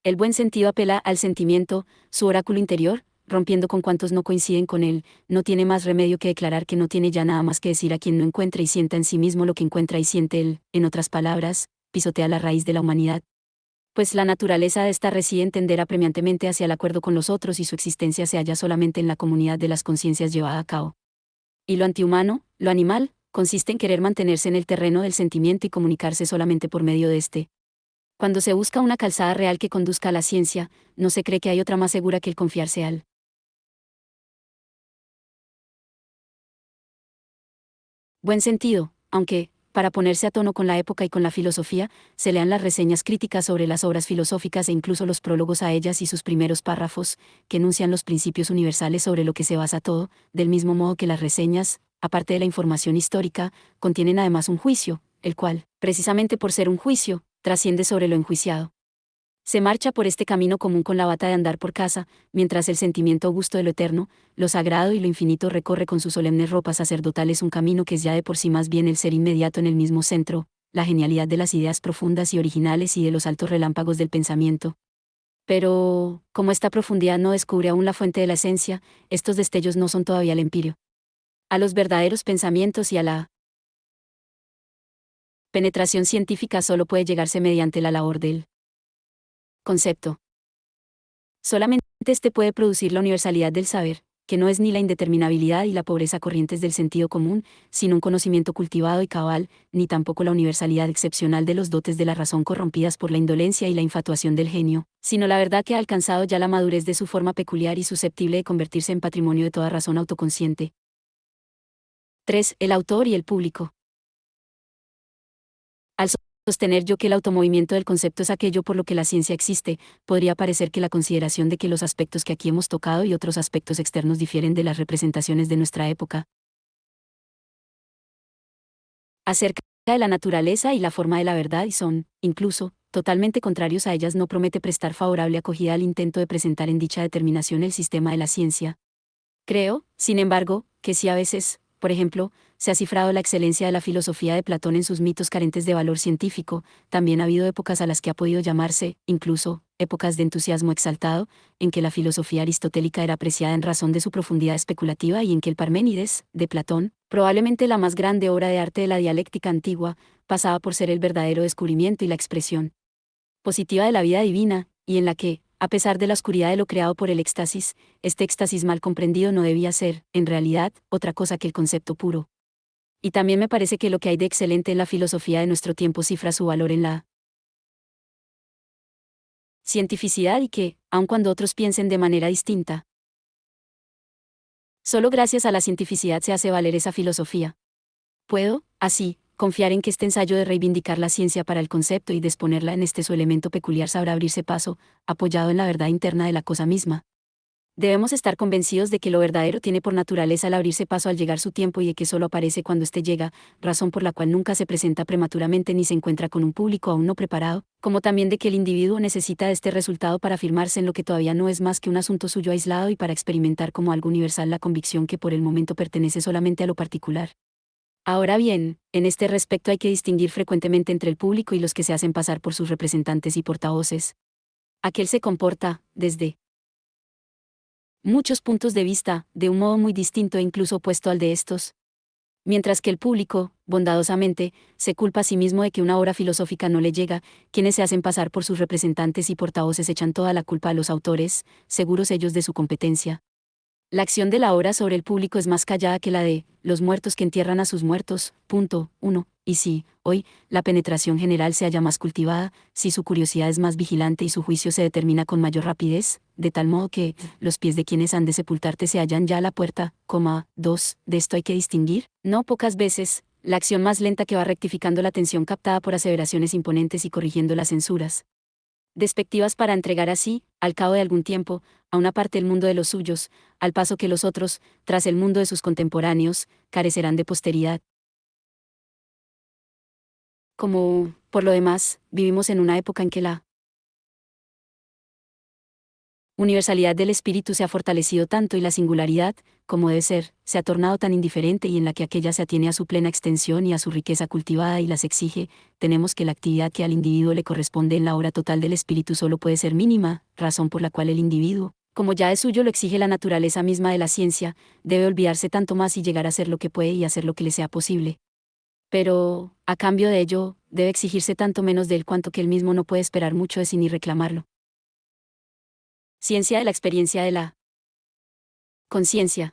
El buen sentido apela al sentimiento, su oráculo interior, rompiendo con cuantos no coinciden con él, no tiene más remedio que declarar que no tiene ya nada más que decir a quien no encuentra y sienta en sí mismo lo que encuentra y siente él, en otras palabras, pisotea la raíz de la humanidad. Pues la naturaleza de esta reside en tender apremiantemente hacia el acuerdo con los otros y su existencia se halla solamente en la comunidad de las conciencias llevada a cabo. Y lo antihumano, lo animal, consiste en querer mantenerse en el terreno del sentimiento y comunicarse solamente por medio de este. Cuando se busca una calzada real que conduzca a la ciencia, no se cree que hay otra más segura que el confiarse al buen sentido, aunque, para ponerse a tono con la época y con la filosofía, se lean las reseñas críticas sobre las obras filosóficas e incluso los prólogos a ellas y sus primeros párrafos, que enuncian los principios universales sobre lo que se basa todo, del mismo modo que las reseñas, aparte de la información histórica, contienen además un juicio, el cual, precisamente por ser un juicio, trasciende sobre lo enjuiciado. Se marcha por este camino común con la bata de andar por casa, mientras el sentimiento augusto de lo eterno, lo sagrado y lo infinito recorre con sus solemnes ropas sacerdotales un camino que es ya de por sí más bien el ser inmediato en el mismo centro, la genialidad de las ideas profundas y originales y de los altos relámpagos del pensamiento. Pero, como esta profundidad no descubre aún la fuente de la esencia, estos destellos no son todavía el empirio. A los verdaderos pensamientos y a la penetración científica solo puede llegarse mediante la labor del concepto. Solamente este puede producir la universalidad del saber, que no es ni la indeterminabilidad y la pobreza corrientes del sentido común, sino un conocimiento cultivado y cabal, ni tampoco la universalidad excepcional de los dotes de la razón corrompidas por la indolencia y la infatuación del genio, sino la verdad que ha alcanzado ya la madurez de su forma peculiar y susceptible de convertirse en patrimonio de toda razón autoconsciente. 3. El autor y el público. Al sostener yo que el automovimiento del concepto es aquello por lo que la ciencia existe, podría parecer que la consideración de que los aspectos que aquí hemos tocado y otros aspectos externos difieren de las representaciones de nuestra época acerca de la naturaleza y la forma de la verdad y son, incluso, totalmente contrarios a ellas no promete prestar favorable acogida al intento de presentar en dicha determinación el sistema de la ciencia. Creo, sin embargo, que si a veces, por ejemplo, se ha cifrado la excelencia de la filosofía de Platón en sus mitos carentes de valor científico, también ha habido épocas a las que ha podido llamarse, incluso, épocas de entusiasmo exaltado, en que la filosofía aristotélica era apreciada en razón de su profundidad especulativa y en que el Parménides, de Platón, probablemente la más grande obra de arte de la dialéctica antigua, pasaba por ser el verdadero descubrimiento y la expresión positiva de la vida divina, y en la que, a pesar de la oscuridad de lo creado por el éxtasis, este éxtasis mal comprendido no debía ser, en realidad, otra cosa que el concepto puro. Y también me parece que lo que hay de excelente en la filosofía de nuestro tiempo cifra su valor en la cientificidad y que, aun cuando otros piensen de manera distinta, solo gracias a la cientificidad se hace valer esa filosofía. Puedo, así, confiar en que este ensayo de reivindicar la ciencia para el concepto y de exponerla en este su elemento peculiar sabrá abrirse paso, apoyado en la verdad interna de la cosa misma. Debemos estar convencidos de que lo verdadero tiene por naturaleza el abrirse paso al llegar su tiempo y de que solo aparece cuando éste llega, razón por la cual nunca se presenta prematuramente ni se encuentra con un público aún no preparado, como también de que el individuo necesita de este resultado para afirmarse en lo que todavía no es más que un asunto suyo aislado y para experimentar como algo universal la convicción que por el momento pertenece solamente a lo particular. Ahora bien, en este respecto hay que distinguir frecuentemente entre el público y los que se hacen pasar por sus representantes y portavoces. Aquel se comporta, desde muchos puntos de vista, de un modo muy distinto e incluso opuesto al de estos. Mientras que el público, bondadosamente, se culpa a sí mismo de que una obra filosófica no le llega, quienes se hacen pasar por sus representantes y portavoces echan toda la culpa a los autores, seguros ellos de su competencia. La acción de la obra sobre el público es más callada que la de los muertos que entierran a sus muertos. 1. Y si, hoy, la penetración general se halla más cultivada, si su curiosidad es más vigilante y su juicio se determina con mayor rapidez, de tal modo que los pies de quienes han de sepultarte se hallan ya a la puerta, 2. De esto hay que distinguir, no pocas veces, la acción más lenta que va rectificando la atención captada por aseveraciones imponentes y corrigiendo las censuras despectivas para entregar así, al cabo de algún tiempo, a una parte el mundo de los suyos, al paso que los otros, tras el mundo de sus contemporáneos, carecerán de posteridad. Como, por lo demás, vivimos en una época en que la universalidad del espíritu se ha fortalecido tanto y la singularidad, como debe ser, se ha tornado tan indiferente y en la que aquella se atiene a su plena extensión y a su riqueza cultivada y las exige, tenemos que la actividad que al individuo le corresponde en la obra total del espíritu solo puede ser mínima, razón por la cual el individuo, como ya es suyo lo exige la naturaleza misma de la ciencia, debe olvidarse tanto más y llegar a ser lo que puede y hacer lo que le sea posible. Pero, a cambio de ello, debe exigirse tanto menos de él cuanto que él mismo no puede esperar mucho de sí ni reclamarlo. Ciencia de la experiencia de la conciencia.